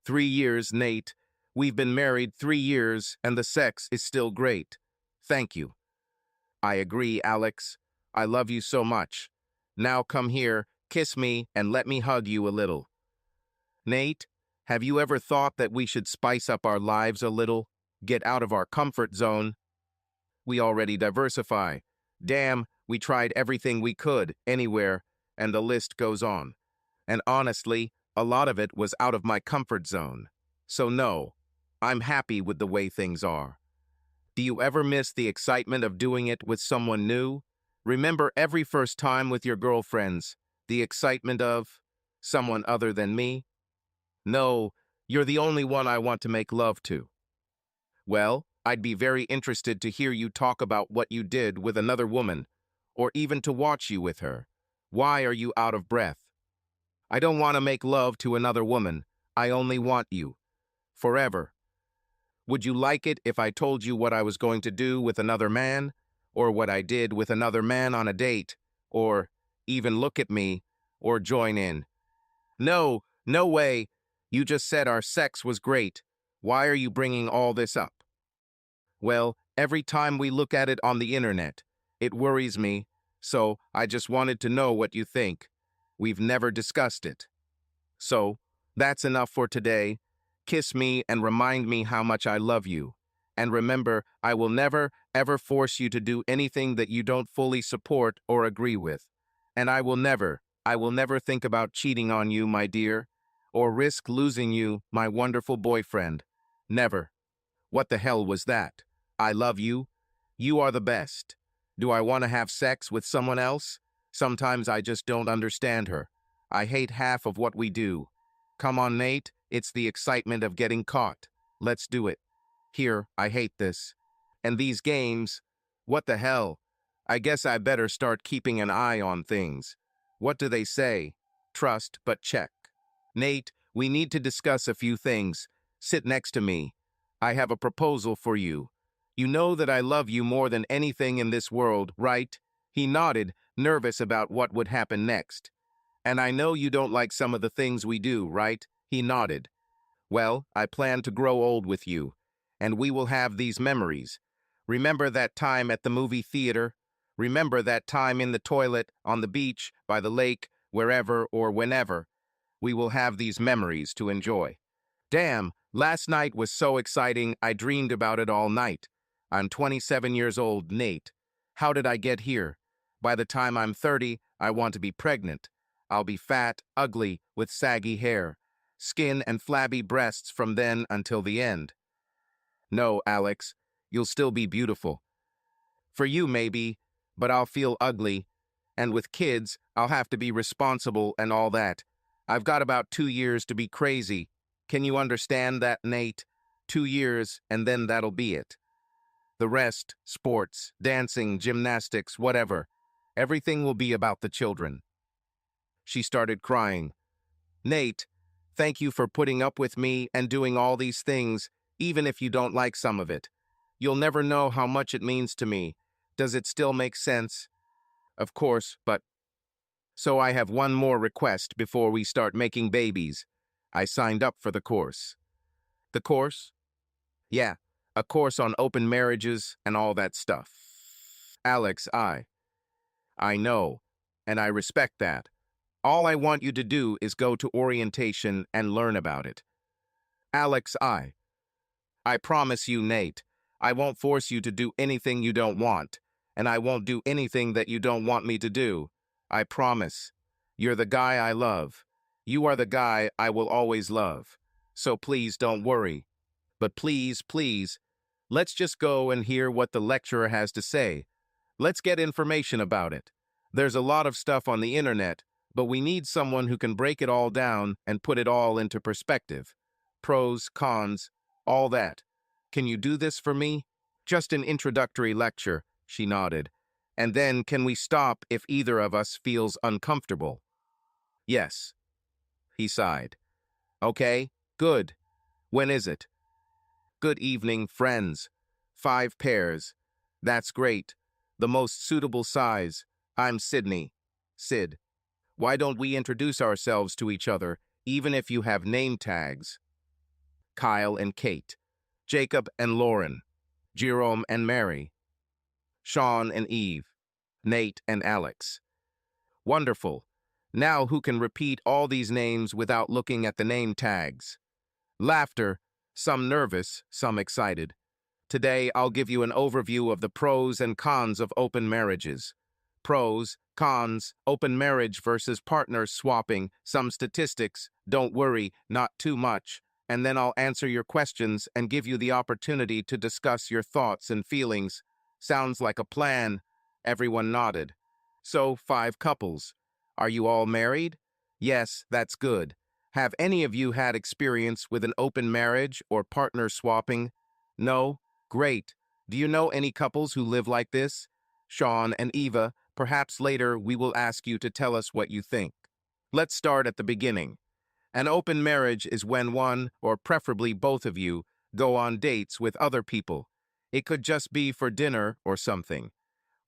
3 years, Nate. We've been married 3 years, and the sex is still great. Thank you. I agree, Alex. I love you so much. Now come here, kiss me, and let me hug you a little. Nate, have you ever thought that we should spice up our lives a little? Get out of our comfort zone? We already diversify. Damn, we tried everything we could, anywhere, and the list goes on. And honestly, a lot of it was out of my comfort zone. So no, I'm happy with the way things are. Do you ever miss the excitement of doing it with someone new? Remember every first time with your girlfriends, the excitement of someone other than me? No, you're the only one I want to make love to. Well, I'd be very interested to hear you talk about what you did with another woman, or even to watch you with her. Why are you out of breath? I don't want to make love to another woman. I only want you. Forever. Would you like it if I told you what I was going to do with another man, or what I did with another man on a date, or even look at me, or join in? No, no way. You just said our sex was great. Why are you bringing all this up? Well, every time we look at it on the internet, it worries me, so I just wanted to know what you think. We've never discussed it. So, that's enough for today. Kiss me and remind me how much I love you. And remember, I will never, ever force you to do anything that you don't fully support or agree with. And I will never think about cheating on you, my dear, or risk losing you, my wonderful boyfriend. Never. What the hell was that? I love you. You are the best. Do I want to have sex with someone else? Sometimes I just don't understand her. I hate half of what we do. Come on, Nate. It's the excitement of getting caught. Let's do it. Here, I hate this. And these games, what the hell? I guess I better start keeping an eye on things. What do they say? Trust, but check. Nate, we need to discuss a few things. Sit next to me. I have a proposal for you. You know that I love you more than anything in this world, right? He nodded, nervous about what would happen next. And I know you don't like some of the things we do, right? He nodded. Well, I plan to grow old with you, and we will have these memories. Remember that time at the movie theater? Remember that time in the toilet, on the beach, by the lake, wherever or whenever? We will have these memories to enjoy. Damn, last night was so exciting, I dreamed about it all night. I'm 27 years old, Nate. How did I get here? By the time I'm 30, I want to be pregnant. I'll be fat, ugly, with saggy hair, skin and flabby breasts from then until the end. No, Alex, you'll still be beautiful. For you, maybe, but I'll feel ugly. And with kids, I'll have to be responsible and all that. I've got about 2 years to be crazy. Can you understand that, Nate? 2 years, and then that'll be it. The rest, sports, dancing, gymnastics, whatever. Everything will be about the children. She started crying. Nate, thank you for putting up with me and doing all these things, even if you don't like some of it. You'll never know how much it means to me. Does it still make sense? Of course, but... So I have one more request before we start making babies. I signed up for the course. The course? Yeah, a course on open marriages and all that stuff. Alex, I know, and I respect that. All I want you to do is go to orientation and learn about it. Alex, I promise you, Nate, I won't force you to do anything you don't want, and I won't do anything that you don't want me to do. I promise. You're the guy I love. You are the guy I will always love. So please don't worry. But please, please, let's just go and hear what the lecturer has to say. Let's get information about it. There's a lot of stuff on the internet, but we need someone who can break it all down and put it all into perspective. Pros, cons, all that. Can you do this for me? Just an introductory lecture, she nodded. And then can we stop if either of us feels uncomfortable? Yes. He sighed. Okay, good. When is it? Good evening, friends. 5 pairs. That's great. The most suitable size. I'm Sydney. Sid. Why don't we introduce ourselves to each other, even if you have name tags? Kyle and Kate, Jacob and Lauren, Jerome and Mary, Sean and Eve, Nate and Alex. Wonderful. Now who can repeat all these names without looking at the name tags? Laughter, some nervous, some excited. Today, I'll give you an overview of the pros and cons of open marriages. Pros, cons, open marriage versus partner swapping, some statistics, don't worry, not too much, and then I'll answer your questions and give you the opportunity to discuss your thoughts and feelings. Sounds like a plan. Everyone nodded. So, 5 couples. Are you all married? Yes, that's good. Have any of you had experience with an open marriage or partner swapping? No? Great. Do you know any couples who live like this? Sean and Eva, perhaps later we will ask you to tell us what you think. Let's start at the beginning. An open marriage is when one, or preferably both of you, go on dates with other people. It could just be for dinner or something,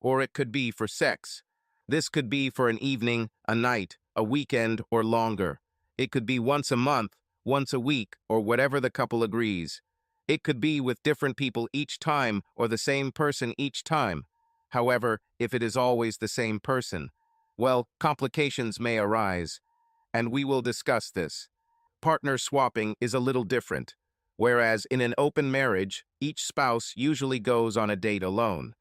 or it could be for sex. This could be for an evening, a night, a weekend, or longer. It could be once a month, once a week, or whatever the couple agrees. It could be with different people each time or the same person each time. However, if it is always the same person, well, complications may arise, and we will discuss this. Partner swapping is a little different. Whereas in an open marriage, each spouse usually goes on a date alone.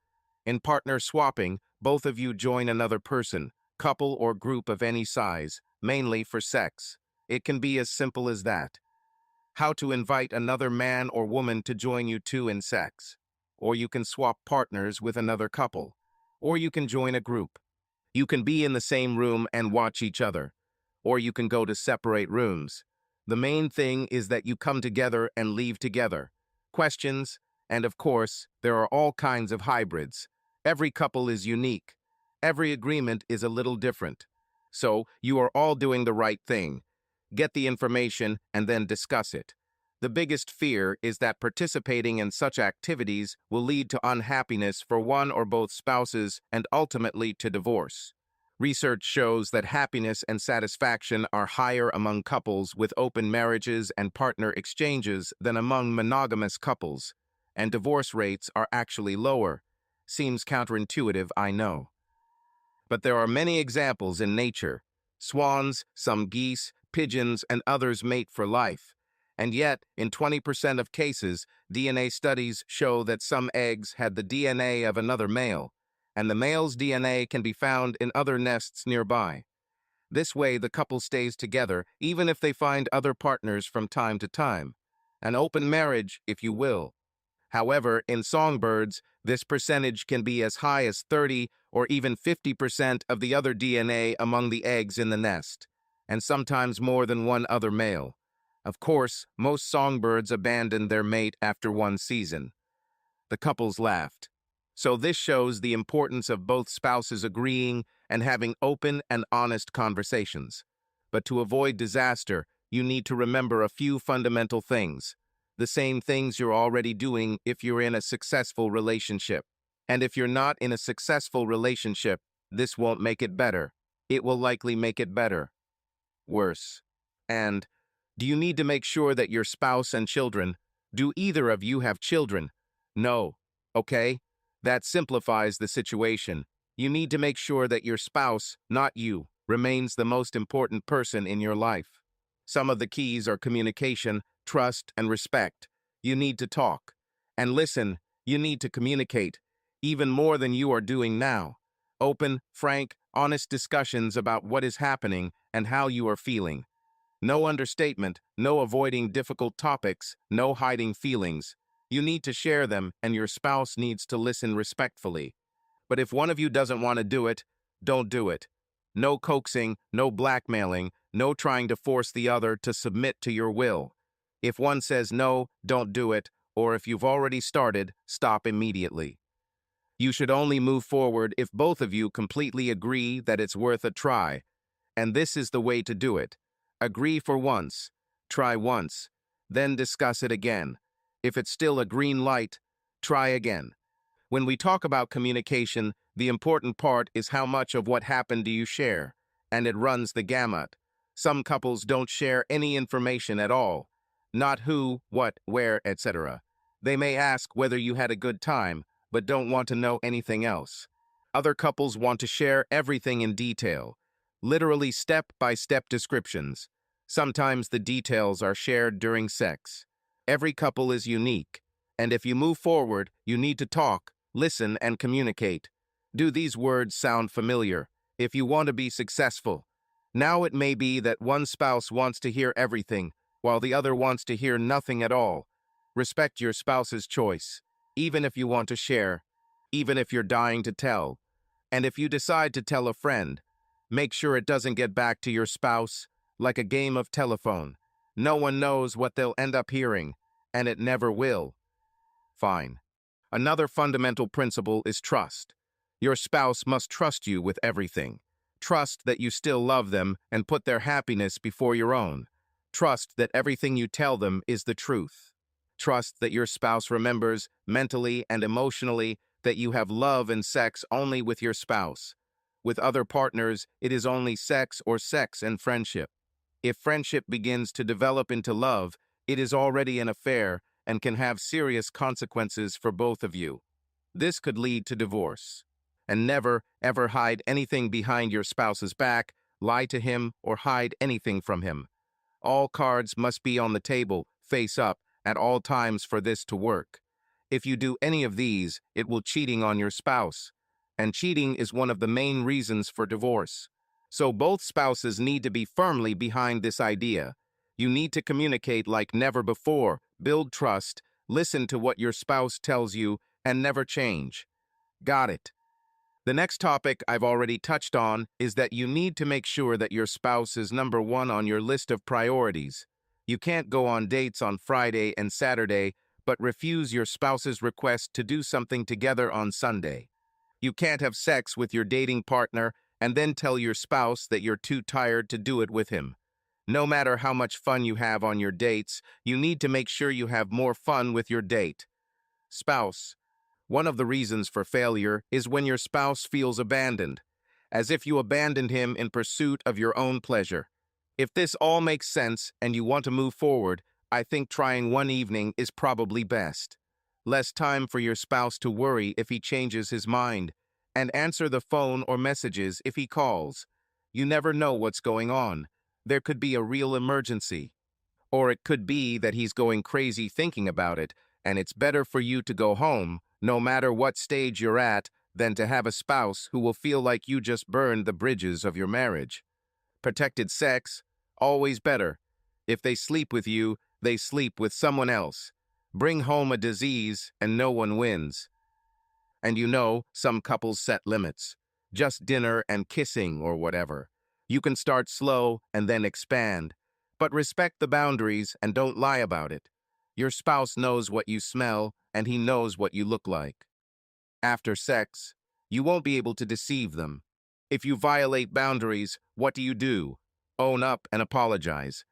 In partner swapping, both of you join another person, couple or group of any size, mainly for sex. It can be as simple as that. How to invite another man or woman to join you two in sex. Or you can swap partners with another couple. Or you can join a group. You can be in the same room and watch each other. Or you can go to separate rooms. The main thing is that you come together and leave together. Questions? And of course, there are all kinds of hybrids. Every couple is unique. Every agreement is a little different. So, you are all doing the right thing. Get the information and then discuss it. The biggest fear is that participating in such activities will lead to unhappiness for one or both spouses and ultimately to divorce. Research shows that happiness and satisfaction are higher among couples with open marriages and partner exchanges than among monogamous couples, and divorce rates are actually lower. Seems counterintuitive, I know. But there are many examples in nature. Swans, some geese, pigeons, and others mate for life. And yet, in 20% of cases, DNA studies show that some eggs had the DNA of another male, and the male's DNA can be found in other nests nearby. This way, the couple stays together even if they find other partners from time to time. An open marriage, if you will. However, in songbirds, this percentage can be as high as 30 or even 50% of the other DNA among the eggs in the nest, and sometimes more than one other male. Of course, most songbirds abandon their mate after one season. The couples laughed. So this shows the importance of both spouses agreeing and having open and honest conversations. But to avoid disaster, you need to remember a few fundamental things. The same things you're already doing if you're in a successful relationship. And if you're not in a successful relationship, this won't make it better. It will likely make it better. Worse. And do you need to make sure that your spouse and children, do either of you have children? No. Okay? That simplifies the situation. You need to make sure that your spouse, not you, remains the most important person in your life. Some of the keys are communication, trust, and respect. You need to talk. And listen, you need to communicate, even more than you are doing now. Open, frank, honest discussions about what is happening and how you are feeling. No understatement, no avoiding difficult topics, no hiding feelings. You need to share them, and your spouse needs to listen respectfully. But if one of you doesn't want to do it, don't do it. No coaxing, no blackmailing, no trying to force the other to submit to your will. If one says no, don't do it, or if you've already started, stop immediately. You should only move forward if both of you completely agree that it's worth a try. And this is the way to do it. Agree for once, try once, then discuss it again. If it's still a green light, try again. When we talk about communication, the important part is how much of what happened do you share, and it runs the gamut. Some couples don't share any information at all. not who, what, where, etc. They may ask whether you had a good time, but don't want to know anything else. Other couples want to share everything in detail, literally step-by-step descriptions. Sometimes the details are shared during sex. Every couple is unique, and if you move forward, you need to talk, listen, and communicate. Do these words sound familiar? If you want to be successful. Now it may be that one spouse wants to hear everything, while the other wants to hear nothing at all. Respect your spouse's choice, even if you want to share, even if you're dying to tell. And if you decide to tell a friend, make sure it doesn't get back to your spouse like a game of telephone. No one knows what they'll end up hearing, and it never will. Fine. Another fundamental principle is trust. Your spouse must trust you with everything. Trust that you still love them and put their happiness before your own. Trust that everything you tell them is the truth. Trust that your spouse remembers, mentally and emotionally, that you have love and sex only with your spouse. With other partners, it is only sex or sex and friendship. If friendship begins to develop into love, it is already an affair and can have serious consequences for both of you. This could lead to divorce. And never, ever hide anything behind your spouse's back, lie to him, or hide anything from him. All cards must be on the table, face up, at all times for this to work. If you do any of these, it will cheating on your spouse. And cheating is one of the main reasons for divorce. So both spouses need to be firmly behind this idea. You need to communicate like never before, build trust, listen to what your spouse tells you, and never change. Got it. The next topic I've already touched on is that you need to make sure that your spouse is number one on your list of priorities. You can't go on dates on Friday and Saturday, but refuse your spouse's request to do something together on Sunday. You can't have sex with your dating partner and then tell your spouse that you're too tired to do it with him. No matter how much fun you have on your dates, you need to make sure you have more fun with your date. Spouse. One of the reasons for failure is when your spouse feels abandoned, as if you abandoned him in pursuit of your own pleasure. If this all makes sense and you want to move forward, I think trying one evening is probably best. Less time for your spouse to worry if he changes his mind, and answer the phone or messages if he calls. You never know what's going on. There could be a real emergency. Or it could be that he's going crazy thinking about it, and it's better for you to go home, no matter what stage you're at, than to have a spouse who will feel like you just burned the bridges of your marriage. Protected sex, always better. If they sleep with you, they sleep with someone else. Bring home a disease and no one wins. And you know, some couples set limits. Just dinner and kissing or whatever. You can start slow and then expand. But respect the boundaries and don't lie about it. Your spouse knows what you smell and he knows what you look like. After sex, you won't be able to deceive them. If you violate boundaries, what do? Own up and apologize.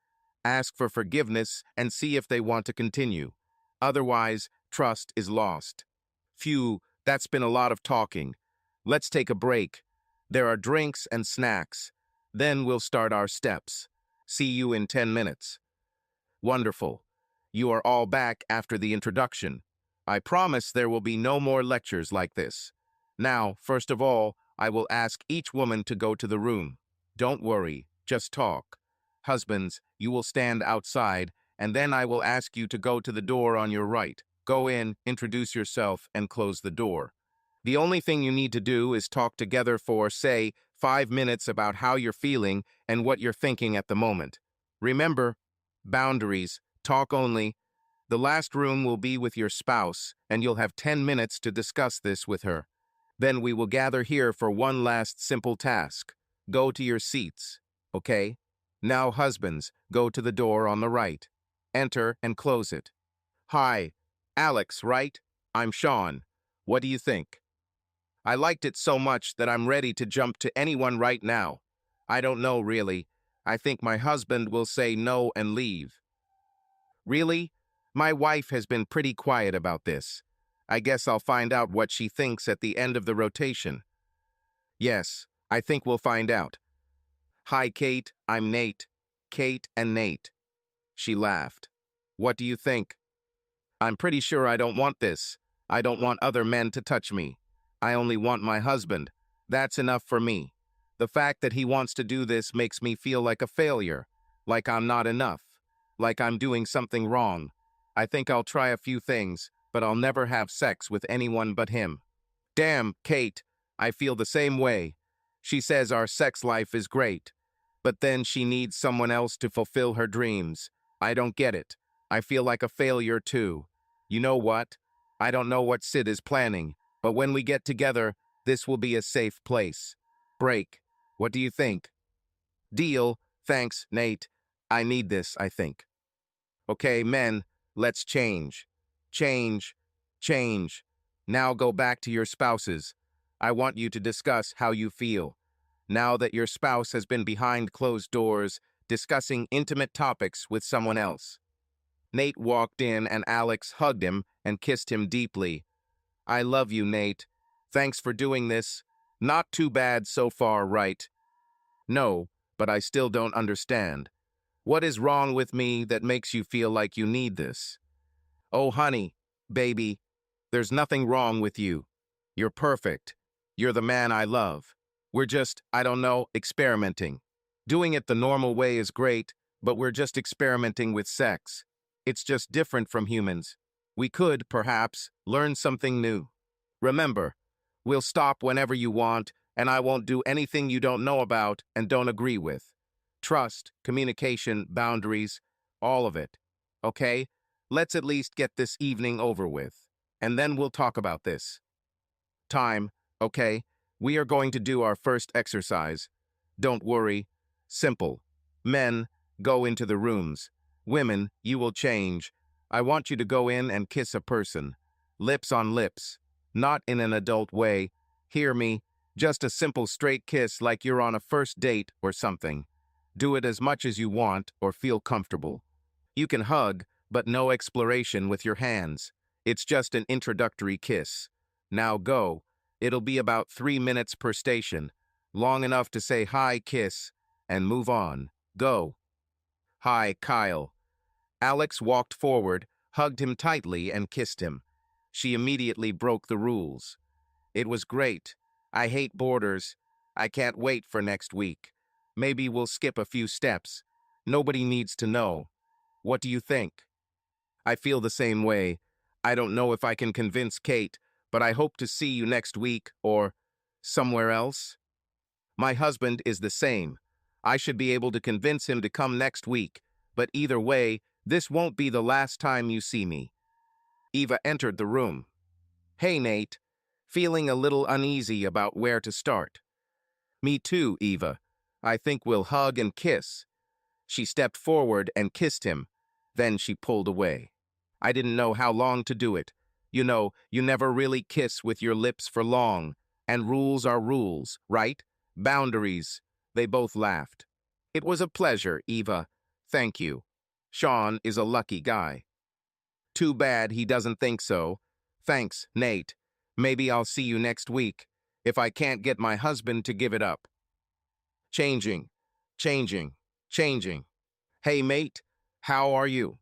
Ask for forgiveness and see if they want to continue. Otherwise, trust is lost. Phew, that's been a lot of talking. Let's take a break. There are drinks and snacks. Then we'll start our steps. See you in 10 minutes. Wonderful. You are all back after the introduction. I promise there will be no more lectures like this. Now, first of all, I will ask each woman to go to the room. Don't worry, just talk. Husbands, you will stand outside, and then I will ask you to go to the door on your right. Go in, introduce yourself, and close the door. The only thing you need to do is talk together for, say, 5 minutes about how you're feeling and what you're thinking at the moment. Remember, boundaries, talk only. The last room will be with your spouse, and you'll have 10 minutes to discuss this with her. Then we will gather here for one last simple task. Go to your seats, okay? Now, husbands, go to the door on the right. Enter and close it. Hi, Alex, right? I'm Sean. What do you think? I liked it so much that I'm ready to jump to anyone right now. I don't know, really. I think my husband will say no and leave. Really? My wife has been pretty quiet about this. I guess I'll find out what she thinks at the end of the rotation. Yes, I think we'll find out. Hi, Kate, I'm Nate. Kate and Nate. She laughed. What do you think? I'm pretty sure I don't want this. I don't want other men to touch me. I only want my husband. That's enough for me. The fact that he wants to do this makes me feel like a failure, like I'm not enough, like I'm doing something wrong. I think I'll try a few things, but I'll never have sex with anyone but him. Damn, Kate, I feel the same way. She says our sex life is great, but then she needs someone else to fulfill her dreams. I don't get it. I feel like a failure too. You know what? I don't know what Sid is planning, but when we get together, this will be a safe place. Break. What do you think? Deal. Thanks, Nate. I need this, I think. Okay, men, let's change. Change. Change. Now go back to your spouses. I want you to discuss how you feel. Now that your spouse has been behind closed doors, discussing intimate topics with someone else. Nate walked in and Alex hugged him and kissed him deeply. I love you, Nate. Thanks for doing this. Not too bad so far, right? No, but I still don't understand. What is wrong with me that makes you feel like you need this? Oh, honey, baby, there's nothing wrong with you. You're perfect. You're the man I love. We're just, I don't know, experimenting. Doing it the normal way is great, but we're just experimenting with sex. It's just different from humans. We could, perhaps, learn something new. Remember, we'll stop whenever you want, and I won't do anything you don't know about and don't agree with. Trust, communication, boundaries, all of it. Okay? Let's at least get this evening over with, and then we'll talk about this. Time, okay? We are going to do our first exercise. Don't worry. Simple. Men, go into the rooms. Women, you will change. I want you to go in and kiss a person. Lips on lips. Not in an adult way. Hear me. Just a simple straight kiss like you're on a first date or something. Do it as much as you want or feel comfortable. You can hug, but no exploration with your hands. It's just an introductory kiss. Now go. It'll be about 3 minutes per station. Long enough to say hi, kiss, and move on. Go. Hi, Kyle. Alex walked forward, hugged him tightly, and kissed him. She immediately broke the rules. It was great. I hate borders. I can't wait for next week. Maybe we'll skip a few steps. Nobody needs to know. What do you think? I feel the same way. I don't know if I can convince Kate, but I hope to see you next week or somewhere else. My husband is the same. I should be able to convince him to come next week, but either way, this won't be the last time you see me. Eva entered the room. Hey, Nate. Feeling a little uneasy about where to start. Me too, Eva. I think we'll hug and kiss. She stepped forward and kissed him. Then she pulled away. I didn't know how long to do it. You know, you never really kiss with your lips for long. And rules are rules, right? Boundaries. They both laughed. It was a pleasure, Eva. Thank you. Sean is a lucky guy. Too bad he doesn't think so. Thanks, Nate. Maybe I'll see you next week, if I can't get my husband to give it up. Changing, changing, changing. Hey, mate, how are you?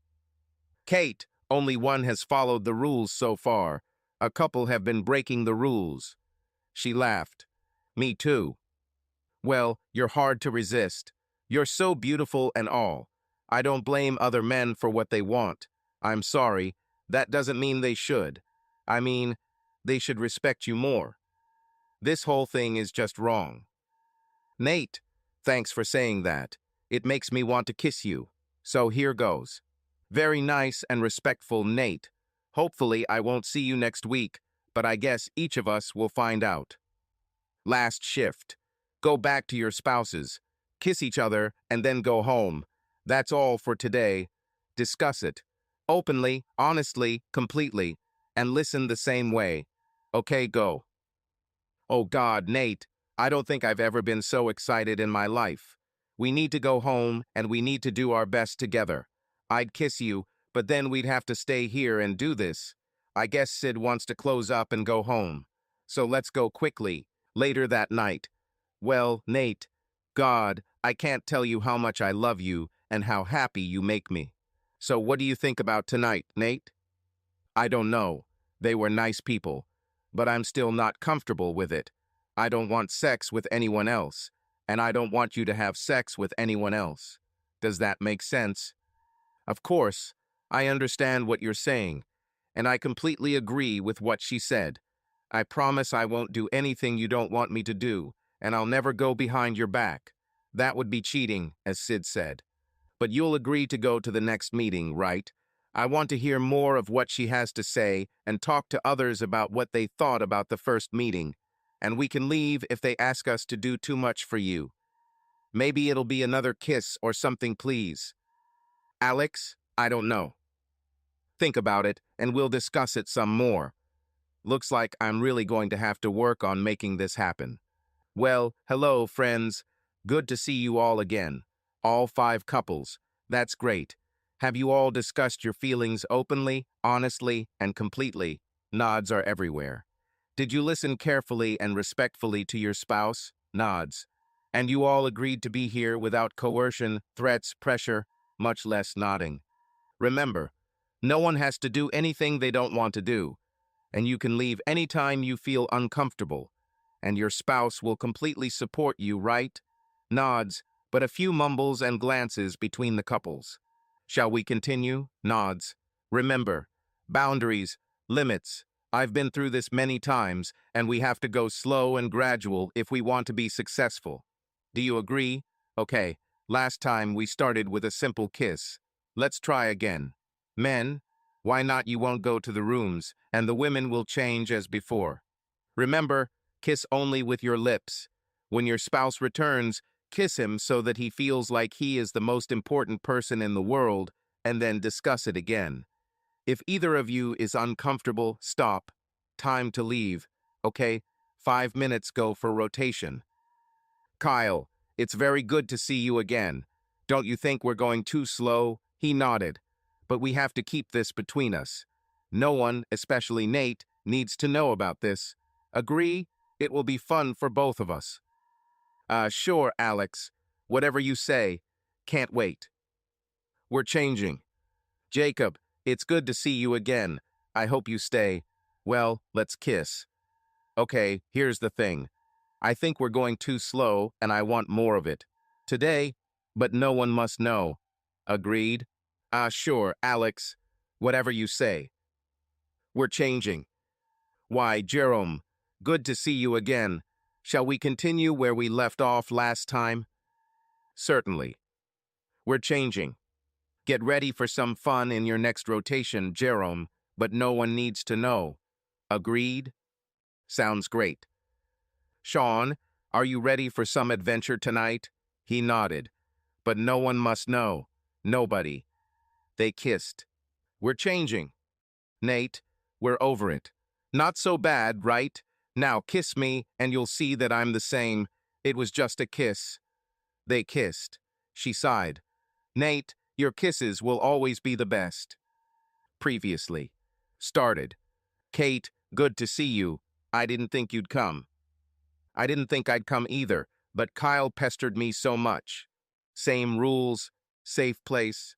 Kate, only one has followed the rules so far. A couple have been breaking the rules. She laughed. Me too. Well, you're hard to resist. You're so beautiful and all. I don't blame other men for what they want. I'm sorry. That doesn't mean they should. I mean, they should respect you more. This whole thing is just wrong. Nate, thanks for saying that. It makes me want to kiss you. So here goes. Very nice and respectful, Nate. Hopefully I won't see you next week, but I guess each of us will find out. Last shift. Go back to your spouses. Kiss each other and then go home. That's all for today. Discuss it. Openly, honestly, completely, and listen the same way. Okay, go. Oh God, Nate, I don't think I've ever been so excited in my life. We need to go home and we need to do our best together. I'd kiss you, but then we'd have to stay here and do this. I guess Sid wants to close up and go home. So let's go quickly, later that night. Well, Nate, God, I can't tell you how much I love you and how happy you make me. So what do you think about tonight, Nate? I don't know. They were nice people, but I'm still not comfortable with it. I don't want sex with anyone else, and I don't want you to have sex with anyone else. Does that make sense? Of course, I understand what you're saying, and I completely agree with what she said. I promise I won't do anything you don't want me to do, and I'll never go behind your back. That would be cheating, as Sid said. But you'll agree to go to the next meeting, right? I want to hear more of what she has to say and talk to others about what they thought about the first meeting. And we can leave if they ask us to do too much for you. Maybe it'll be another kiss or something, please. Alex, I don't know. Think about it, and we'll discuss it some more. Looks like I'm really going to have to work on making this happen. Well, hello, friends. Good to see you all again. All 5 couples. That's great. Have you all discussed your feelings openly, honestly, and completely? Nods are everywhere. Did you listen carefully and respectfully to your spouse? Nods. And you all agreed to be here without coercion, threats, pressure, much less nodding. Remember, no one has to do anything they don't want to do, and you can leave anytime you feel uncomfortable, and your spouse will completely support you, right? Nods, but a few mumbles and glances between the couples. Shall we continue? Nods. Remember, boundaries, limits. I've been through this many times, and we have to go slow and gradual if we want to be successful. Do you agree? Okay, last time we started with a simple kiss. Let's try again. Men, why not you won't go to the rooms, and the women will change as before. Remember, kiss only with your lips. When your spouse returns, kiss him so that he feels like he is the most important person in the world, and then discuss it again. If either of you is uncomfortable, stop. Time to leave. Okay, 5 minutes go for rotation. Kyle, it's very good to see you again. Don't you think we're going too slow? He nodded. But we have to keep this between us. No one, especially Nate, needs to know about this. Agree? It will be fun for both of us. Sure, Alex. Whatever you say. Can't wait. We're changing. Jacob, it's good to see you again. I hope you stay. Well, let's kiss. Okay, here's the thing. I think we're going too slow, and I want more of it. Today, but no one must know. Agreed? Sure, Alex. Whatever you say. We're changing. Why, Jerome, good to see you again. Shall we continue where we left off last time? Certainly. We're changing. Get ready for some fun in your next rotation, Jerome, but no one needs to know. Agreed? Sounds great. Sean, are you ready for some adventure tonight? He nodded. But no one must know. Nobody. They kissed. We're changing. Nate, we're over it. Not so bad, right? Now kiss me, and you'll see that I'm the same. It was just a kiss. They kissed. She sighed. Nate, your kisses will always be the best. Previously. Started. Kate, good to see you. I didn't think you'd come. I didn't think I'd come either, but Kyle pestered me so much. Same rules, safe place.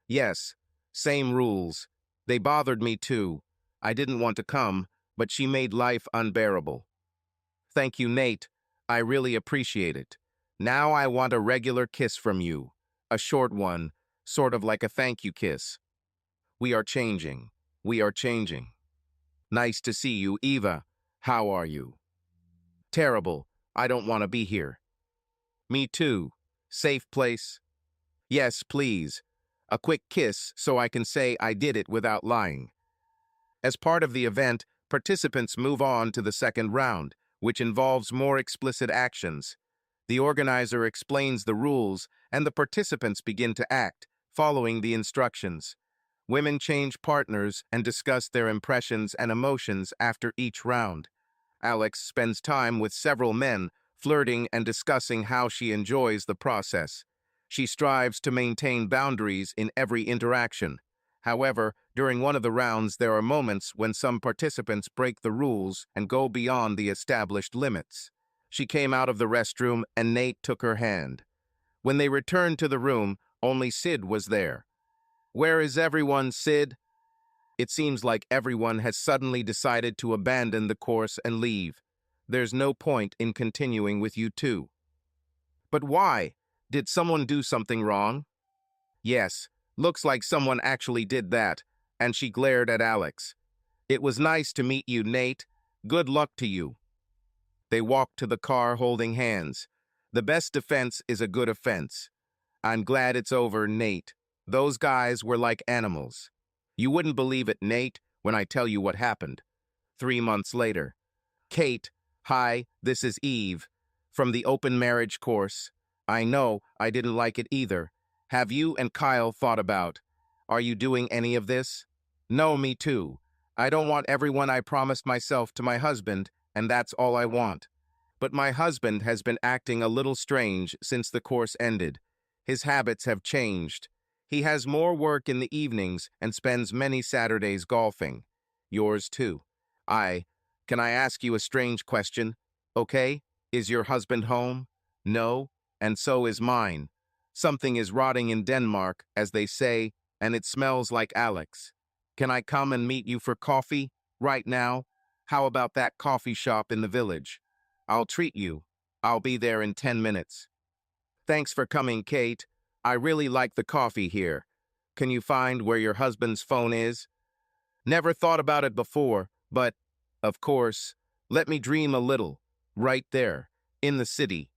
Yes, same rules. They bothered me too. I didn't want to come, but she made life unbearable. Thank you, Nate. I really appreciate it. Now I want a regular kiss from you. A short one, sort of like a thank you kiss. We are changing. We are changing. Nice to see you, Eva. How are you? Terrible. I don't want to be here. Me too. Safe place? Yes, please. A quick kiss so I can say I did it without lying. As part of the event, participants move on to the second round, which involves more explicit actions. The organizer explains the rules, and the participants begin to act, following the instructions. Women change partners and discuss their impressions and emotions after each round. Alex spends time with several men, flirting and discussing how she enjoys the process. She strives to maintain boundaries in every interaction. However, during one of the rounds, there are moments when some participants break the rules and go beyond the established limits. She came out of the restroom and Nate took her hand. When they returned to the room, only Sid was there. Where is everyone, Sid? It seems like everyone has suddenly decided to abandon the course and leave. There's no point in continuing with you two. But why? Did someone do something wrong? Yes, looks like someone actually did that, and she glared at Alex. It was nice to meet you, Nate. Good luck to you. They walked to the car holding hands. The best defense is a good offense. I'm glad it's over, Nate. Those guys were like animals. You wouldn't believe it, Nate, when I tell you what happened. 3 months later. Kate, hi, this is Eve. From the open marriage course. I know, I didn't like it either. Have you and Kyle thought about? Are you doing any of this? No, me too. I don't want everyone I promised myself to my husband, and that's all I want. But my husband has been acting a little strange since the course ended. His habits have changed. He has more work in the evenings and spends many Saturdays golfing. Yours too. Can I ask you a strange question? Okay, is your husband home? No, and so is mine. Something is rotting in Denmark, as they say, and it smells like Alex. Can I come and meet you for coffee? Right now? How about that coffee shop in the village? I'll treat you. I'll be there in 10 minutes. Thanks for coming, Kate. I really like the coffee here. Can you find where your husband's phone is? Never thought about it before, but, of course, let me dream a little. Right there, in the city.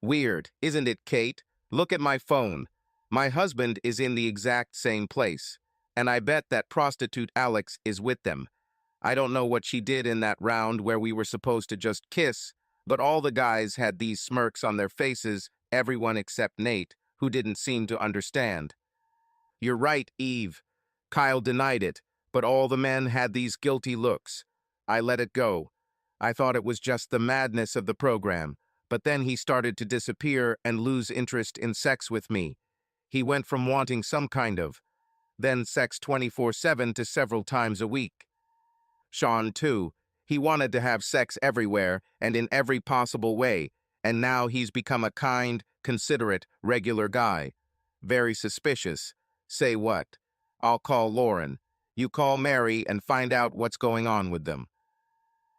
Weird, isn't it, Kate? Look at my phone. My husband is in the exact same place, and I bet that prostitute Alex is with them. I don't know what she did in that round where we were supposed to just kiss, but all the guys had these smirks on their faces, everyone except Nate, who didn't seem to understand. You're right, Eve. Kyle denied it, but all the men had these guilty looks. I let it go. I thought it was just the madness of the program, but then he started to disappear and lose interest in sex with me. He went from wanting some kind of, then sex 24/7 to several times a week. Sean, too. He wanted to have sex everywhere and in every possible way, and now he's become a kind, considerate, regular guy. Very suspicious. Say what? I'll call Lauren. You call Mary and find out what's going on with them.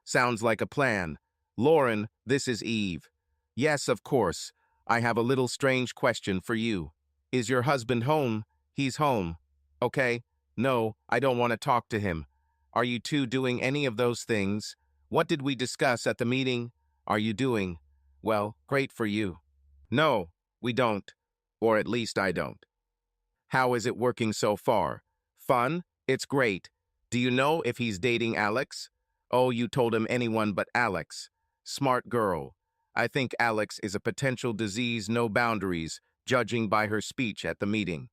Sounds like a plan. Lauren, this is Eve. Yes, of course. I have a little strange question for you. Is your husband home? He's home. Okay. No, I don't want to talk to him. Are you two doing any of those things? What did we discuss at the meeting? Are you doing? Well, great for you. No, we don't. Or at least I don't. How is it working so far? Fun? It's great. Do you know if he's dating Alex? Oh, you told him anyone but Alex. Smart girl. I think Alex is a potential disease, no boundaries, judging by her speech at the meeting.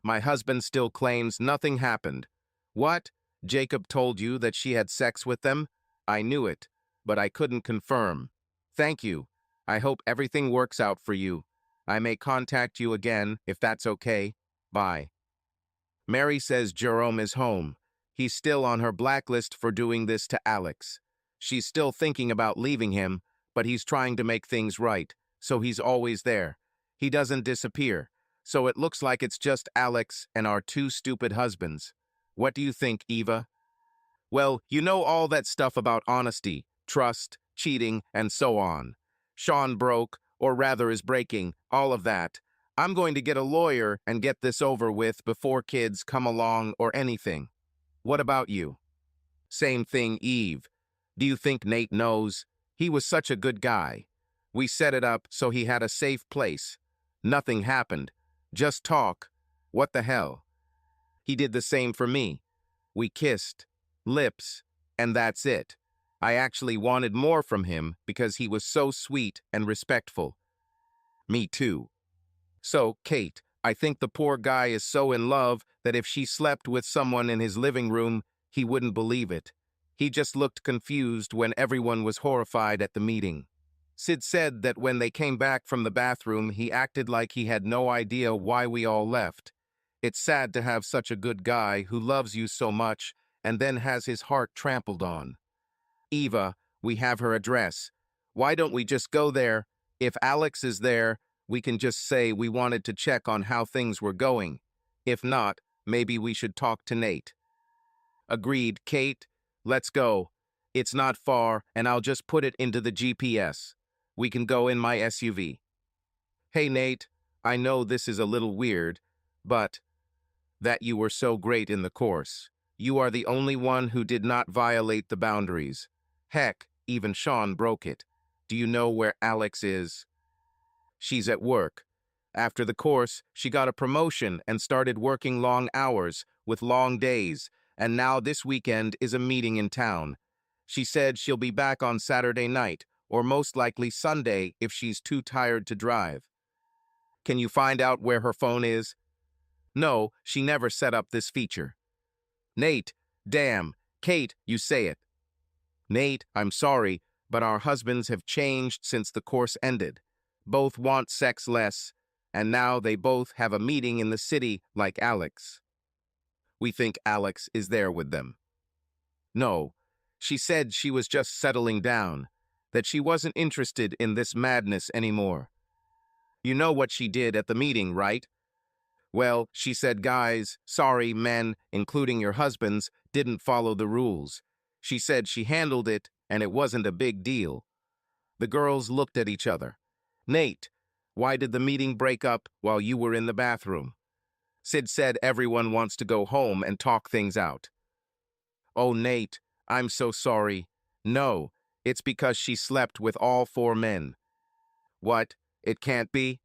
My husband still claims nothing happened. What? Jacob told you that she had sex with them? I knew it, but I couldn't confirm. Thank you. I hope everything works out for you. I may contact you again, if that's okay. Bye. Mary says Jerome is home. He's still on her blacklist for doing this to Alex. She's still thinking about leaving him, but he's trying to make things right, so he's always there. He doesn't disappear, so it looks like it's just Alex and our two stupid husbands. What do you think, Eva? Well, you know all that stuff about honesty, trust, cheating, and so on. Sean broke, or rather is breaking, all of that. I'm going to get a lawyer and get this over with before kids come along or anything. What about you? Same thing, Eve. Do you think Nate knows? He was such a good guy. We set it up so he had a safe place. Nothing happened. Just talk. What the hell? He did the same for me. We kissed. Lips. And that's it. I actually wanted more from him because he was so sweet and respectful. Me too. So, Kate, I think the poor guy is so in love that if she slept with someone in his living room, he wouldn't believe it. He just looked confused when everyone was horrified at the meeting. Sid said that when they came back from the bathroom, he acted like he had no idea why we all left. It's sad to have such a good guy who loves you so much and then has his heart trampled on. Eva, we have her address. Why don't we just go there? If Alex is there, we can just say we wanted to check on how things were going. If not, Maybe we should talk to Nate. Agreed, Kate. Let's go. It's not far, and I'll just put it into the GPS. We can go in my SUV. Hey, Nate, I know this is a little weird, but that you were so great in the course. You are the only one who did not violate the boundaries. Heck, even Sean broke it. Do you know where Alex is? She's at work. After the course, she got a promotion and started working long hours with long days, and now this weekend is a meeting in town. She said she'll be back on Saturday night, or most likely Sunday if she's too tired to drive. Can you find out where her phone is? No, she never set up this feature. Nate, damn, Kate, you say it. Nate, I'm sorry, but our husbands have changed since the course ended. Both want sex less, and now they both have a meeting in the city like Alex. We think Alex is there with them. No, she said she was just settling down, that she wasn't interested in this madness anymore. You know what she did at the meeting, right? Well, she said guys, sorry, men, including your husbands, didn't follow the rules. She said she handled it, and it wasn't a big deal. The girls looked at each other. Nate, why did the meeting break up while you were in the bathroom? Sid said everyone wants to go home and talk things out. Oh, Nate, I'm so sorry. No, it's because she slept with all 4 men. What? It can't be?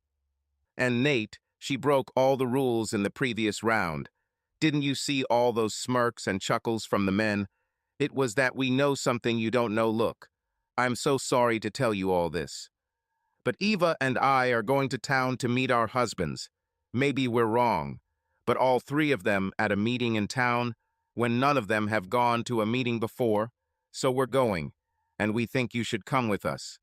And Nate, she broke all the rules in the previous round. Didn't you see all those smirks and chuckles from the men? It was that we know something you don't know. Look, I'm so sorry to tell you all this. But Eva and I are going to town to meet our husbands. Maybe we're wrong, but all 3 of them at a meeting in town when none of them have gone to a meeting before, so we're going, and we think you should come with us.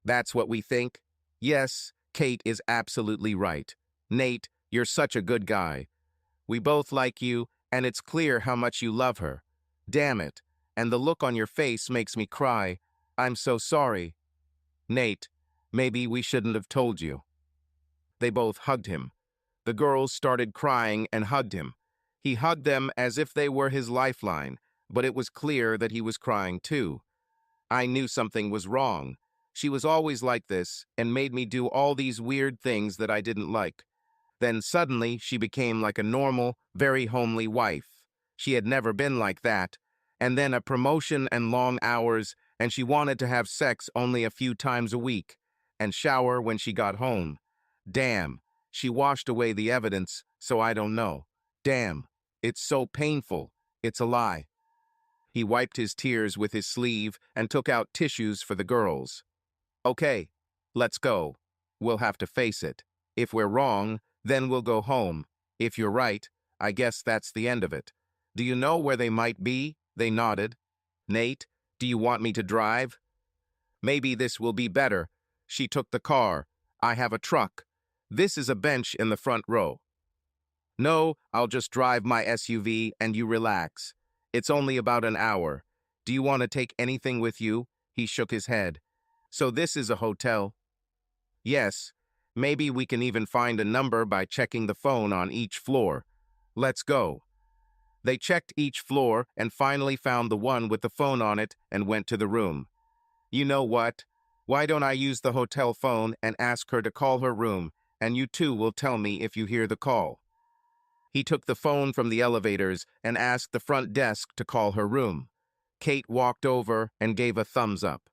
That's what we think? Yes, Kate is absolutely right. Nate, you're such a good guy. We both like you, and it's clear how much you love her. Damn it, and the look on your face makes me cry. I'm so sorry. Nate, maybe we shouldn't have told you. They both hugged him. The girls started crying and hugged him. He hugged them as if they were his lifeline, but it was clear that he was crying too. I knew something was wrong. She was always like this and made me do all these weird things that I didn't like. Then suddenly she became like a normal, very homely wife. She had never been like that. And then a promotion and long hours, and she wanted to have sex only a few times a week, and shower when she got home. Damn, she washed away the evidence, so I don't know. Damn, it's so painful. It's a lie. He wiped his tears with his sleeve and took out tissues for the girls. Okay, let's go. We'll have to face it. If we're wrong, then we'll go home. If you're right, I guess that's the end of it. Do you know where they might be? They nodded. Nate, do you want me to drive? Maybe this will be better. She took the car. I have a truck. This is a bench in the front row. No, I'll just drive my SUV and you relax. It's only about an hour. Do you want to take anything with you? He shook his head. So this is a hotel? Yes. Maybe we can even find a number by checking the phone on each floor. Let's go. They checked each floor and finally found the one with the phone on it and went to the room. You know what? Why don't I use the hotel phone and ask her to call her room, and you two will tell me if you hear the call. He took the phone from the elevators and asked the front desk to call her room. Kate walked over and gave a thumbs up.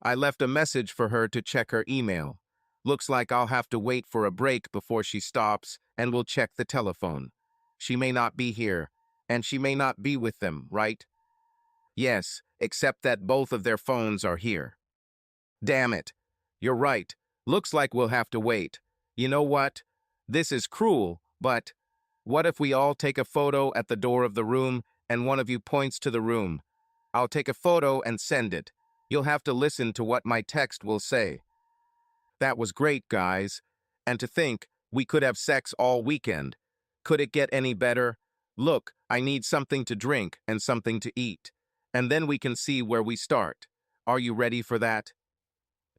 I left a message for her to check her email. Looks like I'll have to wait for a break before she stops, and we'll check the telephone. She may not be here, and she may not be with them, right? Yes, except that both of their phones are here. Damn it. You're right. Looks like we'll have to wait. You know what? This is cruel, but what if we all take a photo at the door of the room and one of you points to the room? I'll take a photo and send it. You'll have to listen to what my text will say. That was great, guys. And to think, we could have sex all weekend. Could it get any better? Look, I need something to drink and something to eat. And then we can see where we start. Are you ready for that?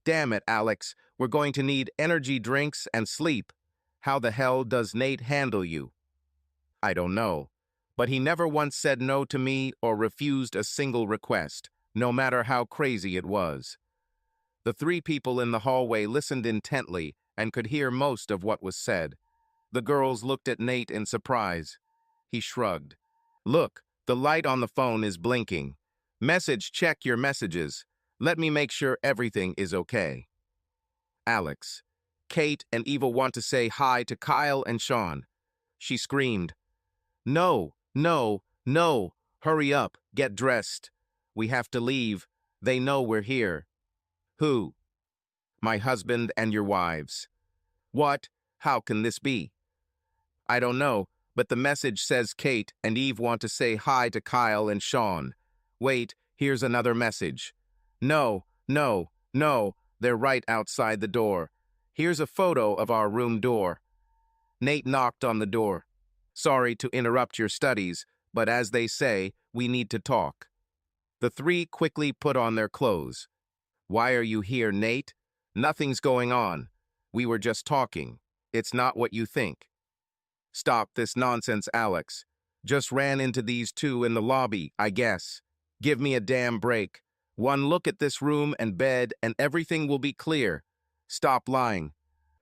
Damn it, Alex. We're going to need energy drinks and sleep. How the hell does Nate handle you? I don't know. But he never once said no to me or refused a single request, no matter how crazy it was. The three people in the hallway listened intently and could hear most of what was said. The girls looked at Nate in surprise. He shrugged. Look, the light on the phone is blinking. Message, check your messages. Let me make sure everything is okay. Alex. Kate and Eva want to say hi to Kyle and Sean. She screamed. No, no, no. Hurry up, get dressed. We have to leave. They know we're here. Who? My husband and your wives. What? How can this be? I don't know, but the message says Kate and Eve want to say hi to Kyle and Sean. Wait, here's another message. No, no, no, they're right outside the door. Here's a photo of our room door. Nate knocked on the door. Sorry to interrupt your studies, but as they say, we need to talk. The three quickly put on their clothes. Why are you here, Nate? Nothing's going on. We were just talking. It's not what you think. Stop this nonsense, Alex. Just ran into these two in the lobby, I guess. Give me a damn break. One look at this room and bed and everything will be clear. Stop lying.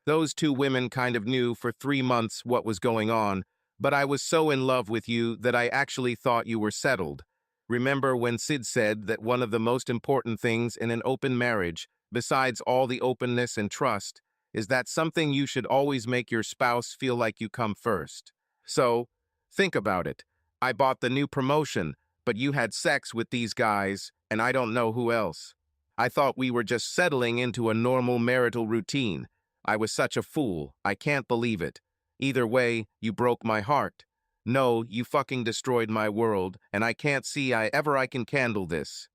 Those two women kind of knew for 3 months what was going on, but I was so in love with you that I actually thought you were settled. Remember when Sid said that one of the most important things in an open marriage, besides all the openness and trust, is that something you should always make your spouse feel like you come first. So, think about it. I bought the new promotion, but you had sex with these guys, and I don't know who else. I thought we were just settling into a normal marital routine. I was such a fool. I can't believe it. Either way, you broke my heart. No, you fucking destroyed my world, and I can't see I can handle this.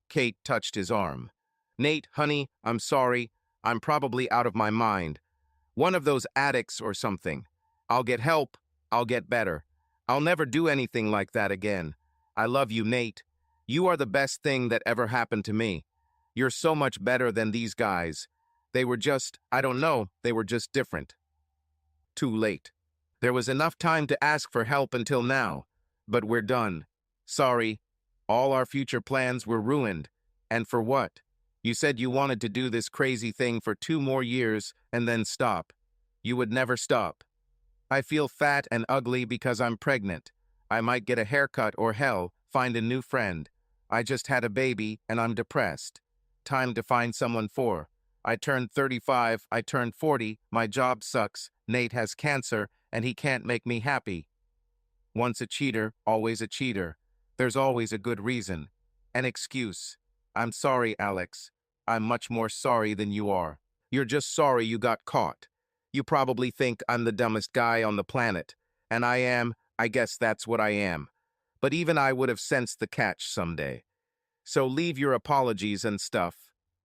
Kate touched his arm. Nate, honey, I'm sorry. I'm probably out of my mind. One of those addicts or something. I'll get help. I'll get better. I'll never do anything like that again. I love you, Nate. You are the best thing that ever happened to me. You're so much better than these guys. They were just, I don't know, they were just different. Too late. There was enough time to ask for help until now, but we're done. Sorry. All our future plans were ruined. And for what? You said you wanted to do this crazy thing for 2 more years and then stop. You would never stop. I feel fat and ugly because I'm pregnant. I might get a haircut or hell, find a new friend. I just had a baby and I'm depressed. Time to find someone for. I turned 35, I turned 40, my job sucks, Nate has cancer, and he can't make me happy. Once a cheater, always a cheater. There's always a good reason. An excuse. I'm sorry, Alex. I'm much more sorry than you are. You're just sorry you got caught. You probably think I'm the dumbest guy on the planet. And I am, I guess that's what I am. But even I would have sensed the catch someday. So leave your apologies and stuff.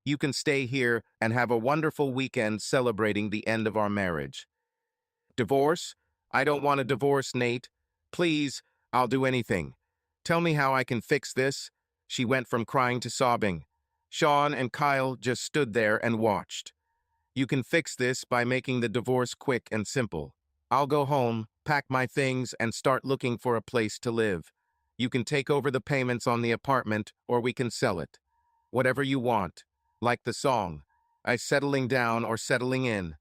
You can stay here and have a wonderful weekend celebrating the end of our marriage. Divorce? I don't want a divorce, Nate. Please, I'll do anything. Tell me how I can fix this. She went from crying to sobbing. Sean and Kyle just stood there and watched. You can fix this by making the divorce quick and simple. I'll go home, pack my things, and start looking for a place to live. You can take over the payments on the apartment, or we can sell it. Whatever you want. Like the song, I settling down or settling in.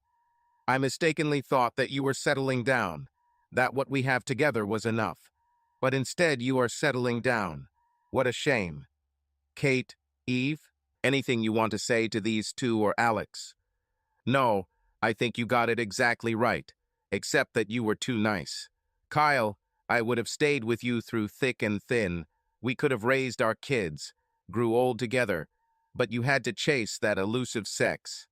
I mistakenly thought that you were settling down, that what we have together was enough. But instead you are settling down. What a shame. Kate, Eve, anything you want to say to these two or Alex? No, I think you got it exactly right, except that you were too nice. Kyle, I would have stayed with you through thick and thin. We could have raised our kids, grew old together, but you had to chase that elusive sex.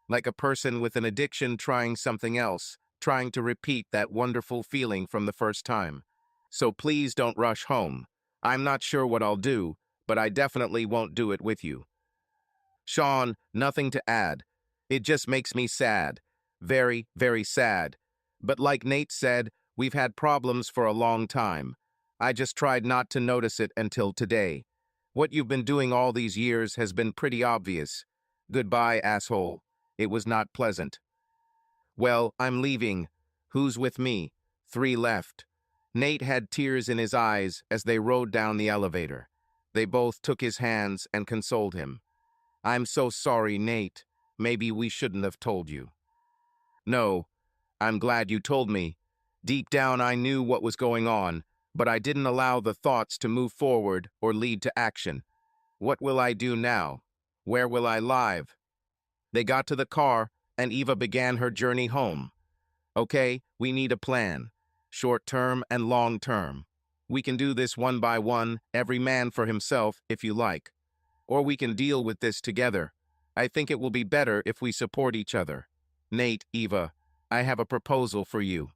Like a person with an addiction trying something else, trying to repeat that wonderful feeling from the first time. So please don't rush home. I'm not sure what I'll do, but I definitely won't do it with you. Sean, nothing to add. It just makes me sad. Very, very sad. But like Nate said, we've had problems for a long time. I just tried not to notice it until today. What you've been doing all these years has been pretty obvious. Goodbye, asshole. It was not pleasant. Well, I'm leaving. Who's with me? 3 left. Nate had tears in his eyes as they rode down the elevator. They both took his hands and consoled him. "I'm so sorry, Nate. Maybe we shouldn't have told you." "No, I'm glad you told me. Deep down I knew what was going on, but I didn't allow the thoughts to move forward or lead to action. What will I do now? Where will I live?" They got to the car, and Eva began her journey home. "Okay, we need a plan. Short term and long term. We can do this one by one, every man for himself, if you like. Or we can deal with this together. I think it will be better if we support each other. Nate, Eva, I have a proposal for you.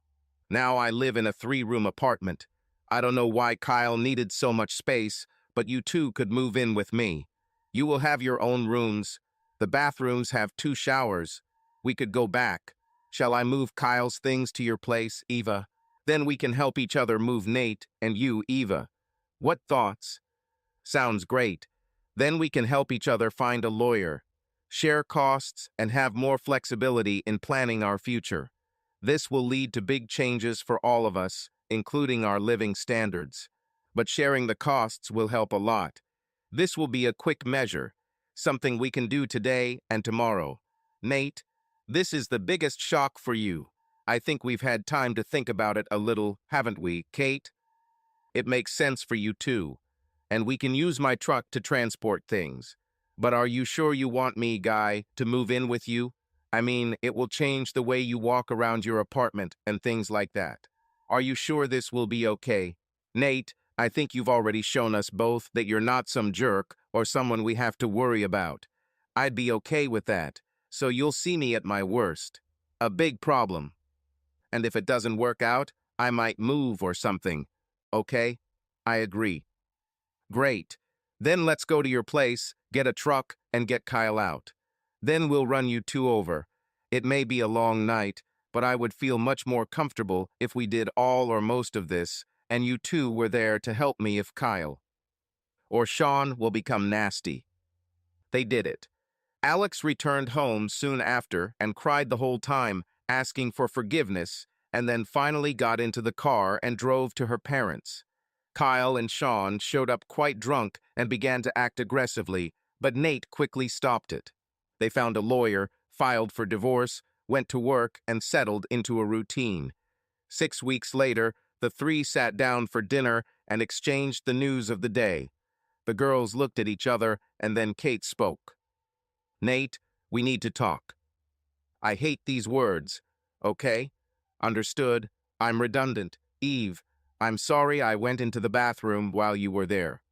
Now I live in a 3-room apartment. I don't know why Kyle needed so much space, but you two could move in with me. You will have your own rooms. The bathrooms have 2 showers. We could go back. Shall I move Kyle's things to your place, Eva? Then we can help each other move Nate and you, Eva. What thoughts?" "Sounds great. Then we can help each other find a lawyer, share costs, and have more flexibility in planning our future. This will lead to big changes for all of us, including our living standards. But sharing the costs will help a lot. This will be a quick measure, something we can do today and tomorrow. Nate, this is the biggest shock for you. I think we've had time to think about it a little, haven't we, Kate? It makes sense for you too. And we can use my truck to transport things. But are you sure you want me, Guy, to move in with you? I mean, it will change the way you walk around your apartment and things like that. Are you sure this will be okay? Nate, I think you've already shown us both that you're not some jerk or someone we have to worry about. I'd be okay with that, so you'll see me at my worst. A big problem. And if it doesn't work out, I might move or something. Okay? I agree. Great. Then let's go to your place, get a truck, and get Kyle out. Then we'll run you two over. It may be a long night, but I would feel much more comfortable if we did all or most of this, and you two were there to help me if Kyle or Sean will become nasty. They did it. Alex returned home soon after and cried the whole time, asking for forgiveness, and then finally got into the car and drove to her parents. Kyle and Sean showed up quite drunk and began to act aggressively, but Nate quickly stopped it. They found a lawyer, filed for divorce, went to work, and settled into a routine. 6 weeks later, the three sat down for dinner and exchanged the news of the day. The girls looked at each other, and then Kate spoke. "Nate, we need to talk. I hate these words, okay? Understood. I'm redundant. Eve, I'm sorry I went into the bathroom while you were there.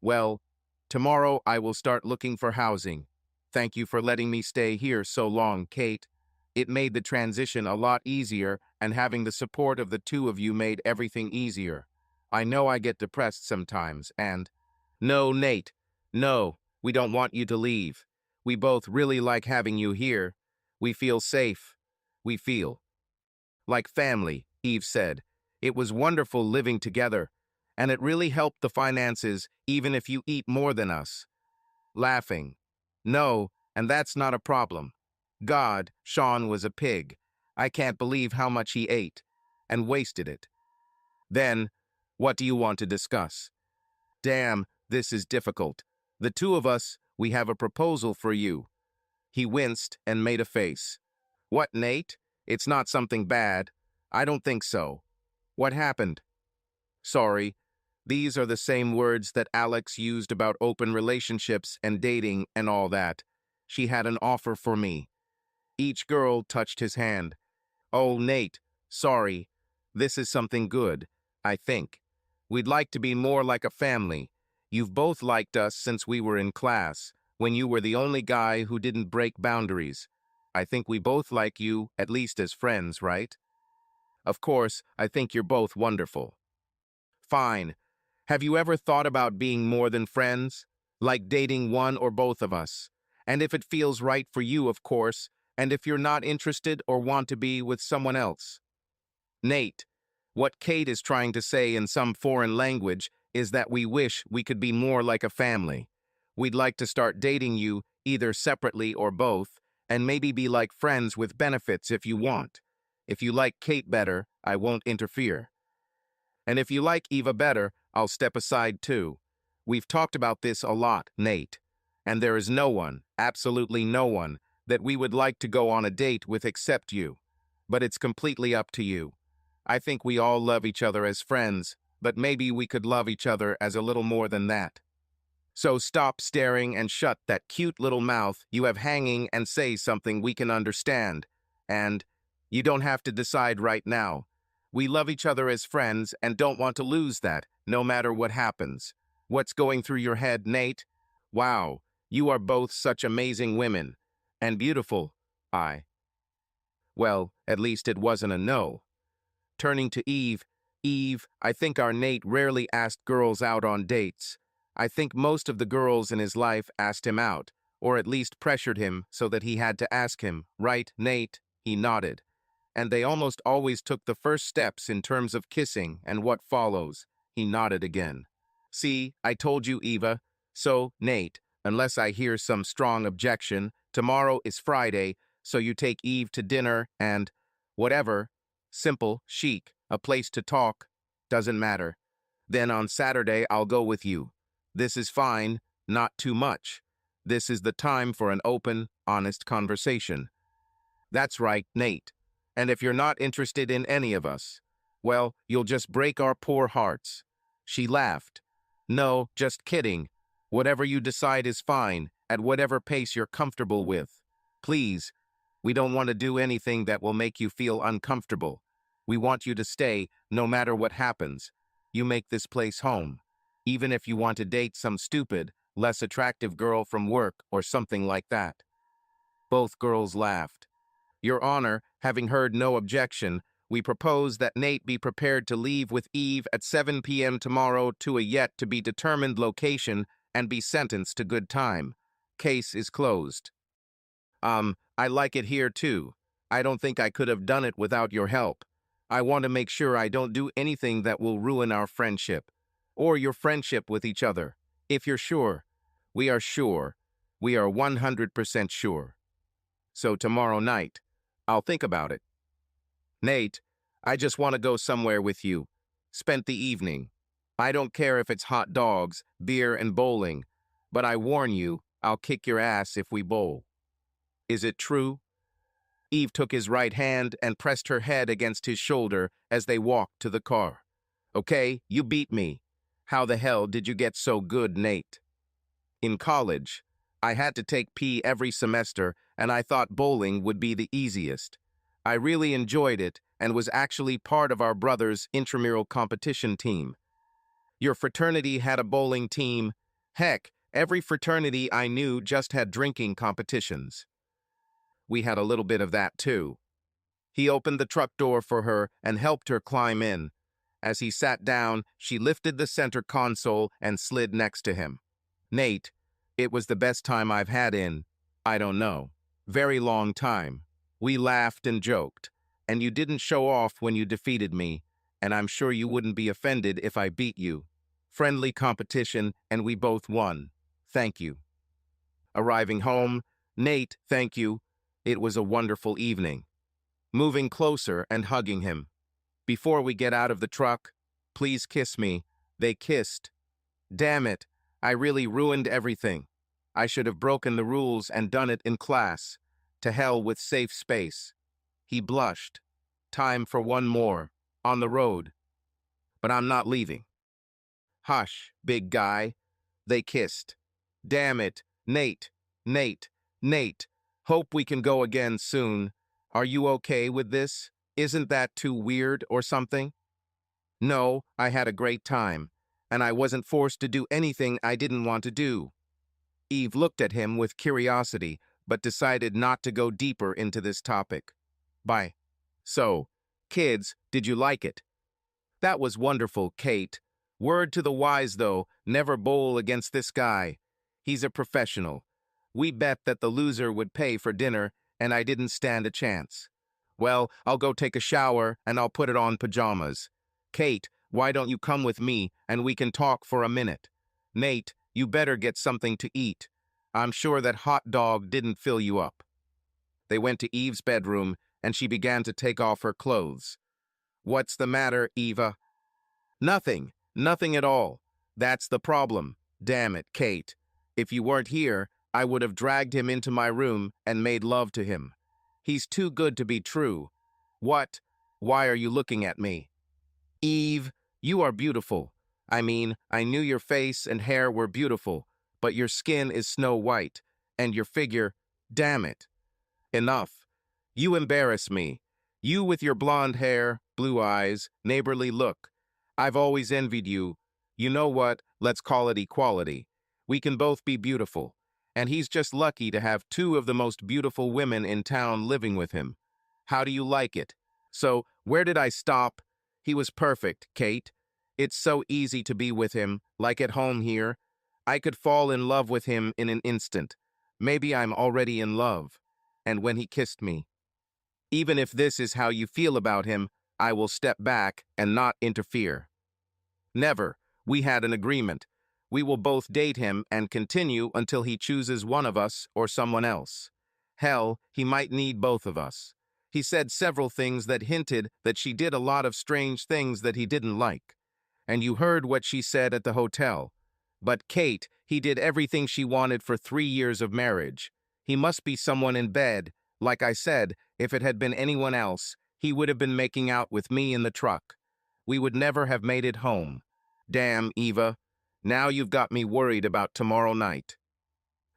Well, tomorrow I will start looking for housing. Thank you for letting me stay here so long, Kate. It made the transition a lot easier, and having the support of the two of you made everything easier. I know I get depressed sometimes, and—" "No, Nate. No, we don't want you to leave. We both really like having you here. We feel safe. We feel like family," Eve said. "It was wonderful living together, and it really helped the finances even if you eat more than us." Laughing. "No, and that's not a problem. God, Sean was a pig. I can't believe how much he ate, and wasted it. Then, what do you want to discuss?" "Damn, this is difficult. The two of us, we have a proposal for you." He winced and made a face. "What, Nate? It's not something bad. I don't think so. What happened?" "Sorry. These are the same words that Alex used about open relationships and dating and all that. She had an offer for me." Each girl touched his hand. "Oh, Nate, sorry. This is something good, I think. We'd like to be more like a family. You've both liked us since we were in class, when you were the only guy who didn't break boundaries. I think we both like you, at least as friends, right? Of course, I think you're both wonderful." "Fine. Have you ever thought about being more than friends? Like dating one or both of us? And if it feels right for you, of course, and if you're not interested or want to be with someone else?" "Nate, what Kate is trying to say in some foreign language is that we wish we could be more like a family. We'd like to start dating you, either separately or both, and maybe be like friends with benefits if you want. If you like Kate better, I won't interfere. And if you like Eva better, I'll step aside too. We've talked about this a lot, Nate. And there is no one, absolutely no one, that we would like to go on a date with except you. But it's completely up to you. I think we all love each other as friends, but maybe we could love each other as a little more than that. So stop staring and shut that cute little mouth you have hanging and say something we can understand. And you don't have to decide right now. We love each other as friends and don't want to lose that, no matter what happens. What's going through your head, Nate? Wow, you are both such amazing women. And beautiful. Well, at least it wasn't a no. Turning to Eve, I think our Nate rarely asked girls out on dates. I think most of the girls in his life asked him out, or at least pressured him so that he had to ask him, right, Nate? He nodded. And they almost always took the first steps in terms of kissing and what follows. He nodded again. See, I told you, Eva. So, Nate, unless I hear some strong objection, tomorrow is Friday, so you take Eve to dinner and whatever. Simple, chic, a place to talk. Doesn't matter. Then on Saturday, I'll go with you. This is fine, not too much. This is the time for an open, honest conversation. That's right, Nate. And if you're not interested in any of us, well, you'll just break our poor hearts. She laughed. No, just kidding. Whatever you decide is fine, at whatever pace you're comfortable with. Please, we don't want to do anything that will make you feel uncomfortable. We want you to stay, no matter what happens. You make this place home. Even if you want to date some stupid, less attractive girl from work or something like that. Both girls laughed. Your Honor, having heard no objection, we propose that Nate be prepared to leave with Eve at 7 p.m. tomorrow to a yet-to-be-determined location and be sentenced to good time. Case is closed. I like it here too. I don't think I could have done it without your help. I want to make sure I don't do anything that will ruin our friendship, or your friendship with each other. If you're sure. We are sure. We are 100% sure. So tomorrow night, I'll think about it. Nate, I just want to go somewhere with you. Spend the evening. I don't care if it's hot dogs, beer, and bowling, but I warn you, I'll kick your ass if we bowl. Is it true? Eve took his right hand and pressed her head against his shoulder as they walked to the car. Okay, you beat me. How the hell did you get so good, Nate? In college, I had to take P every semester, and I thought bowling would be the easiest. I really enjoyed it and was actually part of our brother's intramural competition team. Your fraternity had a bowling team. Heck, every fraternity I knew just had drinking competitions. We had a little bit of that too. He opened the truck door for her and helped her climb in. As he sat down, she lifted the center console and slid next to him. Nate, it was the best time I've had in, I don't know, very long time. We laughed and joked, and you didn't show off when you defeated me, and I'm sure you wouldn't be offended if I beat you. Friendly competition, and we both won. Thank you. Arriving home, Nate, thank you. It was a wonderful evening. Moving closer and hugging him. Before we get out of the truck, please kiss me. They kissed. Damn it, I really ruined everything. I should have broken the rules and done it in class. To hell with safe space. He blushed. Time for one more. On the road. But I'm not leaving. Hush, big guy. They kissed. Damn it, Nate, Nate, Nate. Hope we can go again soon. Are you okay with this? Isn't that too weird or something? No, I had a great time, and I wasn't forced to do anything I didn't want to do. Eve looked at him with curiosity, but decided not to go deeper into this topic. Bye. So, kids, did you like it? That was wonderful, Kate. Word to the wise, though, never bowl against this guy. He's a professional. We bet that the loser would pay for dinner, and I didn't stand a chance. Well, I'll go take a shower, and I'll put it on pajamas. Kate, why don't you come with me, and we can talk for a minute? Nate, you better get something to eat. I'm sure that hot dog didn't fill you up. They went to Eve's bedroom, and she began to take off her clothes. What's the matter, Eva? Nothing. Nothing at all. That's the problem. Damn it, Kate. If you weren't here, I would have dragged him into my room and made love to him. He's too good to be true. What? Why are you looking at me? Eve, you are beautiful. I mean, I knew your face and hair were beautiful, but your skin is snow white, and your figure, damn it. Enough. You embarrass me. You with your blonde hair, blue eyes, neighborly look. I've always envied you. You know what? Let's call it equality. We can both be beautiful. And he's just lucky to have two of the most beautiful women in town living with him. How do you like it? So, where did I stop? He was perfect, Kate. It's so easy to be with him, like at home here. I could fall in love with him in an instant. Maybe I'm already in love. And when he kissed me. Even if this is how you feel about him, I will step back and not interfere. Never. We had an agreement. We will both date him and continue until he chooses one of us or someone else. Hell, he might need both of us. He said several things that hinted that she did a lot of strange things that he didn't like. And you heard what she said at the hotel. But Kate, he did everything she wanted for 3 years of marriage. He must be someone in bed. Like I said, if it had been anyone else, he would have been making out with me in the truck. We would never have made it home. Damn, Eva. Now you've got me worried about tomorrow night.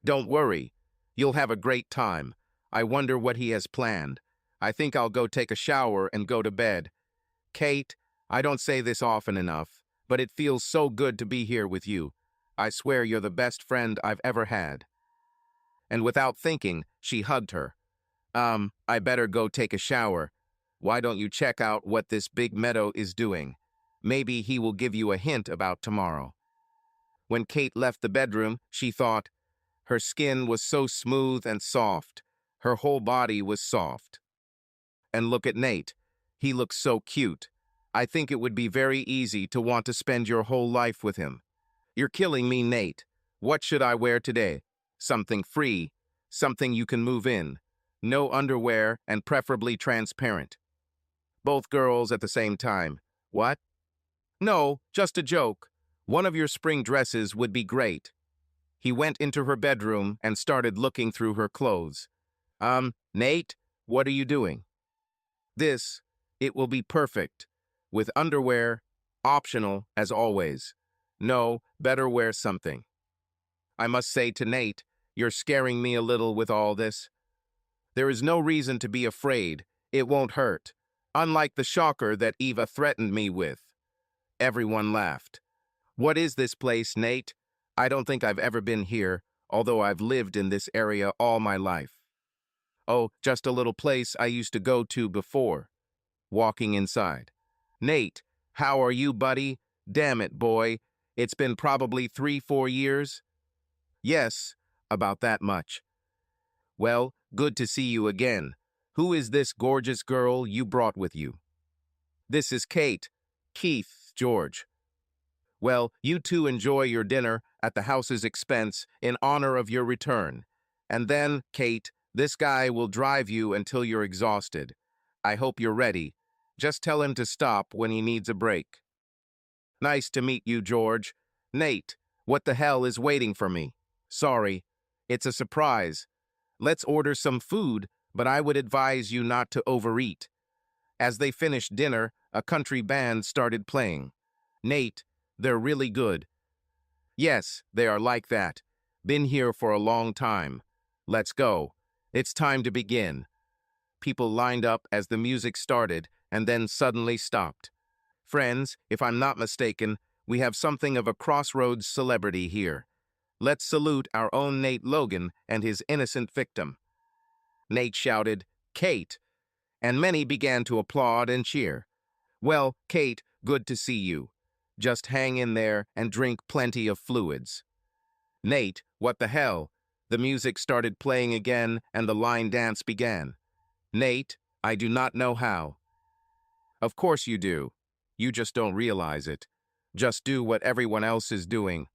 Don't worry. You'll have a great time. I wonder what he has planned. I think I'll go take a shower and go to bed. Kate, I don't say this often enough, but it feels so good to be here with you. I swear you're the best friend I've ever had. And without thinking, she hugged her. I better go take a shower. Why don't you check out what this big meadow is doing? Maybe he will give you a hint about tomorrow. When Kate left the bedroom, she thought, her skin was so smooth and soft. Her whole body was soft. And look at Nate. He looks so cute. I think it would be very easy to want to spend your whole life with him. You're killing me, Nate. What should I wear today? Something free. Something you can move in. No underwear and preferably transparent. Both girls at the same time. What? No, just a joke. One of your spring dresses would be great. He went into her bedroom and started looking through her clothes. Nate, what are you doing? This, it will be perfect. With underwear, optional as always. No, better wear something. I must say to Nate, you're scaring me a little with all this. There is no reason to be afraid. It won't hurt. Unlike the shocker that Eva threatened me with. Everyone laughed. What is this place, Nate? I don't think I've ever been here, although I've lived in this area all my life. Oh, just a little place I used to go to before. Walking inside. Nate, how are you, buddy? Damn it, boy. It's been probably 3-4 years? Yes, about that much. Well, good to see you again. Who is this gorgeous girl you brought with you? This is Kate. Keith, George. Well, you two enjoy your dinner at the house's expense in honor of your return. And then, Kate, this guy will drive you until you're exhausted. I hope you're ready. Just tell him to stop when he needs a break. Nice to meet you, George. Nate, what the hell is waiting for me? Sorry, it's a surprise. Let's order some food, but I would advise you not to overeat. As they finished dinner, a country band started playing. Nate, they're really good. Yes, they are like that. Been here for a long time. Let's go. It's time to begin. People lined up as the music started and then suddenly stopped. Friends, if I'm not mistaken, we have something of a crossroads celebrity here. Let's salute our own Nate Logan and his innocent victim. Nate shouted, Kate, and many began to applaud and cheer. Well, Kate, good to see you. Just hang in there and drink plenty of fluids. Nate, what the hell? The music started playing again and the line dance began. Nate, I do not know how. Of course you do. You just don't realize it. Just do what everyone else is doing.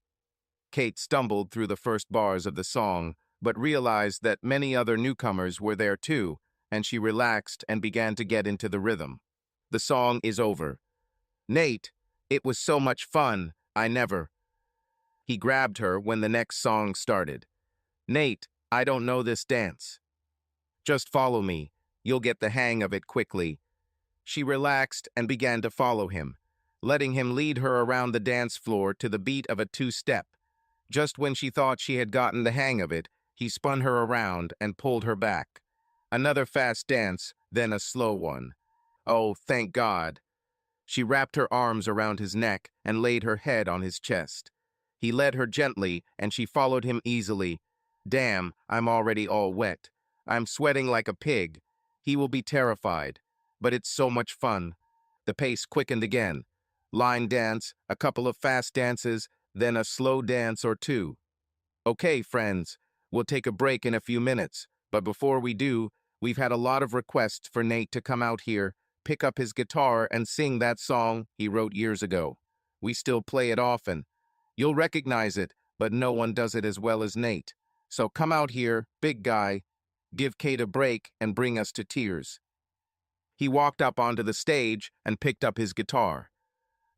Kate stumbled through the first bars of the song, but realized that many other newcomers were there too, and she relaxed and began to get into the rhythm. The song is over. Nate, it was so much fun, I never. He grabbed her when the next song started. Nate, I don't know this dance. Just follow me. You'll get the hang of it quickly. She relaxed and began to follow him, letting him lead her around the dance floor to the beat of a two-step. Just when she thought she had gotten the hang of it, he spun her around and pulled her back. Another fast dance, then a slow one. Oh, thank God. She wrapped her arms around his neck and laid her head on his chest. He led her gently, and she followed him easily. Damn, I'm already all wet. I'm sweating like a pig. He will be terrified. But it's so much fun. The pace quickened again. Line dance, a couple of fast dances, then a slow dance or two. Okay, friends, we'll take a break in a few minutes. But before we do, we've had a lot of requests for Nate to come out here, pick up his guitar, and sing that song he wrote years ago. We still play it often. You'll recognize it, but no one does it as well as Nate. So come out here, big guy, give Kate a break and bring us to tears. He walked up onto the stage and picked up his guitar.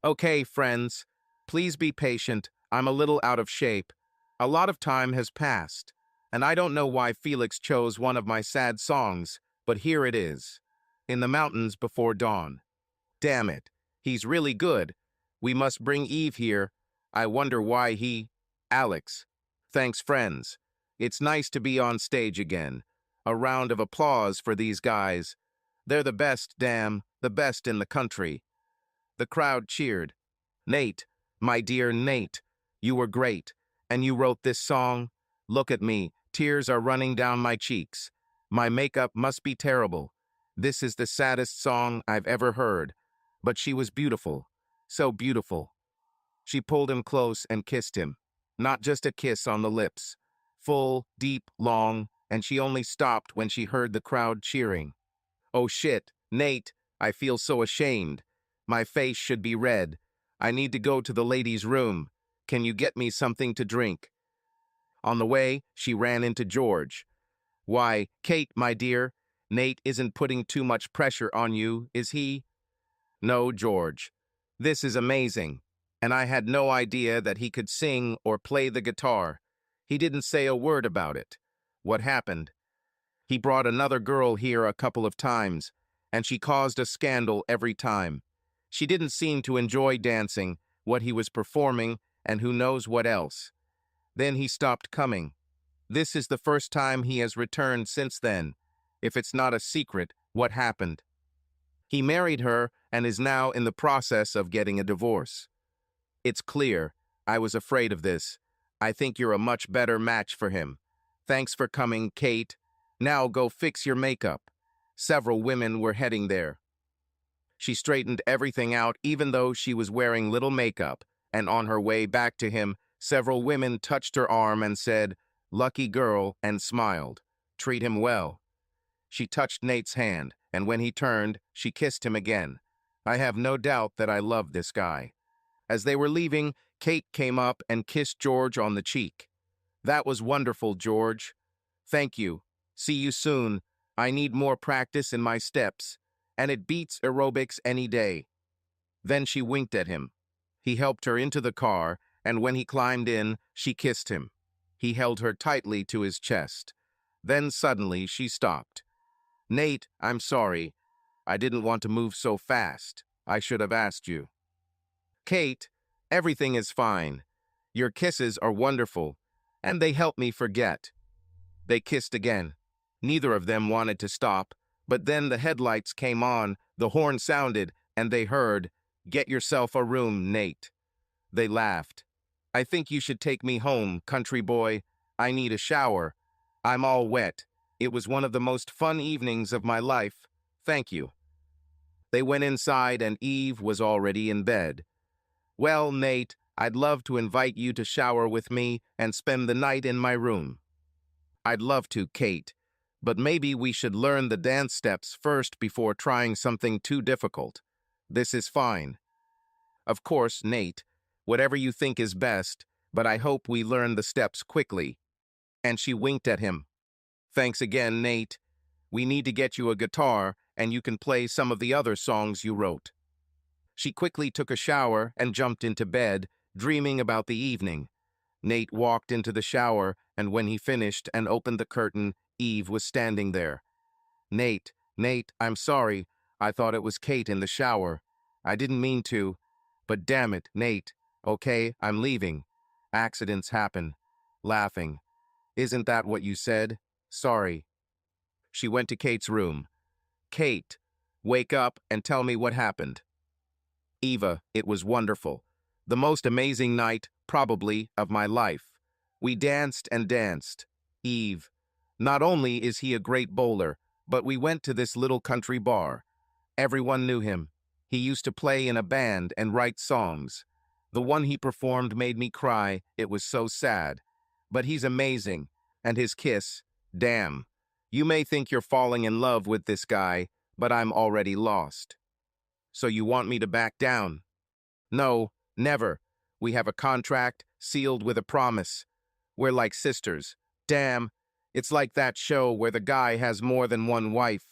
Okay, friends, please be patient. I'm a little out of shape. A lot of time has passed, and I don't know why Felix chose one of my sad songs, but here it is. In the Mountains Before Dawn. Damn it, he's really good. We must bring Eve here. I wonder why he... Alex. Thanks, friends. It's nice to be on stage again. A round of applause for these guys. They're the best, damn, the best in the country. The crowd cheered. Nate, my dear Nate, you were great. And you wrote this song? Look at me, tears are running down my cheeks. My makeup must be terrible. This is the saddest song I've ever heard. But she was beautiful, so beautiful. She pulled him close and kissed him. Not just a kiss on the lips. Full, deep, long, and she only stopped when she heard the crowd cheering. Oh shit, Nate, I feel so ashamed. My face should be red. I need to go to the ladies' room. Can you get me something to drink? On the way, she ran into George. Why, Kate, my dear, Nate isn't putting too much pressure on you, is he? No, George. This is amazing. And I had no idea that he could sing or play the guitar. He didn't say a word about it. What happened? He brought another girl here a couple of times, and she caused a scandal every time. She didn't seem to enjoy dancing, what he was performing, and who knows what else. Then he stopped coming. This is the first time he has returned since then. If it's not a secret, what happened? He married her and is now in the process of getting a divorce. It's clear. I was afraid of this. I think you're a much better match for him. Thanks for coming, Kate. Now go fix your makeup. Several women were heading there. She straightened everything out even though she was wearing little makeup, and on her way back to him, several women touched her arm and said, "Lucky girl," and smiled. Treat him well. She touched Nate's hand, and when he turned, she kissed him again. I have no doubt that I love this guy. As they were leaving, Kate came up and kissed George on the cheek. That was wonderful, George. Thank you. See you soon. I need more practice in my steps, and it beats aerobics any day. Then she winked at him. He helped her into the car, and when he climbed in, she kissed him. He held her tightly to his chest. Then suddenly she stopped. Nate, I'm sorry. I didn't want to move so fast. I should have asked you. Kate, everything is fine. Your kisses are wonderful, and they help me forget. They kissed again. Neither of them wanted to stop, but then the headlights came on, the horn sounded, and they heard, "Get yourself a room, Nate." They laughed. I think you should take me home, country boy. I need a shower. I'm all wet. It was one of the most fun evenings of my life. Thank you. They went inside and Eve was already in bed. Well, Nate, I'd love to invite you to shower with me and spend the night in my room. I'd love to, Kate, but maybe we should learn the dance steps first before trying something too difficult. This is fine. Of course, Nate, whatever you think is best, but I hope we learn the steps quickly. And she winked at him. Thanks again, Nate. We need to get you a guitar, and you can play some of the other songs you wrote. She quickly took a shower and jumped into bed, dreaming about the evening. Nate walked into the shower, and when he finished and opened the curtain, Eve was standing there. Nate, I'm sorry. I thought it was Kate in the shower. I didn't mean to. But damn it, Nate. Okay, I'm leaving. Accidents happen. Laughing. Isn't that what you said? Sorry. She went to Kate's room. Kate, wake up and tell me what happened. Eva, it was wonderful. The most amazing night, probably, of my life. We danced and danced. Eve, not only is he a great bowler, but we went to this little country bar. Everyone knew him. He used to play in a band and write songs. The one he performed made me cry. It was so sad. But he's amazing. And his kiss, damn. You may think you're falling in love with this guy, but I'm already lost. So you want me to back down? No, never. We have a contract sealed with a promise. We're like sisters. Damn, it's like that show where the guy has more than one wife.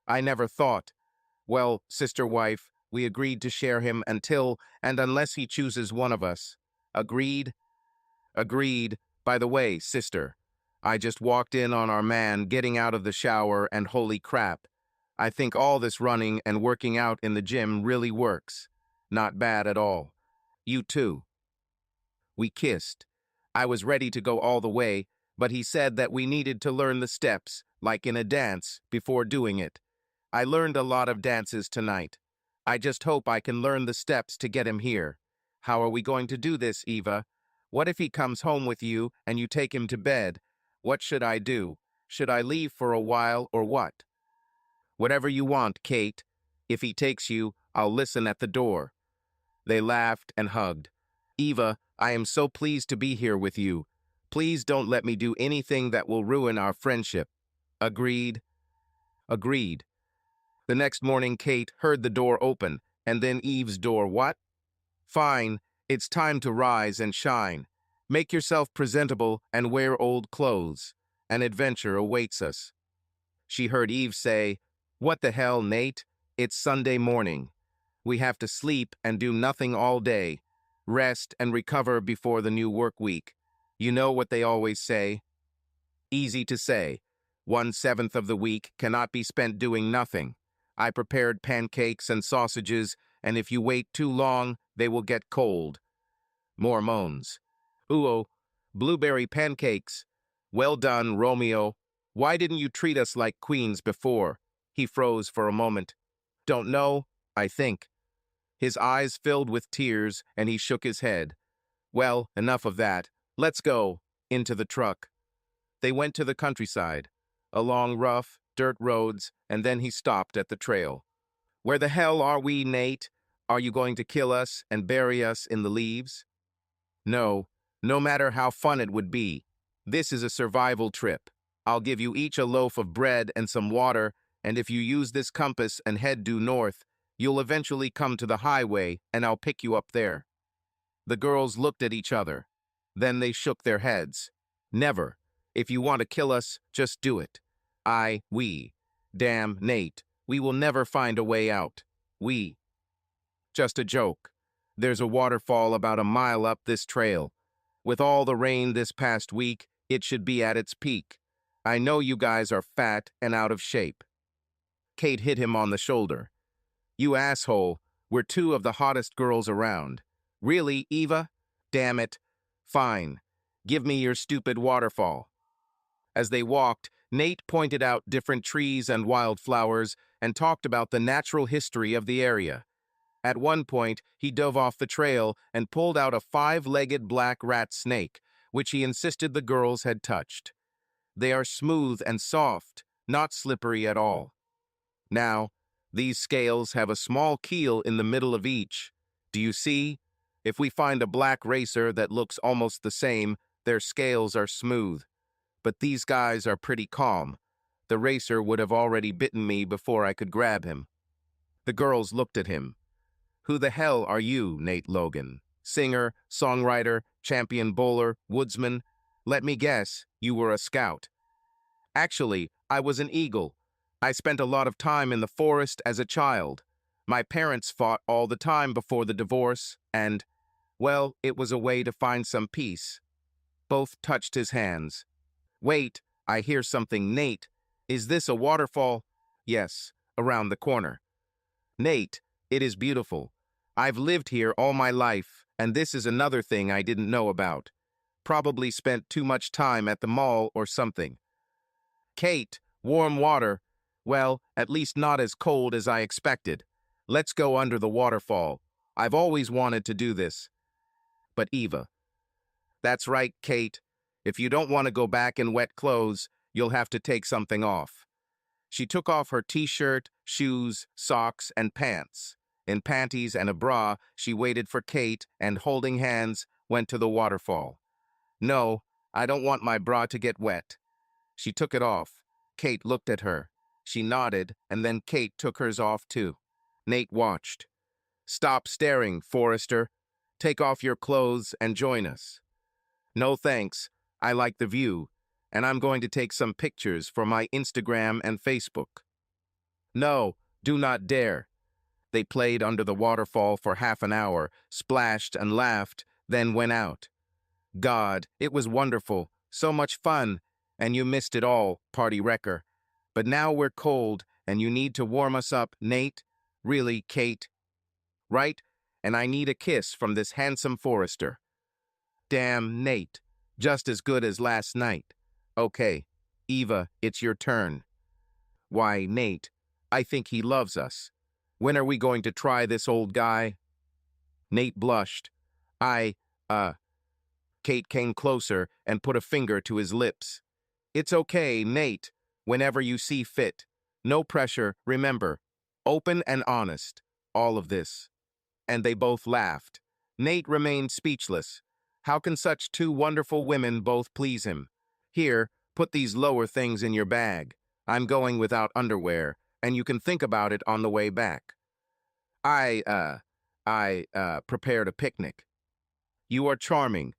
I never thought. Well, sister wife, we agreed to share him until and unless he chooses one of us. Agreed? Agreed. By the way, sister, I just walked in on our man getting out of the shower and holy crap. I think all this running and working out in the gym really works. Not bad at all. You too. We kissed. I was ready to go all the way, but he said that we needed to learn the steps, like in a dance, before doing it. I learned a lot of dances tonight. I just hope I can learn the steps to get him here. How are we going to do this, Eva? What if he comes home with you and you take him to bed? What should I do? Should I leave for a while or what? Whatever you want, Kate. If he takes you, I'll listen at the door. They laughed and hugged. Eva, I am so pleased to be here with you. Please don't let me do anything that will ruin our friendship. Agreed? Agreed. The next morning, Kate heard the door open, and then Eve's door. What? Fine, it's time to rise and shine. Make yourself presentable and wear old clothes. An adventure awaits us. She heard Eve say, What the hell, Nate? It's Sunday morning. We have to sleep and do nothing all day. Rest and recover before the new work week. You know what they always say? Easy to say. 1/7 of the week cannot be spent doing nothing. I prepared pancakes and sausages, and if you wait too long, they will get cold. More moans. Ooh, blueberry pancakes. Well done, Romeo. Why didn't you treat us like queens before? He froze for a moment. Don't know, I think. His eyes filled with tears, and he shook his head. Well, enough of that. Let's go. Into the truck. They went to the countryside, along rough, dirt roads, and then he stopped at the trail. Where the hell are we, Nate? Are you going to kill us and bury us in the leaves? No, no matter how fun it would be. This is a survival trip. I'll give you each a loaf of bread and some water, and if you use this compass and head due north, you'll eventually come to the highway, and I'll pick you up there. The girls looked at each other. Then they shook their heads. Never. If you want to kill us, just do it. We. Damn, Nate, we will never find a way out. We. Just a joke. There's a waterfall about a mile up this trail. With all the rain this past week, it should be at its peak. I know you guys are fat and out of shape. Kate hit him on the shoulder. You asshole, we're two of the hottest girls around. Really, Eva? Damn it. Fine. Give me your stupid waterfall. As they walked, Nate pointed out different trees and wildflowers and talked about the natural history of the area. At one point, he dove off the trail and pulled out a 5-legged black rat snake, which he insisted the girls had touched. They are smooth and soft, not slippery at all. Now, these scales have a small keel in the middle of each. Do you see? If we find a black racer that looks almost the same, their scales are smooth. But these guys are pretty calm. The racer would have already bitten me before I could grab him. The girls looked at him. Who the hell are you, Nate Logan? Singer, songwriter, champion bowler, woodsman? Let me guess, you were a scout. Actually, I was an eagle. I spent a lot of time in the forest as a child. My parents fought all the time before the divorce, and, well, it was a way to find some peace. Both touched his hands. Wait, I hear something, Nate. Is this a waterfall? Yes, around the corner. Nate, it is beautiful. I've lived here all my life, and this is another thing I didn't know about. Probably spent too much time at the mall or something. Kate, warm water. Well, at least not as cold as I expected. Let's go under the waterfall. I've always wanted to do this. But Eva. That's right, Kate. If you don't want to go back in wet clothes, you'll have to take something off. She took off her t-shirt, shoes, socks, and pants. In panties and a bra, she waited for Kate and, holding hands, went to the waterfall. No, I don't want my bra to get wet. She took it off. Kate looked at her. She nodded, and then Kate took hers off too. Nate watched. Stop staring, Forrester. Take off your clothes and join us. No thanks. I like the view, and I'm going to take some pictures for my Instagram and Facebook. No, do not dare. They played under the waterfall for half an hour, splashed and laughed, then went out. God, it was wonderful, so much fun, and you missed it all, party wrecker. But now we're cold, and you need to warm us up, Nate. Really, Kate? Right? And I need a kiss from this handsome Forrester. Damn, Nate. Just as good as last night. Okay, Eva, it's your turn. Why, Nate, I think he loves us. When are we going to try this old guy? Nate blushed. Kate came closer and put a finger to his lips. It's okay, Nate, whenever you see fit. No pressure, remember. Open and honest. All of this. And they both laughed. Nate remained speechless. How can such two wonderful women both please him? Here, put these lower things in your bag. I'm going without underwear, and you can think about it on the way back. I prepared a picnic. You are charming.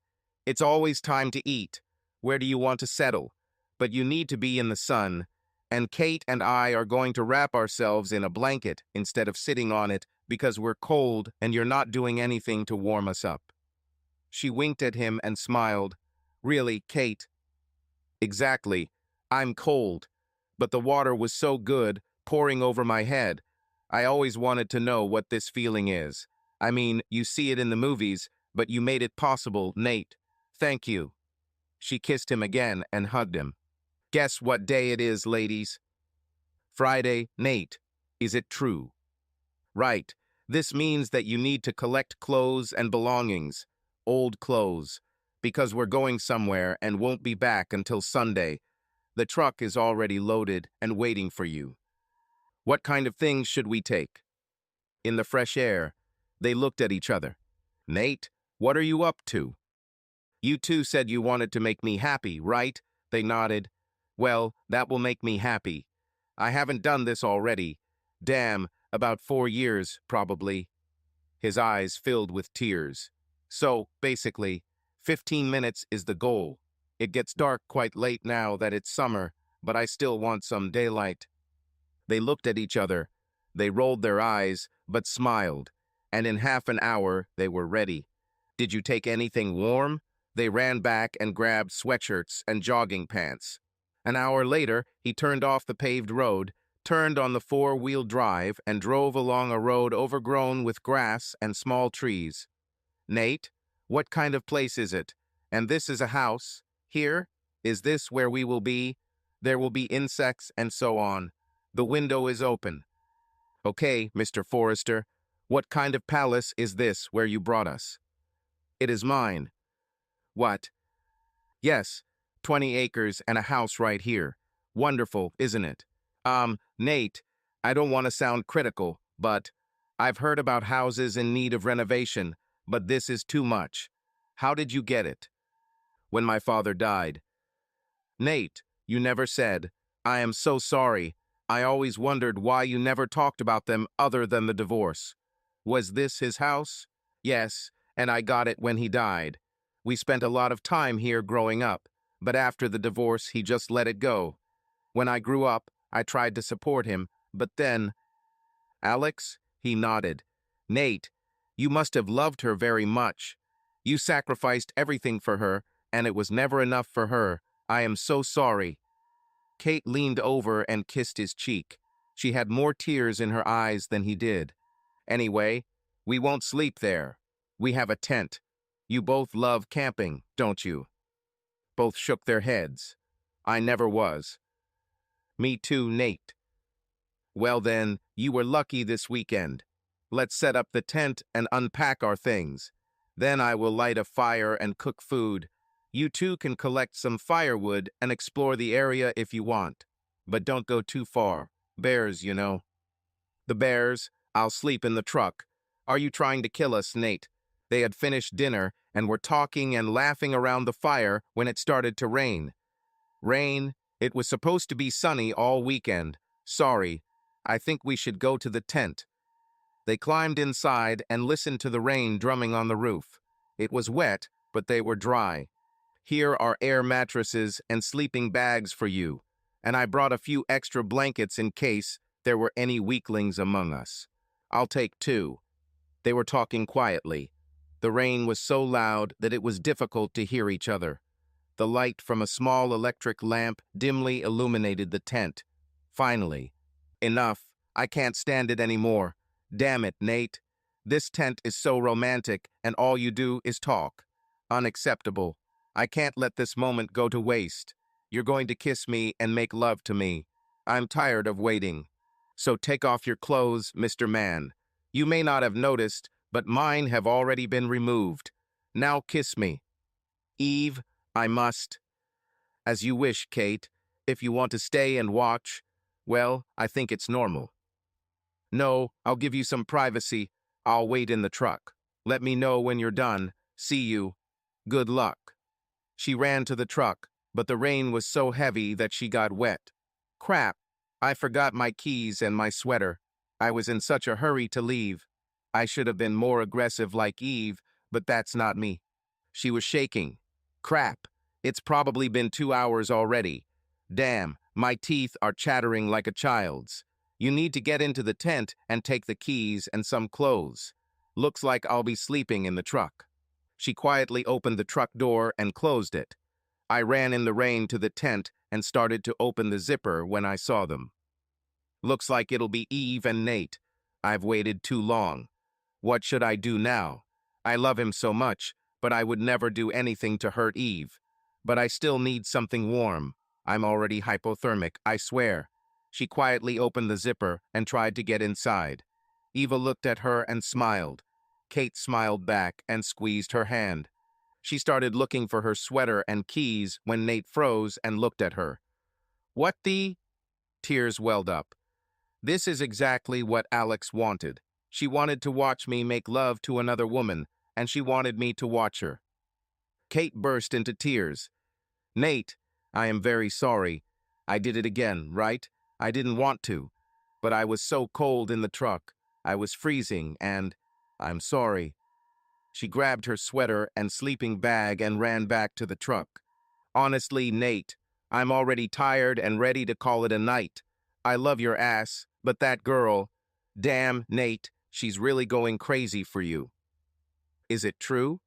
It's always time to eat. Where do you want to settle? But you need to be in the sun, and Kate and I are going to wrap ourselves in a blanket instead of sitting on it because we're cold and you're not doing anything to warm us up. She winked at him and smiled. Really, Kate? Exactly. I'm cold. But the water was so good, pouring over my head. I always wanted to know what this feeling is. I mean, you see it in the movies, but you made it possible, Nate. Thank you. She kissed him again and hugged him. Guess what day it is, ladies? Friday, Nate. Is it true? Right. This means that you need to collect clothes and belongings. Old clothes. Because we're going somewhere and won't be back until Sunday. The truck is already loaded and waiting for you. What kind of things should we take? In the fresh air, they looked at each other. Nate, what are you up to? You two said you wanted to make me happy, right? They nodded. Well, that will make me happy. I haven't done this already. Damn, about 4 years, probably. His eyes filled with tears. So, basically, 15 minutes is the goal. It gets dark quite late now that it's summer, but I still want some daylight. They looked at each other. They rolled their eyes, but smiled. And in half an hour, they were ready. Did you take anything warm? They ran back and grabbed sweatshirts and jogging pants. An hour later, he turned off the paved road, turned on the 4-wheel drive, and drove along a road overgrown with grass and small trees. Nate, what kind of place is it? And this is a house? Here? Is this where we will be? There will be insects and so on. The window is open. Okay, Mr. Forrester, what kind of palace is this where you brought us? It is mine. What? Yes, 20 acres and a house right here. Wonderful, isn't it? Nate, I don't want to sound critical, but I've heard about houses in need of renovation, but this is too much. How did you get it? When my father died. Nate, you never said. I am so sorry. I always wondered why you never talked about them other than the divorce. Was this his house? Yes, and I got it when he died. We spent a lot of time here growing up, but after the divorce, he just let it go. When I grew up, I tried to support him, but then... Alex? He nodded. Nate, you must have loved her very much. You sacrificed everything for her, and it was never enough for her. I am so sorry. Kate leaned over and kissed his cheek. She had more tears in her eyes than he did. Anyway, we won't sleep there. We have a tent. You both love camping, don't you? Both shook their heads. I never was. Me too, Nate. Well then, you were lucky this weekend. Let's set up the tent and unpack our things. Then I will light a fire and cook food. You two can collect some firewood and explore the area if you want. But don't go too far. Bears, you know. The bears, I'll sleep in the truck. Are you trying to kill us, Nate? They had finished dinner and were talking and laughing around the fire when it started to rain. Rain? It was supposed to be sunny all weekend. Sorry. I think we should go to the tent. They climbed inside and listened to the rain drumming on the roof. It was wet, but they were dry. Here are air mattresses and sleeping bags for you, and I brought a few extra blankets in case there were any weaklings among us. I'll take 2. They were talking quietly. The rain was so loud that it was difficult to hear each other. The light from a small electric lamp dimly illuminated the tent. Finally, enough. I can't stand it anymore. Damn it, Nate. This tent is so romantic, and all you do is talk. Unacceptable. I can't let this moment go to waste. You're going to kiss me and make love to me. I'm tired of waiting. So take off your clothes, Mr. Man. You may not have noticed, but mine have already been removed. Now kiss me. Eve, I must. As you wish, Kate. If you want to stay and watch, well, I think it's normal. No, I'll give you some privacy. I'll wait in the truck. Let me know when you're done. See you. Good luck. She ran to the truck, but the rain was so heavy that she got wet. Crap. I forgot my keys and my sweater. I was in such a hurry to leave. I should have been more aggressive like Eve, but that's not me. She was shaking. Crap. It's probably been 2 hours already. Damn, my teeth are chattering like a child's. You need to get into the tent and take the keys and some clothes. Looks like I'll be sleeping in the truck. She quietly opened the truck door and closed it. I ran in the rain to the tent and started to open the zipper when I saw them. Looks like it'll be Eve and Nate. I've waited too long. What should I do now? I love him so much, but I would never do anything to hurt Eve. But I still need something warm. I'm already hypothermic, I swear. She quietly opened the zipper and tried to get inside. Eva looked at her and smiled. Kate smiled back and squeezed her hand. She started looking for her sweater and keys when Nate froze and looked at her. What the? Tears welled up. This is exactly what Alex wanted. She wanted to watch me make love to another woman, and she wanted me to watch her. Kate burst into tears. Nate, I am very sorry. I did it again, right? I didn't want to, but I was so cold in the truck. I was freezing, and I'm sorry. She grabbed her sweater and sleeping bag and ran back to the truck. Honestly, Nate, I'm already tired and ready to call it a night. I love your ass, but that girl, damn, Nate, she's really going crazy for you. Is it true?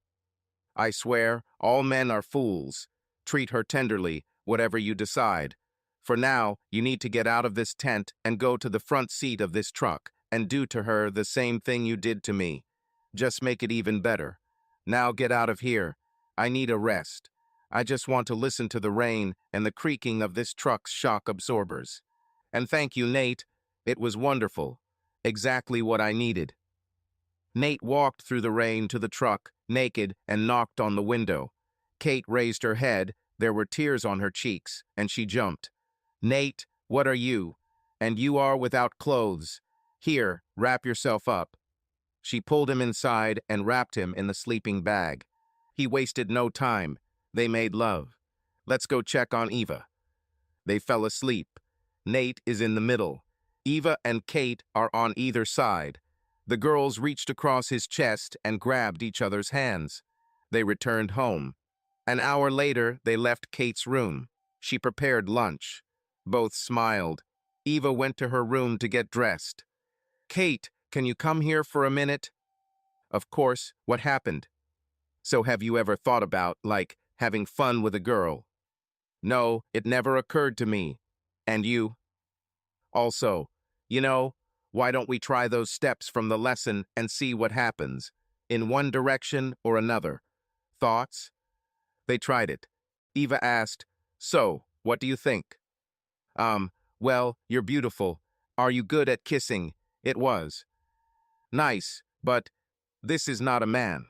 I swear, all men are fools. Treat her tenderly, whatever you decide. For now, you need to get out of this tent and go to the front seat of this truck and do to her the same thing you did to me. Just make it even better. Now get out of here. I need a rest. I just want to listen to the rain and the creaking of this truck's shock absorbers. And thank you, Nate. It was wonderful. Exactly what I needed. Nate walked through the rain to the truck, naked, and knocked on the window. Kate raised her head. There were tears on her cheeks, and she jumped. Nate, what are you? And you are without clothes. Here, wrap yourself up. She pulled him inside and wrapped him in the sleeping bag. He wasted no time. They made love. Let's go check on Eva. They fell asleep. Nate is in the middle. Eva and Kate are on either side. The girls reached across his chest and grabbed each other's hands. They returned home. An hour later, they left Kate's room. She prepared lunch. Both smiled. Eva went to her room to get dressed. Kate, can you come here for a minute? Of course, what happened? So have you ever thought about, like, having fun with a girl? No, it never occurred to me. And you? Also, you know, why don't we try those steps from the lesson and see what happens, in one direction or another? Thoughts? They tried it. Eva asked, so, what do you think? Um, well, you're beautiful. Are you good at kissing? It was. Nice, but this is not a man.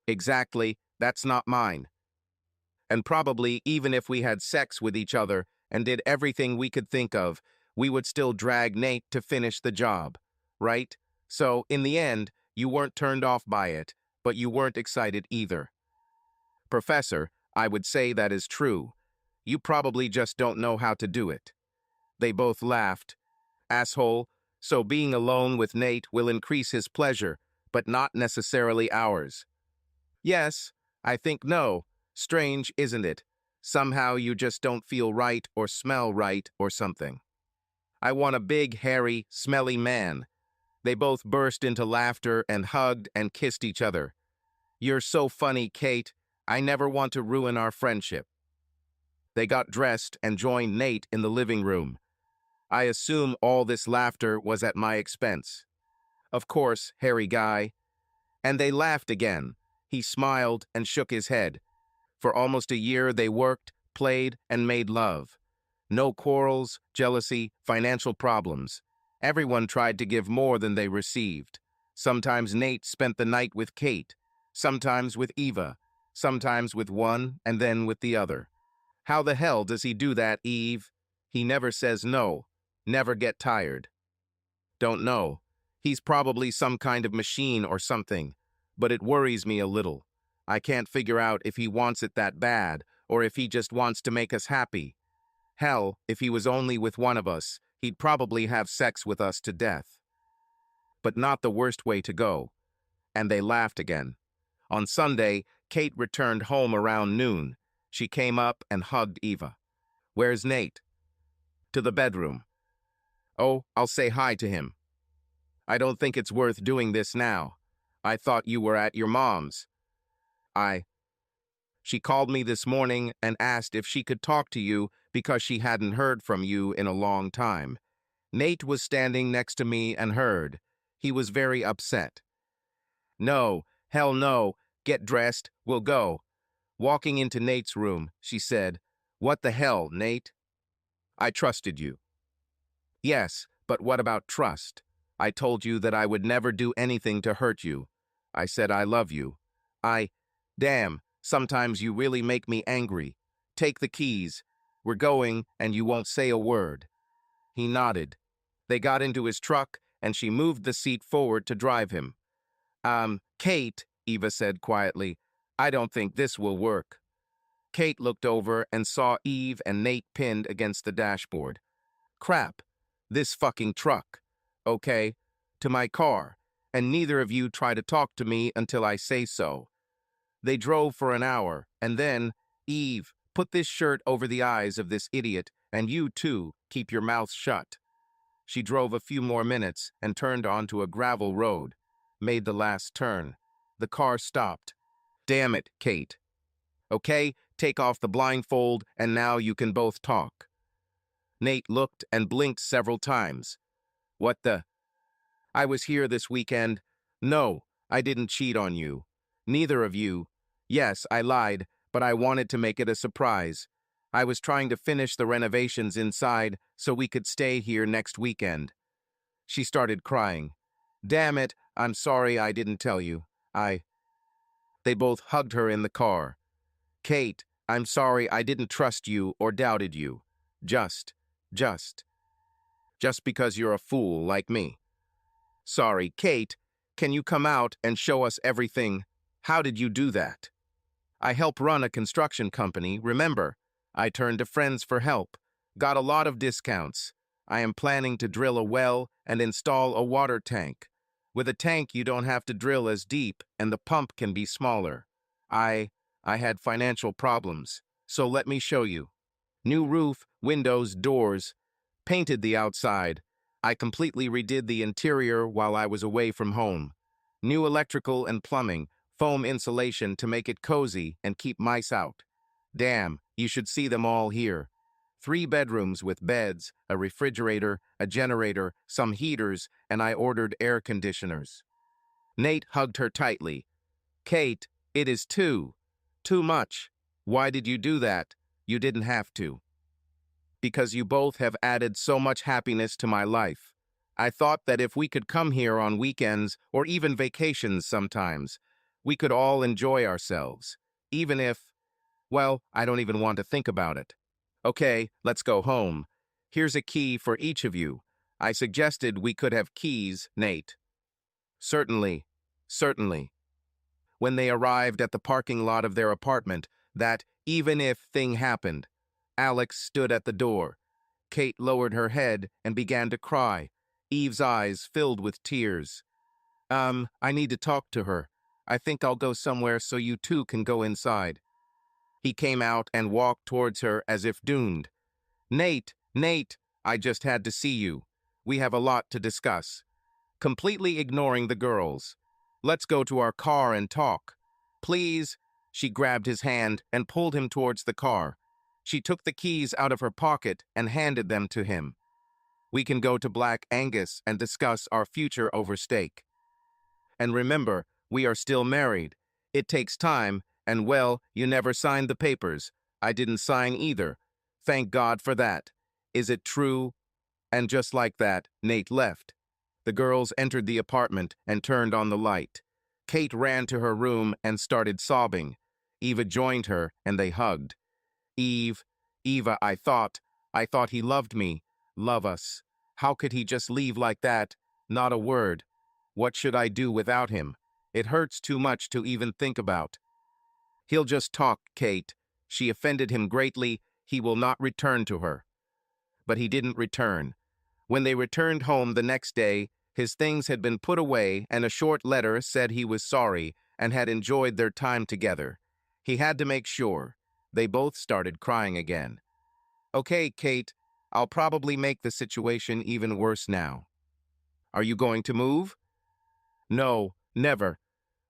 Exactly, that's not mine. And probably even if we had sex with each other and did everything we could think of, we would still drag Nate to finish the job, right? So, in the end, you weren't turned off by it, but you weren't excited either. Professor, I would say that is true. You probably just don't know how to do it. They both laughed. Asshole, so being alone with Nate will increase his pleasure, but not necessarily ours. Yes, I think no. Strange, isn't it? Somehow you just don't feel right or smell right or something. I want a big, hairy, smelly man. They both burst into laughter and hugged and kissed each other. You're so funny, Kate. I never want to ruin our friendship. They got dressed and joined Nate in the living room. I assume all this laughter was at my expense. Of course, hairy guy. And they laughed again. He smiled and shook his head. For almost a year they worked, played, and made love. No quarrels, jealousy, financial problems. Everyone tried to give more than they received. Sometimes Nate spent the night with Kate, sometimes with Eva, sometimes with one and then with the other. How the hell does he do that, Eve? He never says no, never get tired. Don't know. He's probably some kind of machine or something, but it worries me a little. I can't figure out if he wants it that bad or if he just wants to make us happy. Hell, if he was only with one of us, he'd probably have sex with us to death. But not the worst way to go. And they laughed again. On Sunday, Kate returned home around noon. She came up and hugged Eva. Where's Nate? To the bedroom. Oh, I'll say hi to him. I don't think it's worth doing this now. I thought you were at your mom's. She called me this morning and asked if she could talk to you because she hadn't heard from you in a long time. Nate was standing next to me and heard. He was very upset. No, hell no. Get dressed, we'll go. Walking into Nate's room, she said, What the hell, Nate? I trusted you. Yes, but what about trust? I told you that I would never do anything to hurt you. I said I love you. Damn, sometimes you really make me angry. Take the keys. We're going, and you won't say a word. He nodded. They got into his truck, and she moved the seat forward to drive him. Kate, Eva said quietly, I don't think this will work. Kate looked over and saw Eve and Nate pinned against the dashboard. Crap, this fucking truck. Okay, to my car, and neither of you try to talk to me until I say so. They drove for an hour, and then, Eve, put this shirt over the eyes of this idiot, and you, too, keep your mouth shut. She drove a few more minutes and turned onto a gravel road, made the last turn. The car stopped. Damn it, Kate. Okay, take off the blindfold, and now you can both talk. Nate looked and blinked several times. What the? I was here this weekend. No, I didn't cheat on you. Neither of you. Yes, I lied, but I wanted to make it a surprise. I was trying to finish the renovations inside so we could stay here next weekend. She started crying. Damn it, I'm sorry I didn't tell you. They both hugged her in the car. Kate, I'm sorry I didn't trust you or doubted you. Just because you're a fool like me. Sorry, Kate, can you come out and show us everything? How did you do that? I help run a construction company, remember? I turned to friends for help. Got a lot of discounts. I am planning to drill a well and install a water tank. With a tank, you don't have to drill as deep, and the pump can be smaller. I had financial problems, so let me show you. New roof, windows, doors. Painted the outside. I completely redid the interior while I was away from home. New electrical and plumbing, foam insulation to make it cozy and keep mice out. Damn, you should see them all here. 3 bedrooms with beds, a refrigerator, a generator, some heaters, and I ordered air conditioners. Nate hugged her tightly. Kate, it is too much. Why did you do that? You didn't have to. Because you both have added so much happiness to my life. I thought that if we could come here on weekends or even vacations sometimes, we could all enjoy ourselves. Even if, well, I don't even want to think about it. Okay, let's go home. Here's a key for each of you. I suggested we could have keys, Nate. Certainly, certainly. When they arrived at the parking lot of their apartment, that even if thing happened, Alex stood at the door. Kate lowered her head and began to cry, Eve's eyes filled with tears. I need to talk to her. I think I'll go somewhere so you two can go inside. He came out and walked towards her as if doomed. Nate, I just had to see you. We have a lot to discuss. Completely ignoring the girls. Let's go to our car and talk. Please. She grabbed his hand and pulled him towards the car. She took the keys out of her pocket and handed them to him. We can go to Black Angus and discuss our future over steak. And remember, we are still married. It takes time, and well, you never signed the papers. I didn't sign either. Thank God for that. Is it true? And just like that, Nate left. The girls entered the apartment and turned on the light. Kate ran to her room and started sobbing. Eva joined her, and they hugged. Eva, I thought he loved me. Love us. How could he just leave like that? Not a word. What should I do without him? It hurts too much to even think about. He'll just talk, Kate. She offended him greatly. He will not return to her. But he didn't return. When they returned home the next day, his things had been put away and a short letter said he was sorry and had enjoyed their time together. He had to make sure. They both started crying again. Okay, Kate, I'll probably make the situation even worse now. Are you going to move? No, never.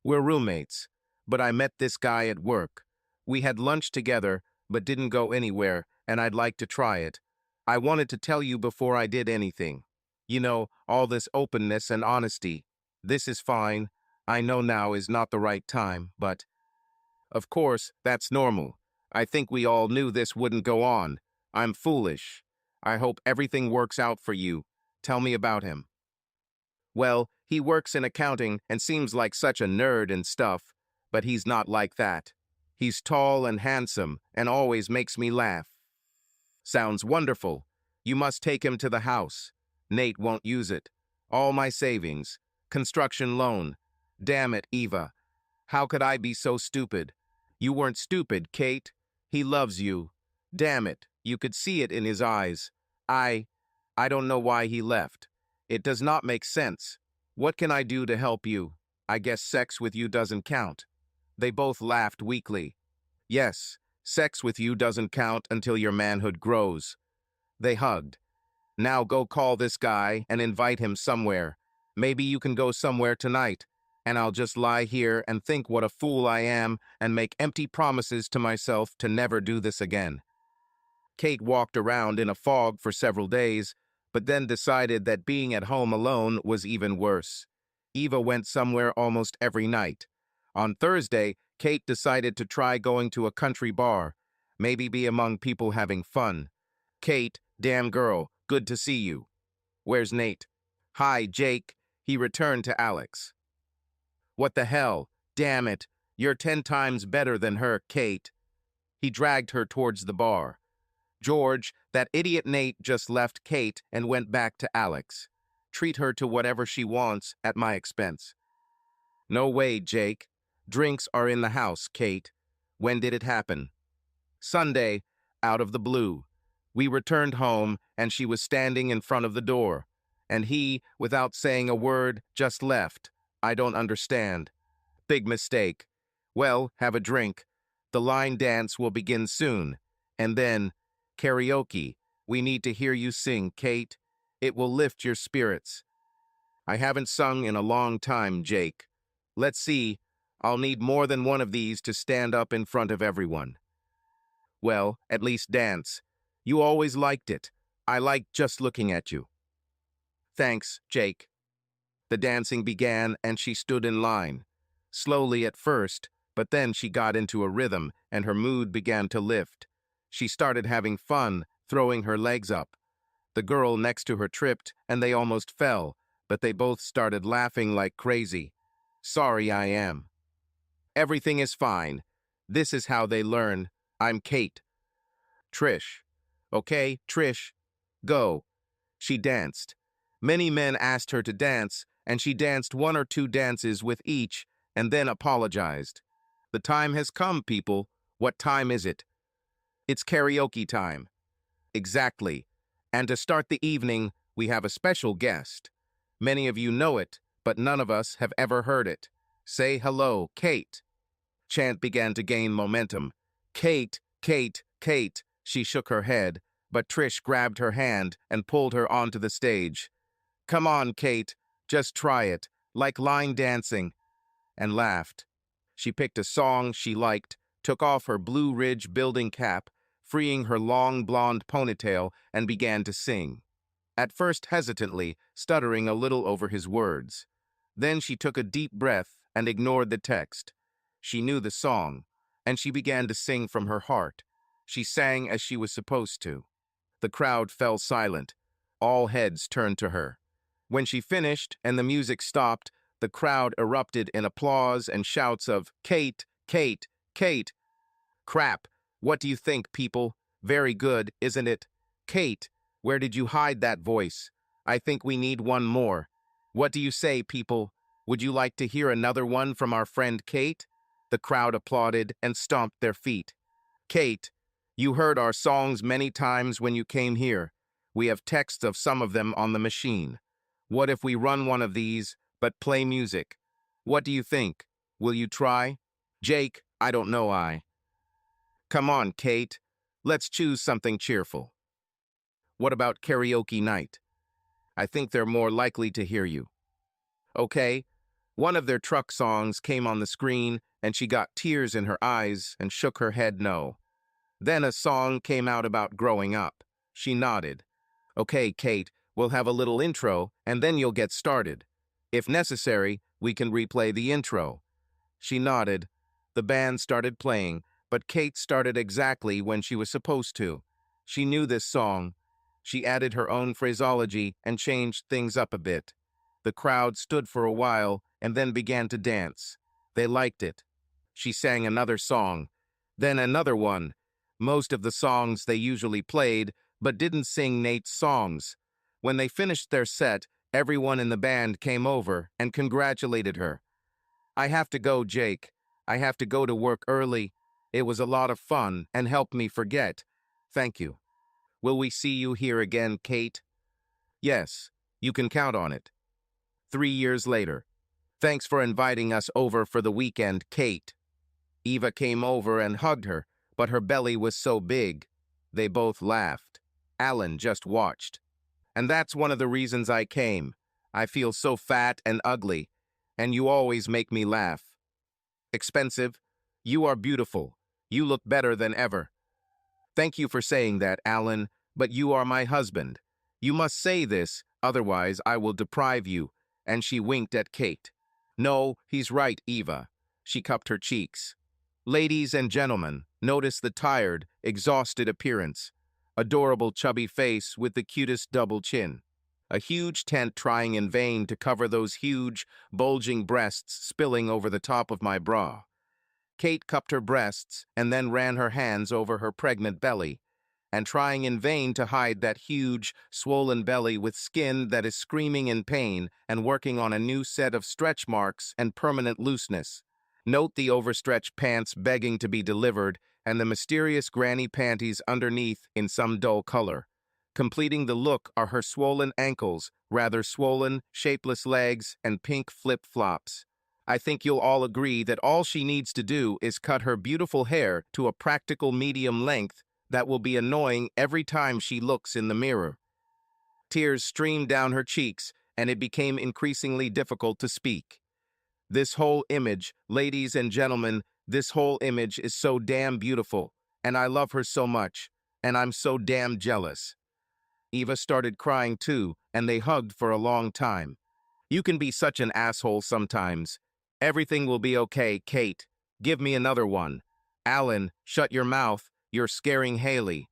We're roommates. But I met this guy at work. We had lunch together, but didn't go anywhere, and I'd like to try it. I wanted to tell you before I did anything. You know, all this openness and honesty. This is fine. I know now is not the right time, but... Of course, that's normal. I think we all knew this wouldn't go on. I'm foolish. I hope everything works out for you. Tell me about him. Well, he works in accounting and seems like such a nerd and stuff, but he's not like that. He's tall and handsome and always makes me laugh. Sounds wonderful. You must take him to the house. Nate won't use it. All my savings. Construction loan. Damn it, Eva. How could I be so stupid? You weren't stupid, Kate. He loves you. Damn it, you could see it in his eyes. I don't know why he left. It does not make sense. What can I do to help you? I guess sex with you doesn't count. They both laughed weakly. Yes, sex with you doesn't count until your manhood grows. They hugged. Now go call this guy and invite him somewhere. Maybe you can go somewhere tonight, and I'll just lie here and think what a fool I am and make empty promises to myself to never do this again. Kate walked around in a fog for several days, but then decided that being at home alone was even worse. Eva went somewhere almost every night. On Thursday, Kate decided to try going to a country bar, maybe be among people having fun. Kate, damn girl, good to see you. Where's Nate? Hi, Jake. He returned to Alex. What the hell? Damn it. You're 10 times better than her, Kate. He dragged her towards the bar. George, that idiot Nate just left Kate and went back to Alex. Treat her to whatever she wants at my expense. No way, Jake. Drinks are in the house, Kate. When did it happen? Sunday, out of the blue. We returned home, and she was standing in front of the door. And he, without saying a word, just left. I don't understand. Big mistake. Well, have a drink. The line dance will begin soon. And then, karaoke. We need to hear you sing, Kate. It will lift your spirits. I haven't sung in a long time, Jake. Let's see. I'll need more than one of these to stand up in front of everyone. Well, at least dance. You always liked it. I liked just looking at you. Thanks, Jake. The dancing began and she stood in line. Slowly at first, but then she got into a rhythm and her mood began to lift. She started having fun, throwing her legs up. The girl next to her tripped and they almost fell, but they both started laughing like crazy. Sorry I am. Everything is fine. This is how they learn. I'm Kate. Trish. Okay, Trish. Go. She danced. Many men asked her to dance, and she danced 1 or 2 dances with each, and then apologized. The time has come, people. What time is it? It's karaoke time. Exactly. And to start the evening, we have a special guest. Many of you know it, but none of us have ever heard it. Say hello, Kate. Chant began to gain momentum. Kate, Kate, Kate. She shook her head, but Trish grabbed her hand and pulled her onto the stage. Come on, Kate. Just try it, like line dancing. And laughed. She picked a song she liked, took off her Blue Ridge building cap, freeing her long blonde ponytail, and began to sing. At first hesitantly, stuttering a little over his words. Then she took a deep breath and ignored the text. She knew the song, and she began to sing from her heart. She sang as she was supposed to. The crowd fell silent. All heads turned to her. When she finished and the music stopped, the crowd erupted in applause and shouts of, Kate, Kate, Kate. Crap. What do you think, people? Very good, isn't it? Kate, where did you hide that voice? I think we need one more. What do you say, people? Would you like to hear another one from our friend Kate? The crowd applauded and stomped their feet. Kate, you heard our songs many times when you came here. We have texts of some of them on the machine. What if we run one of these, but play music? What do you think? Will you try? Jake, I don't know. Come on, Kate. Let's choose something cheerful. What about karaoke night? I think they're more likely to hear you. Okay. One of their truck songs came on the screen, and she got tears in her eyes and shook her head no. Then a song came out about growing up. She nodded. Okay, Kate, we'll have a little intro, and then you'll get started. If necessary, we can replay the intro. She nodded. The band started playing, but Kate started exactly when she was supposed to. She knew this song. She added her own phraseology and changed things up a bit. The crowd stood for a while and then began to dance. They liked it. She sang another song, then another one. Most of the songs they usually played, but didn't sing Nate's songs. When they finished their set, everyone in the band came over and congratulated her. I have to go, Jake. I have to go to work early. It was a lot of fun and helped me forget. Thank you. Will we see you here again, Kate? Yes, you can count on it. 3 years later. Thanks for inviting us over for the weekend, Kate. Eva came over and hugged her, but her belly was so big. They both laughed. Alan just watched. And that's one of the reasons I came. I feel so fat and ugly, and you always make me laugh. Expensive, you are beautiful. You look better than ever. Thank you for saying that, Alan, but you are my husband. You must say this, otherwise I will deprive you. And she winked at Kate. No, he's right, Eva. She cupped her cheeks. Ladies and gentlemen, notice the tired, exhausted appearance. Adorable chubby face with the cutest double chin. A huge tent trying in vain to cover those huge, bulging breasts spilling over the top of my bra. Kate cupped her breasts and then ran her hands over her pregnant belly, and trying in vain to hide that huge, swollen belly with skin that is screaming in pain and working on a new set of stretch marks and permanent looseness. Note the overstretched pants begging to be delivered and the mysterious granny panties underneath in some dull color. Completing the look are her swollen ankles, rather swollen, shapeless legs, and pink flip-flops. I think you'll all agree that all she needs to do is cut her beautiful hair to a practical medium length, that will be annoying every time she looks in the mirror. Tears streamed down her cheeks, and it became increasingly difficult to speak. This whole image, ladies and gentlemen, this whole image is so damn beautiful, and I love her so much, and I'm so damn jealous. Eva started crying too, and they hugged for a long time. You can be such an asshole sometimes. Everything will be okay, Kate. Give me another one. Alan, shut your mouth. You're scaring Haley.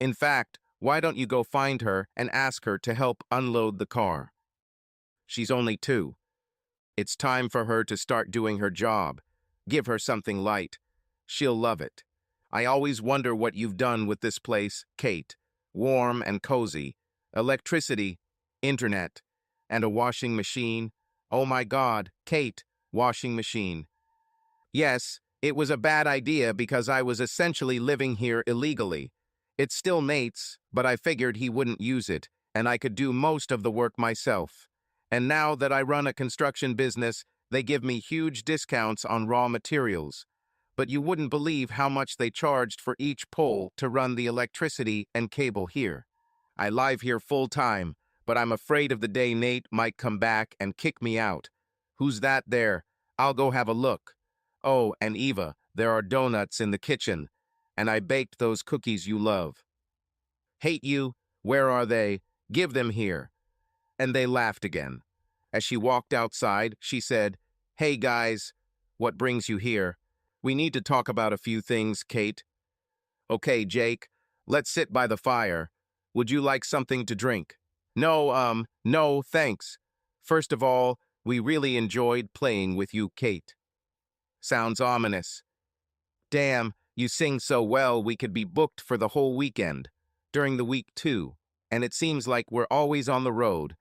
In fact, why don't you go find her and ask her to help unload the car? She's only 2. It's time for her to start doing her job. Give her something light. She'll love it. I always wonder what you've done with this place, Kate. Warm and cozy. Electricity, internet, and a washing machine. Oh my God, Kate, washing machine. Yes, it was a bad idea because I was essentially living here illegally. It's still Nate's, but I figured he wouldn't use it, and I could do most of the work myself. And now that I run a construction business, they give me huge discounts on raw materials. But you wouldn't believe how much they charged for each pole to run the electricity and cable here. I live here full time, but I'm afraid of the day Nate might come back and kick me out. Who's that there? I'll go have a look. Oh, and Eva, there are donuts in the kitchen, and I baked those cookies you love. Hate you. Where are they? Give them here. And they laughed again. As she walked outside, she said, Hey guys, what brings you here? We need to talk about a few things, Kate. Okay, Jake, let's sit by the fire. Would you like something to drink? No, thanks. First of all, we really enjoyed playing with you, Kate. Sounds ominous. Damn, you sing so well we could be booked for the whole weekend. During the week, too. And it seems like we're always on the road.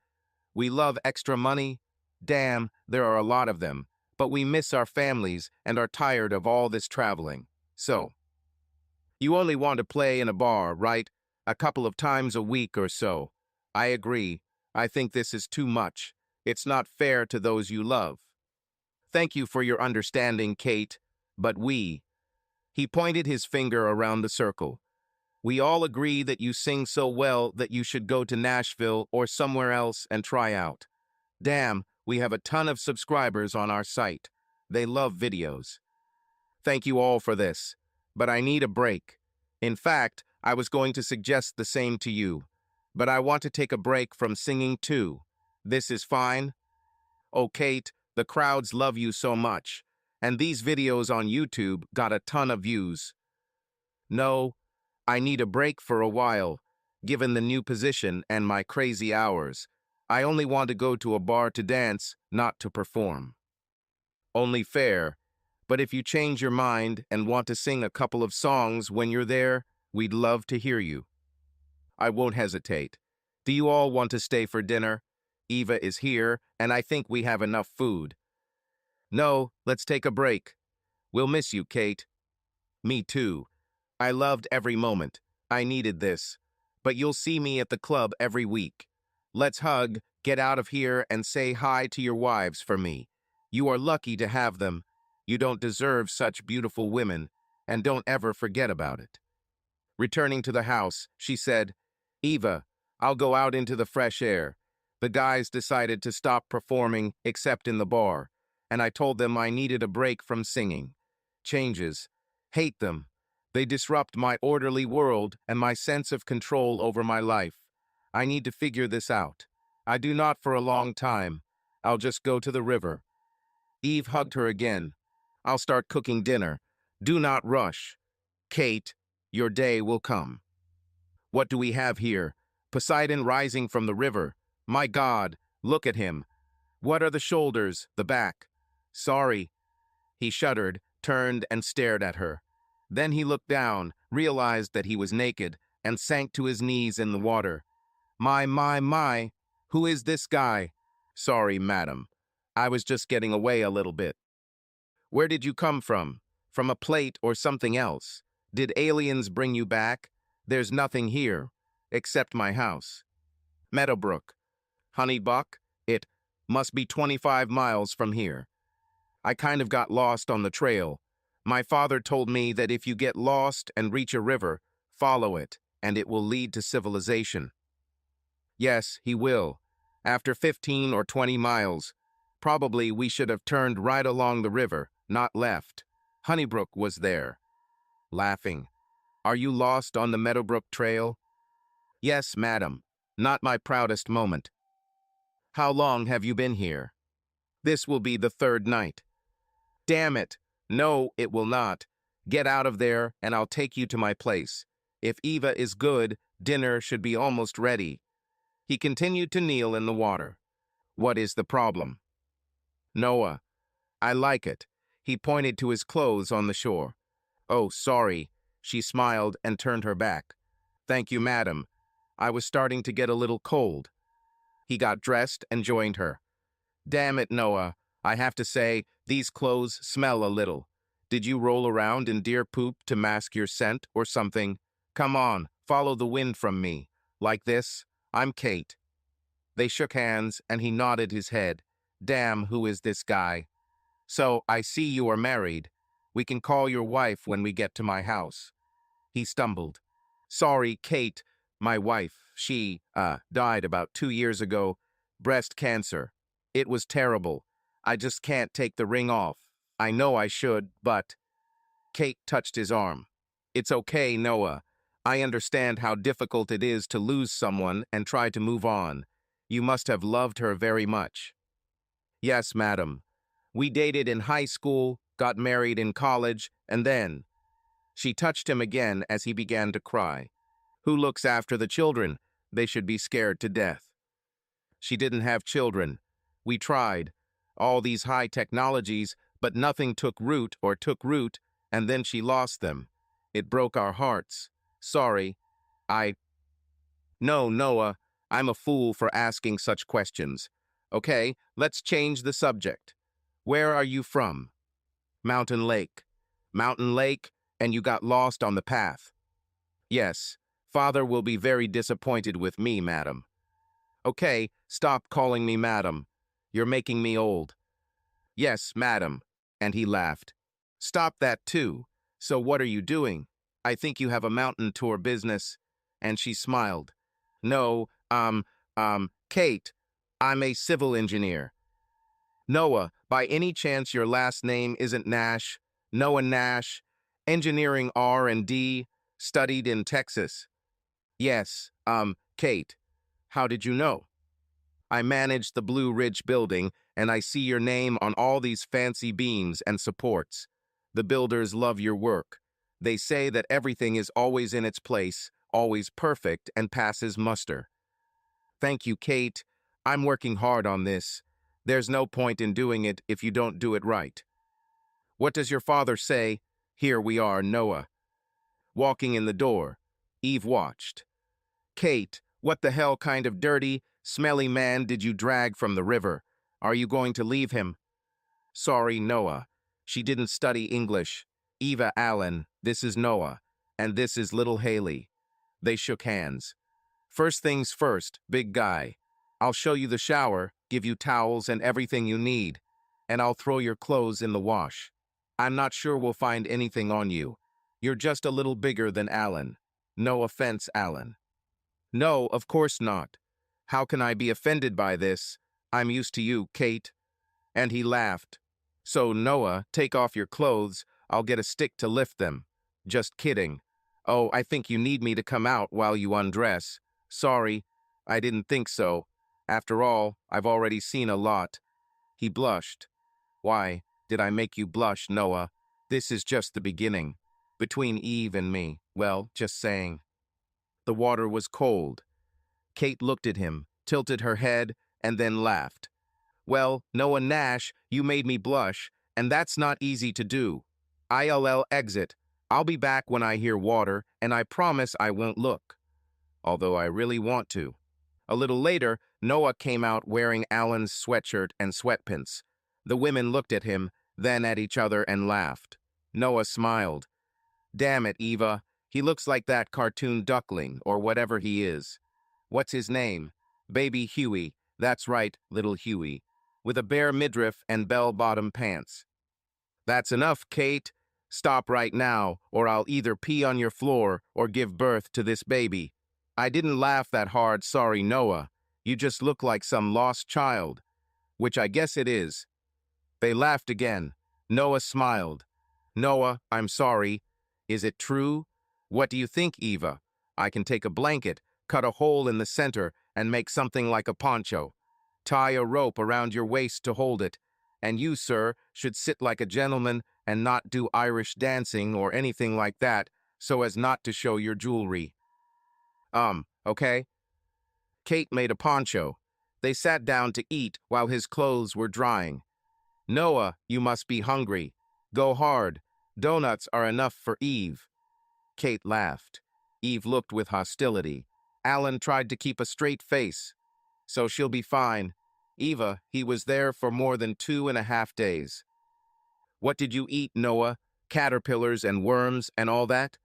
We love extra money. Damn, there are a lot of them. But we miss our families and are tired of all this traveling. So, you only want to play in a bar, right? A couple of times a week or so. I agree. I think this is too much. It's not fair to those you love. Thank you for your understanding, Kate. But he pointed his finger around the circle. We all agree that you sing so well that you should go to Nashville or somewhere else and try out. Damn, we have a ton of subscribers on our site. They love videos. Thank you all for this, but I need a break. In fact, I was going to suggest the same to you, but I want to take a break from singing too. This is fine? Oh, Kate, the crowds love you so much, and these videos on YouTube got a ton of views. No, I need a break for a while, given the new position and my crazy hours. I only want to go to a bar to dance, not to perform. Only fair, but if you change your mind and want to sing a couple of songs when you're there, we'd love to hear you. I won't hesitate. Do you all want to stay for dinner? Eva is here, and I think we have enough food. No, let's take a break. We'll miss you, Kate. Me too. I loved every moment. I needed this. But you'll see me at the club every week. Let's hug, get out of here, and say hi to your wives for me. You are lucky to have them. You don't deserve such beautiful women, and don't ever forget about it. Returning to the house, she said, Eva, I'll go out into the fresh air. The guys decided to stop performing except in the bar, and I told them I needed a break from singing. Changes. Hate them. They disrupt my orderly world and my sense of control over my life. I need to figure this out. I do not for a long time. I'll just go to the river. Eve hugged her again. I'll start cooking dinner. Do not rush. Kate, your day will come. What do we have here? Poseidon rising from the river. My God, look at him. What are the shoulders, the back? Sorry. He shuddered, turned, and stared at her. Then he looked down, realized that he was naked, and sank to his knees in the water. My, who is this guy? Sorry, madam. I was just getting away a little bit. Where did you come from? From a plate or something else? Did aliens bring you back? There's nothing here, except my house. Meadowbrook. Honeybuck, it must be 25 miles from here. I kind of got lost on the trail. My father told me that if you get lost and reach a river, Follow it, and it will lead to civilization. Yes, he will. After 15 or 20 miles, probably we should have turned right along the river, not left. Honeybrook was there, laughing. Are you lost on the Meadowbrook Trail? Yes, madam. Not my proudest moment. How long have you been here? This will be the third night. Damn it. No, it will not. Get out of there, and I'll take you to my place. If Eva is good, dinner should be almost ready. He continued to kneel in the water. What is the problem? Noah. I like it. He pointed to his clothes on the shore. Oh, sorry. She smiled and turned her back. Thank you, madam. I was starting to get a little cold. He got dressed and joined her. Damn it, Noah. I have to say, these clothes smell a little. Did you roll around in deer poop to mask your scent or something? Come on, follow the wind from me. Like this? I'm Kate. They shook hands, and he nodded his head. Damn, who is this guy? So, I see you are married. We can call your wife when we get to my house. He stumbled. Sorry, Kate, my wife, she, died about 2 years ago. Breast cancer. It was terrible. I just can't take the ring off. I know I should, but... Kate touched his arm. It's okay, Noah. I understand how difficult it is to lose someone and try to move on. You must have loved her very much. Yes, madam. We dated in high school, got married in college, and then... She touched him again as he began to cry. Who looks after the children? They should be scared to death. She didn't have children. We tried. All these high technologies, but nothing took root, and then she lost them. It broke our hearts. Sorry. No, Noah, I'm a fool for asking such questions. Okay, let's change the subject. Where are you from? Mountain Lake. Mountain Lake, and you got lost on the path. Yes, father will be very disappointed with me, madam. Okay, stop calling me madam. You're making me old. Yes, madam, and he laughed. Stop that too. So what are you doing? I think you have a mountain tour business. And she smiled. No, Kate, I'm a civil engineer. Noah, by any chance your last name isn't Nash? Noah Nash, engineering R&D, studied in Texas. Yes, Kate, how did you know? I manage the Blue Ridge building, and I see your name on all these fancy beams and supports. The builders love your work. They say that everything is always in its place, always perfect, and passes muster. Thank you, Kate. I'm working hard on this. There's no point in doing it if you don't do it right. What does your father say? Here we are, Noah. Walking in the door. Eve watched. Kate, what the hell kind of dirty, smelly man did you drag from the river? Are you going to leave him? Sorry, Noah. She didn't study English. Eva Allen, this is Noah, and this is little Haley. They shook hands. First things first, big guy. I'll show you the shower, give you towels and everything you need, and I'll throw your clothes in the wash. I'm not sure we'll find anything on you. You're just a little bigger than Alan. No offense, Alan. No, of course not. How can I be offended by this? I'm used to you, Kate. And he laughed. So, Noah, take off your clothes. I'll get a stick to lift them. Just kidding. Oh, I think you need me to come out while you undress. Sorry, I didn't think so. After all, I've already seen a lot. He blushed. Why, did I make you blush, Noah? This is just the beginning. Between Eve and me, well, just saying. The water was cold. Kate looked at him, tilted her head, and then laughed. Well, Noah Nash, you made me blush, and that's not easy to do. ILL exit. I'll be back when I hear water, and I promise I won't look. Although I really want to. A little later, Noah came out wearing Alan's sweatshirt and sweatpants. The women looked at him, then at each other and laughed. Noah smiled. Damn it, Eva. He looks like that cartoon duckling, or whatever he is. What's his name? Baby Huey. That's right, little Huey. With a bare midriff and bell-bottom pants. That's enough, Kate. Stop right now, or I'll either pee on your floor or give birth to this baby. I didn't laugh that hard, sorry, Noah. You just look like some lost child. Which I guess it is. They laughed again. Noah smiled. Noah, I'm sorry. Is it true? What do you think, Eva? I can take a blanket, cut a hole in the center, and make something like a poncho. Tie a rope around your waist to hold it. And you, sir, should sit like a gentleman and not do Irish dancing or anything like that, so as not to show your jewelry. Okay? Kate made a poncho. They sat down to eat while his clothes were drying. Noah, you must be hungry. Go hard. Donuts are enough for Eve. Kate laughed. Eve looked with hostility. Alan tried to keep a straight face. So she'll be fine. Eva, he was there for more than 2.5 days. What did you eat, Noah? Caterpillars and worms and all that?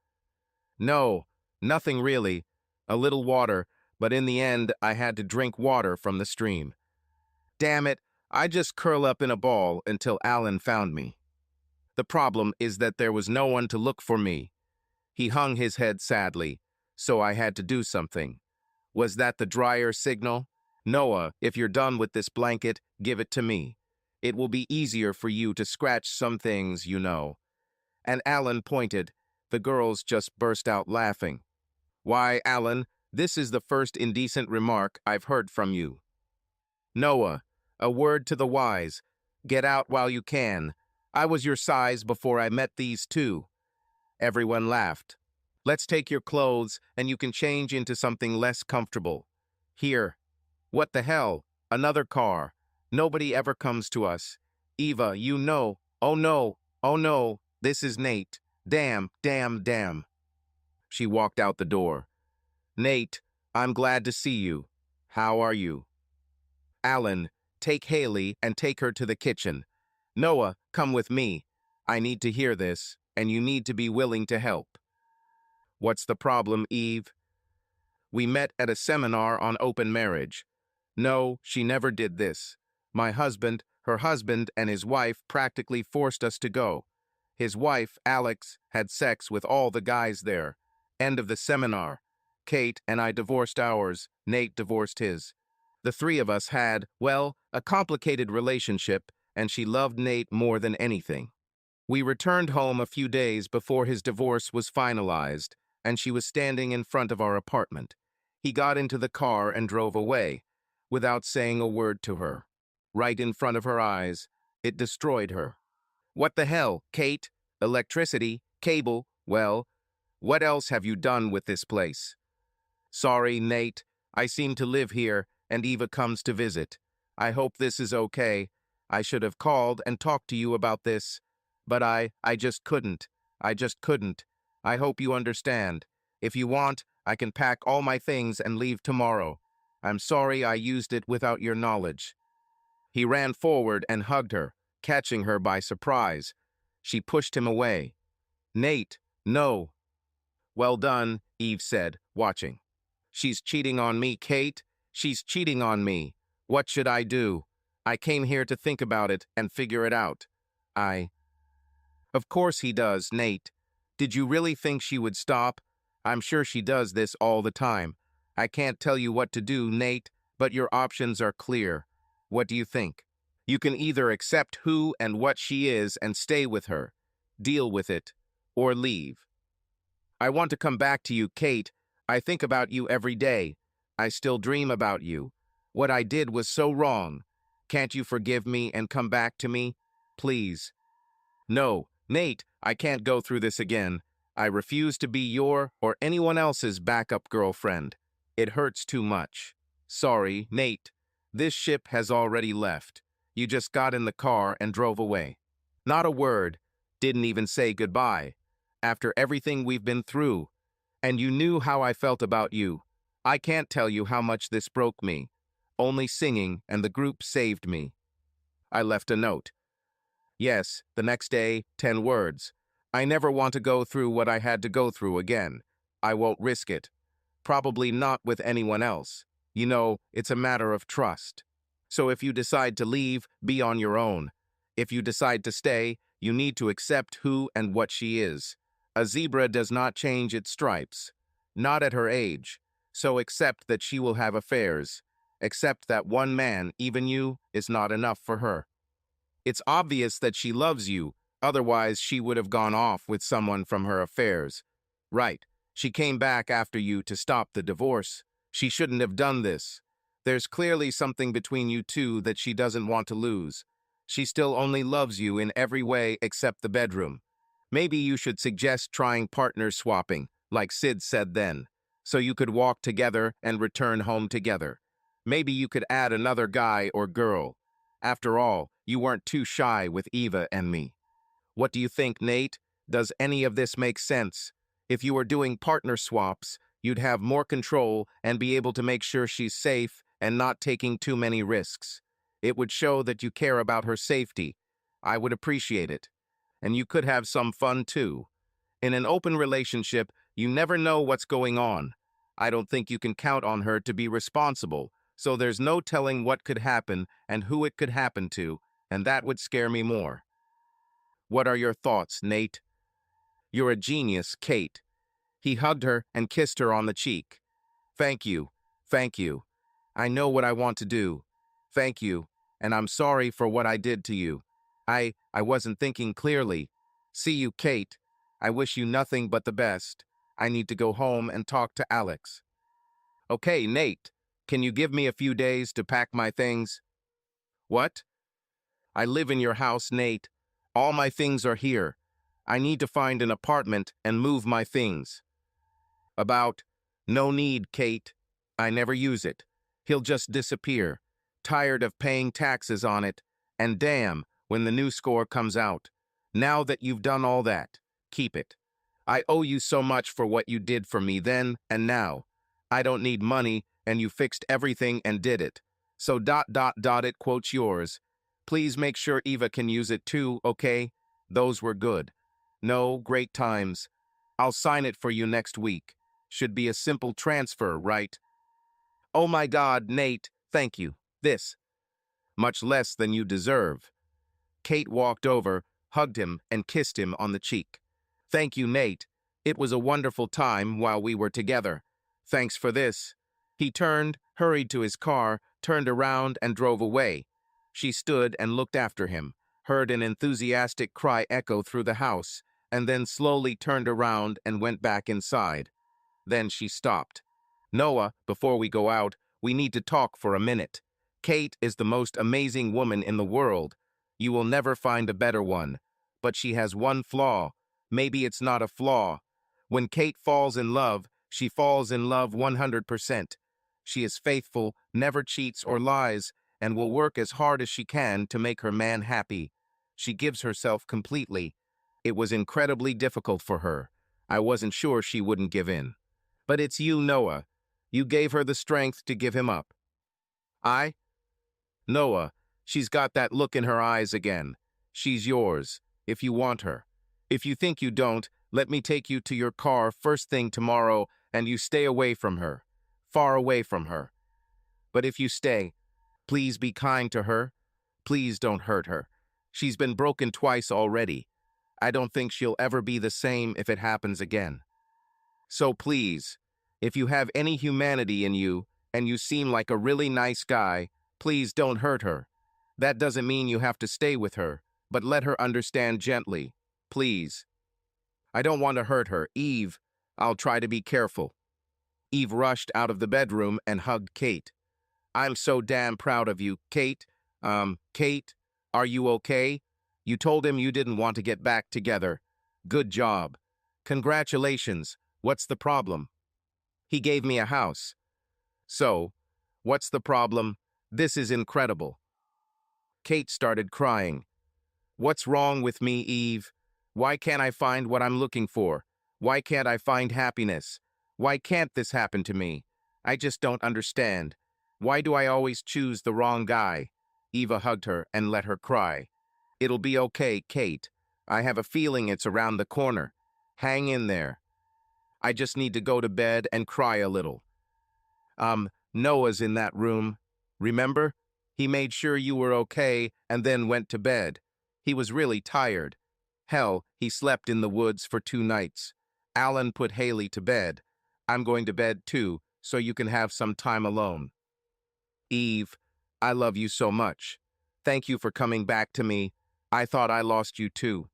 No, nothing really. A little water, but in the end I had to drink water from the stream. Damn it, I just curl up in a ball until Alan found me. The problem is that there was no one to look for me. He hung his head sadly, so I had to do something. Was that the dryer signal? Noah, if you're done with this blanket, give it to me. It will be easier for you to scratch some things, you know. And Alan pointed. The girls just burst out laughing. Why, Alan, this is the first indecent remark I've heard from you. Noah, a word to the wise. Get out while you can. I was your size before I met these two. Everyone laughed. Let's take your clothes and you can change into something less comfortable. Here. What the hell? Another car. Nobody ever comes to us. Eva, you know. Oh no, this is Nate. Damn. She walked out the door. Nate, I'm glad to see you. How are you? Alan, take Haley and take her to the kitchen. Noah, come with me. I need to hear this, and you need to be willing to help. What's the problem, Eve? We met at a seminar on open marriage. No, she never did this. My husband, her husband, and his wife practically forced us to go. His wife, Alex, had sex with all the guys there. End of the seminar. Kate and I divorced ours. Nate divorced his. The three of us had, well, a complicated relationship, and she loved Nate more than anything. We returned home a few days before his divorce was finalized, and she was standing in front of our apartment. He got into the car and drove away, without saying a word to her. Right in front of her eyes. It destroyed her. What the hell, Kate? Electricity? Cable? Well, what else have you done with this place? Sorry, Nate. I seem to live here, and Eva comes to visit. I hope this is okay. I should have called and talked to you about this. But I just couldn't. I hope you understand. If you want, I can pack all my things and leave tomorrow. I'm sorry I used it without your knowledge. He ran forward and hugged her, catching her by surprise. She pushed him away. Nate, no. Well done, Eve said, watching. She's cheating on me, Kate. She's cheating on me. What should I do? I came here to think about it and figure it out. Of course he does, Nate. Did you really think she would stop? I'm sure she does this all the time. I can't tell you what to do, Nate, but your options are clear. What do you think? You can either accept who and what she is and stay with her, deal with it, or leave. I want to come back to you, Kate. I think about you every day. I still dream about you. What I did was so wrong. Can't you forgive me and come back to me? Please. No, Nate, I can't go through this again. I refuse to be your or anyone else's backup girlfriend. It hurts too much. Sorry, Nate. This ship has already left. You just got in the car and drove away. Not a word. Didn't even say goodbye. After everything we've been through. And you knew how I felt about you. I can't tell you how much this broke me. Only singing and the group saved me. I left a note. Yes, the next day, 10 words. I never want to go through what I had to go through again. I won't risk it. Probably not with anyone else. You know, it's a matter of trust. So if you decide to leave, be on your own. If you decide to stay, You need to accept who and what she is. A zebra does not change its stripes. Not at her age. So accept that she will have affairs. Accept that one man, even you, is not enough for her. It's obvious that she loves you, otherwise she would have gone off with someone from her affairs. Right, she came back after you to stop the divorce. She shouldn't have done this. There's clearly something between you two that she doesn't want to lose. She still only loves you in every way except the bedroom. Maybe you should suggest trying partner swapping, like Sid said then, so you could walk together and return home together. Maybe you could add another guy or girl. After all, you weren't too shy with Eva and me. What do you think, Nate? Does any of this make sense? If you were doing partner swaps, you'd have more control and be able to make sure she's safe and not taking too many risks. It would show that you care about her safety. I would appreciate it. And you could have some fun too. In an open relationship, you never know what's going on. I don't think you can count on her to be responsible, so there's no telling what could happen and who it could happen to, and that would scare me more. What are your thoughts, Nate? You're a genius, Kate. He hugged her and kissed her on the cheek. Thank you. Thank you. I know what I want to do. Thank you, and I'm sorry for what I did to you. I wasn't thinking clearly. See you, Kate. I wish you nothing but the best. I need to go home and talk to Alex. Okay, Nate, can you give me a few days to pack my things? What? I live in your house, Nate. All my things are here. I need to find an apartment and move my things. About, no need, Kate. I never use it. He'll just disappear. Tired of paying taxes on it. And damn, when the new score comes out. Now that you've done all that, keep it. I owe you so much for what you did for me then and now. I don't need money, and you fixed everything and did it. So ... it quotes yours. Please make sure Eva can use it too, okay? Those were good. No, great times. I'll sign it for you next week. Should be a simple transfer, right? Oh my God, Nate, thank you. This. Much less than you deserve. Kate walked over, hugged him, and kissed him on the cheek. Thank you, Nate. It was a wonderful time while we were together. Thanks for this. He turned, hurried to his car, turned around, and drove away. She stood and looked after him, heard an enthusiastic cry echo through the house, and then slowly turned around and went back inside. Then she stopped. Noah, before we go out, we need to talk for a minute. Kate is the most amazing woman in the world. You will never find a better one. But she has one flaw. Maybe it's not a flaw. When Kate falls in love, she falls in love 100%. She is faithful, never cheats or lies, and will work as hard as she can to make her man happy. She gives herself completely. It was incredibly difficult for her. I wasn't sure she wouldn't give in. But it's you, Noah. You gave her the strength to give him up. Noah, she's got that look in her eyes again. She's yours, if you want her. If you think you don't, let me take you to your car first thing tomorrow and you stay away from her. Far away from her. But if you stay, please be kind to her. Please don't hurt her. She's been broken twice already. I don't think she'll ever be the same if it happens again. So please, if you have any humanity in you, and you seem like a really nice guy, please don't hurt her. That doesn't mean you have to stay with her, but let her understand gently. Please. I don't want to hurt her. Eve, I'll try to be careful. Eve rushed out of the bedroom and hugged Kate. I'm so damn proud of you, Kate. Kate, are you okay? You told him you didn't want to get back together. Good job. Congratulations. What's the problem? He gave me a house. So, what's the problem? This is incredible. Kate started crying. What's wrong with me, Eve? Why can't I find what I'm looking for? Why can't I find happiness? Why can't this happen to me? I just don't understand. Why do I always choose the wrong guy? Eva hugged her and let her cry. It'll be okay, Kate. I have a feeling it's around the corner. Hang in there. I just need to go to bed and cry a little. Noah's in that room. Remember? He made sure you were okay and then went to bed. He was really tired. Hell, he slept in the woods for 2 nights. Alan put Haley to bed. I'm going to bed too, so you can have some time alone. Eve, I love you so much. Thank you for coming back to me. I thought I lost you too.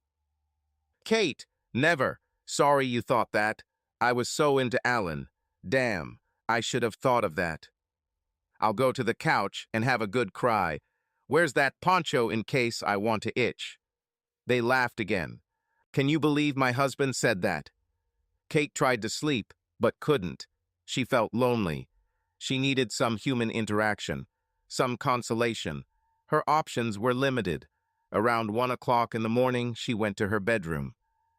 Kate, never. Sorry you thought that. I was so into Alan. Damn, I should have thought of that. I'll go to the couch and have a good cry. Where's that poncho in case I want to itch? They laughed again. Can you believe my husband said that? Kate tried to sleep, but couldn't. She felt lonely. She needed some human interaction, some consolation. Her options were limited. Around 1 o'clock in the morning, she went to her bedroom.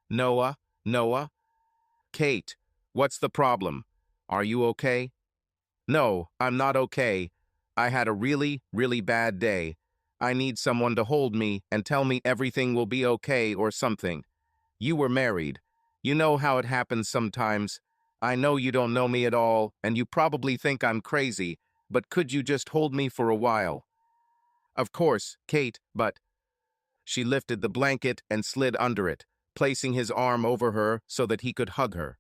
Noah? Noah? Kate, what's the problem? Are you okay? No, I'm not okay. I had a really, really bad day. I need someone to hold me and tell me everything will be okay or something. You were married. You know how it happens sometimes. I know you don't know me at all, and you probably think I'm crazy, but could you just hold me for a while? Of course, Kate, but... She lifted the blanket and slid under it, placing his arm over her so that he could hug her.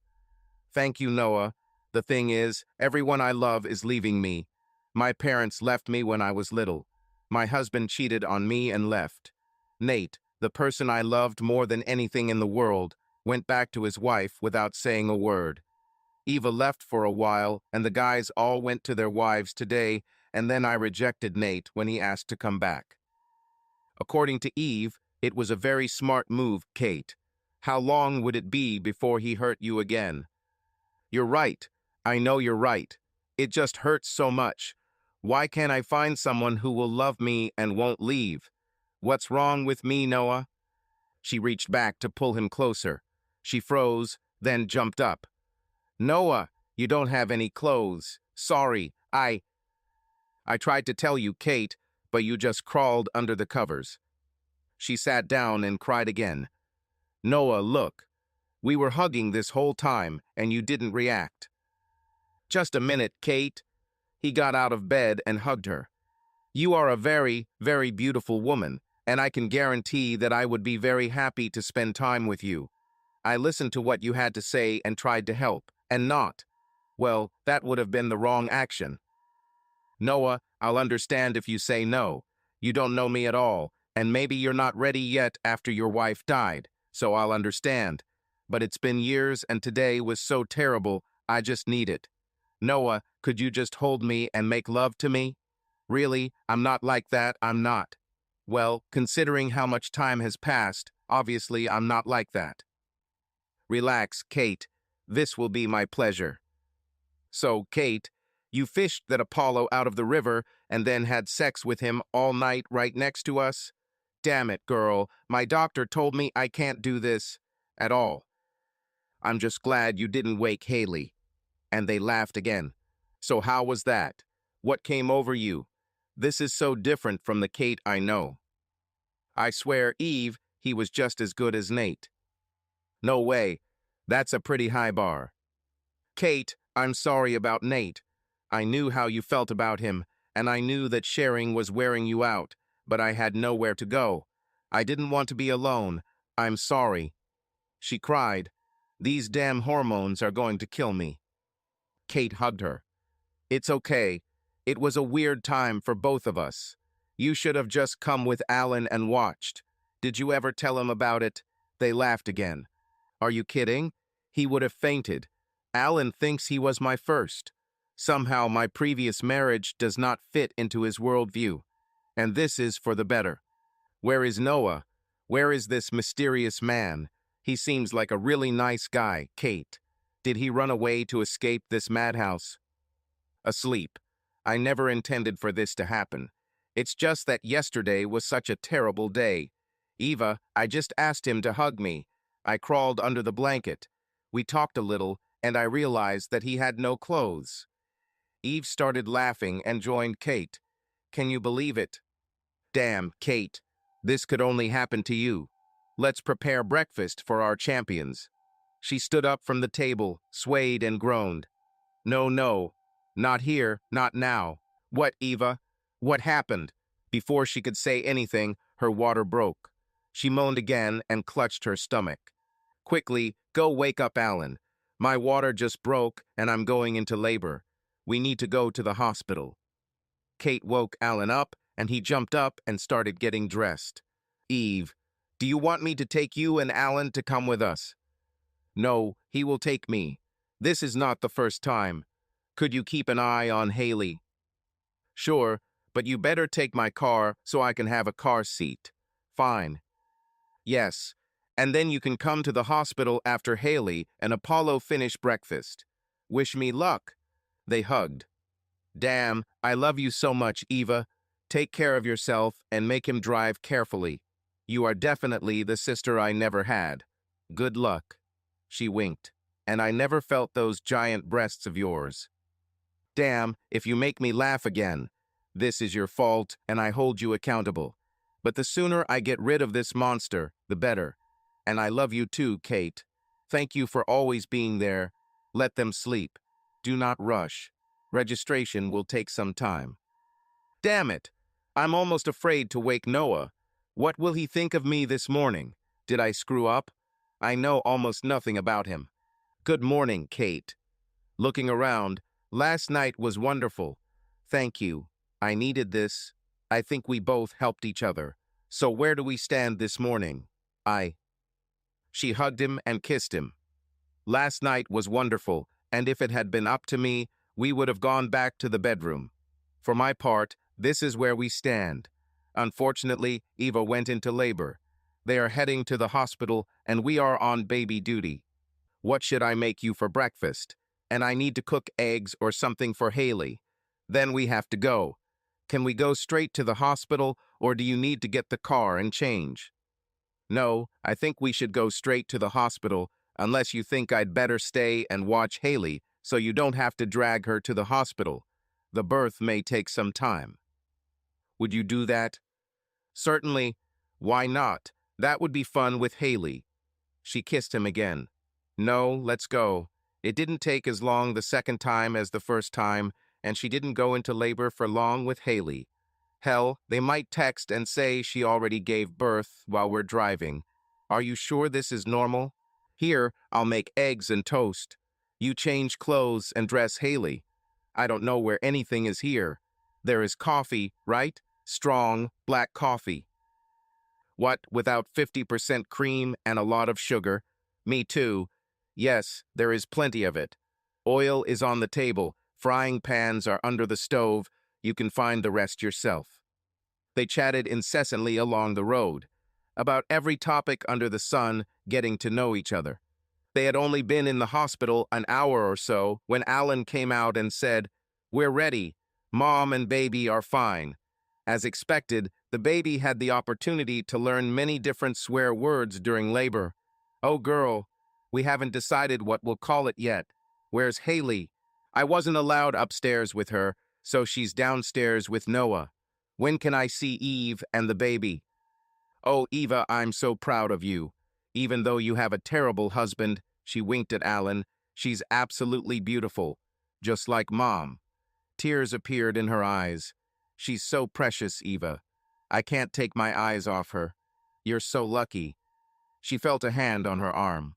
Thank you, Noah. The thing is, everyone I love is leaving me. My parents left me when I was little. My husband cheated on me and left. Nate, the person I loved more than anything in the world, went back to his wife without saying a word. Eva left for a while, and the guys all went to their wives today, and then I rejected Nate when he asked to come back. According to Eve, it was a very smart move, Kate. How long would it be before he hurt you again? You're right. I know you're right. It just hurts so much. Why can't I find someone who will love me and won't leave? What's wrong with me, Noah? She reached back to pull him closer. She froze, then jumped up. Noah, you don't have any clothes. Sorry, I tried to tell you, Kate, but you just crawled under the covers. She sat down and cried again. Noah, look. We were hugging this whole time, and you didn't react. Just a minute, Kate. He got out of bed and hugged her. You are a very, very beautiful woman, and I can guarantee that I would be very happy to spend time with you. I listened to what you had to say and tried to help, and not. Well, that would have been the wrong action. Noah, I'll understand if you say no. You don't know me at all, and maybe you're not ready yet after your wife died, so I'll understand. But it's been years and today was so terrible, I just need it. Noah, could you just hold me and make love to me? Really, I'm not like that, I'm not. Well, considering how much time has passed, obviously I'm not like that. Relax, Kate. This will be my pleasure. So, Kate, you fished that Apollo out of the river and then had sex with him all night right next to us? Damn it, girl. My doctor told me I can't do this at all. I'm just glad you didn't wake Haley. And they laughed again. So how was that? What came over you? This is so different from the Kate I know. I swear, Eve, he was just as good as Nate. No way. That's a pretty high bar. Kate, I'm sorry about Nate. I knew how you felt about him, and I knew that sharing was wearing you out, but I had nowhere to go. I didn't want to be alone. I'm sorry. She cried. These damn hormones are going to kill me. Kate hugged her. It's okay. It was a weird time for both of us. You should have just come with Alan and watched. Did you ever tell him about it? They laughed again. Are you kidding? He would have fainted. Alan thinks he was my first. Somehow my previous marriage does not fit into his worldview. And this is for the better. Where is Noah? Where is this mysterious man? He seems like a really nice guy, Kate. Did he run away to escape this madhouse? Asleep. I never intended for this to happen. It's just that yesterday was such a terrible day. Eva, I just asked him to hug me. I crawled under the blanket. We talked a little, and I realized that he had no clothes. Eve started laughing and joined Kate. Can you believe it? Damn, Kate. This could only happen to you. Let's prepare breakfast for our champions. She stood up from the table, swayed and groaned. No, no. Not here, not now. What, Eva? What happened? Before she could say anything, her water broke. She moaned again and clutched her stomach. Quickly, go wake up Alan. My water just broke and I'm going into labor. We need to go to the hospital. Kate woke Alan up and he jumped up and started getting dressed. Eve, do you want me to take you and Alan to come with us? No, he will take me. This is not the first time. Could you keep an eye on Haley? Sure, but you better take my car so I can have a car seat. Fine. Yes, and then you can come to the hospital after Haley and Apollo finish breakfast. Wish me luck. They hugged. Damn, I love you so much, Eva. Take care of yourself and make him drive carefully. You are definitely the sister I never had. Good luck. She winked. And I never felt those giant breasts of yours. Damn, if you make me laugh again. This is your fault, and I hold you accountable. But the sooner I get rid of this monster, the better. And I love you too, Kate. Thank you for always being there. Let them sleep. Do not rush. Registration will take some time. Damn it! I'm almost afraid to wake Noah. What will he think of me this morning? Did I screw up? I know almost nothing about him. Good morning, Kate. Looking around, last night was wonderful. Thank you. I needed this. I think we both helped each other. So where do we stand this morning? She hugged him and kissed him. Last night was wonderful, and if it had been up to me, we would have gone back to the bedroom. For my part, this is where we stand. Unfortunately, Eva went into labor. They are heading to the hospital, and we are on baby duty. What should I make you for breakfast? And I need to cook eggs or something for Haley. Then we have to go. Can we go straight to the hospital, or do you need to get the car and change? No, I think we should go straight to the hospital, unless you think I'd better stay and watch Haley so you don't have to drag her to the hospital. The birth may take some time. Would you do that? Certainly. Why not? That would be fun with Haley. She kissed him again. No, let's go. It didn't take as long the second time as the first time, and she didn't go into labor for long with Haley. Hell, they might text and say she already gave birth while we're driving. Are you sure this is normal? Here, I'll make eggs and toast. You change clothes and dress Haley. I don't know where anything is here. There is coffee, right? Strong, black coffee. What, without 50% cream and a lot of sugar? Me too. Yes, there is plenty of it. Oil is on the table. Frying pans are under the stove. You can find the rest yourself. They chatted incessantly along the road, about every topic under the sun, getting to know each other. They had only been in the hospital an hour or so when Alan came out and said, "We're ready. Mom and baby are fine." As expected, the baby had the opportunity to learn many different swear words during labor. Oh, girl, we haven't decided what we'll call it yet. Where's Haley? I wasn't allowed upstairs with her, so she's downstairs with Noah. When can I see Eve and the baby? Oh, Eva, I'm so proud of you. Even though you have a terrible husband, she winked at Alan, she's absolutely beautiful, just like Mom. Tears appeared in her eyes. She's so precious, Eva. I can't take my eyes off her. You're so lucky. She felt a hand on her arm.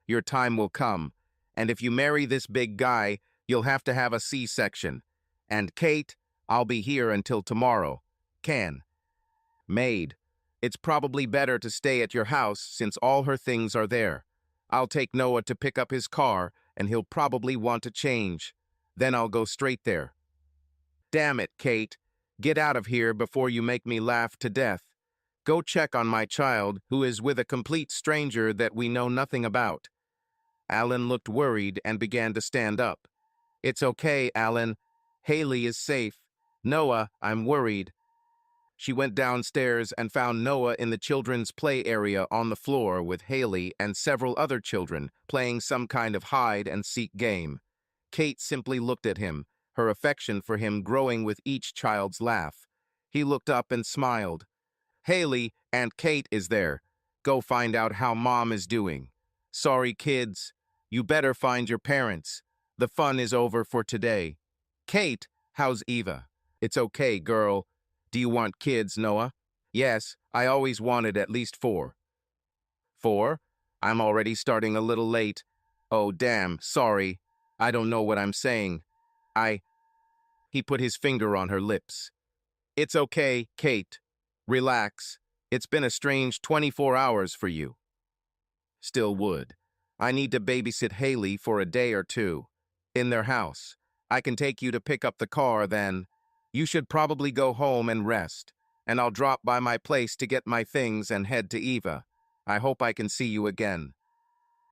Your time will come, and if you marry this big guy, you'll have to have a C-section. And Kate, I'll be here until tomorrow. Can. Maid, it's probably better to stay at your house since all her things are there. I'll take Noah to pick up his car, and he'll probably want to change. Then I'll go straight there. Damn it, Kate. Get out of here before you make me laugh to death. Go check on my child, who is with a complete stranger that we know nothing about. Alan looked worried and began to stand up. It's okay, Alan. Haley is safe. Noah, I'm worried. She went downstairs and found Noah in the children's play area on the floor with Haley and several other children playing some kind of hide-and-seek game. Kate simply looked at him, her affection for him growing with each child's laugh. He looked up and smiled. Haley, Aunt Kate is there. Go find out how Mom is doing. Sorry, kids. You better find your parents. The fun is over for today. Kate, how's Eva? It's okay, girl. Do you want kids, Noah? Yes, I always wanted at least four. Four? I'm already starting a little late. Oh, damn, sorry. I don't know what I'm saying. I... He put his finger on her lips. It's okay, Kate. Relax. It's been a strange 24 hours for you. Still would. I need to babysit Haley for a day or two. In their house. I can take you to pick up the car then. You should probably go home and rest. And I'll drop by my place to get my things and head to Eva. I hope I can see you again.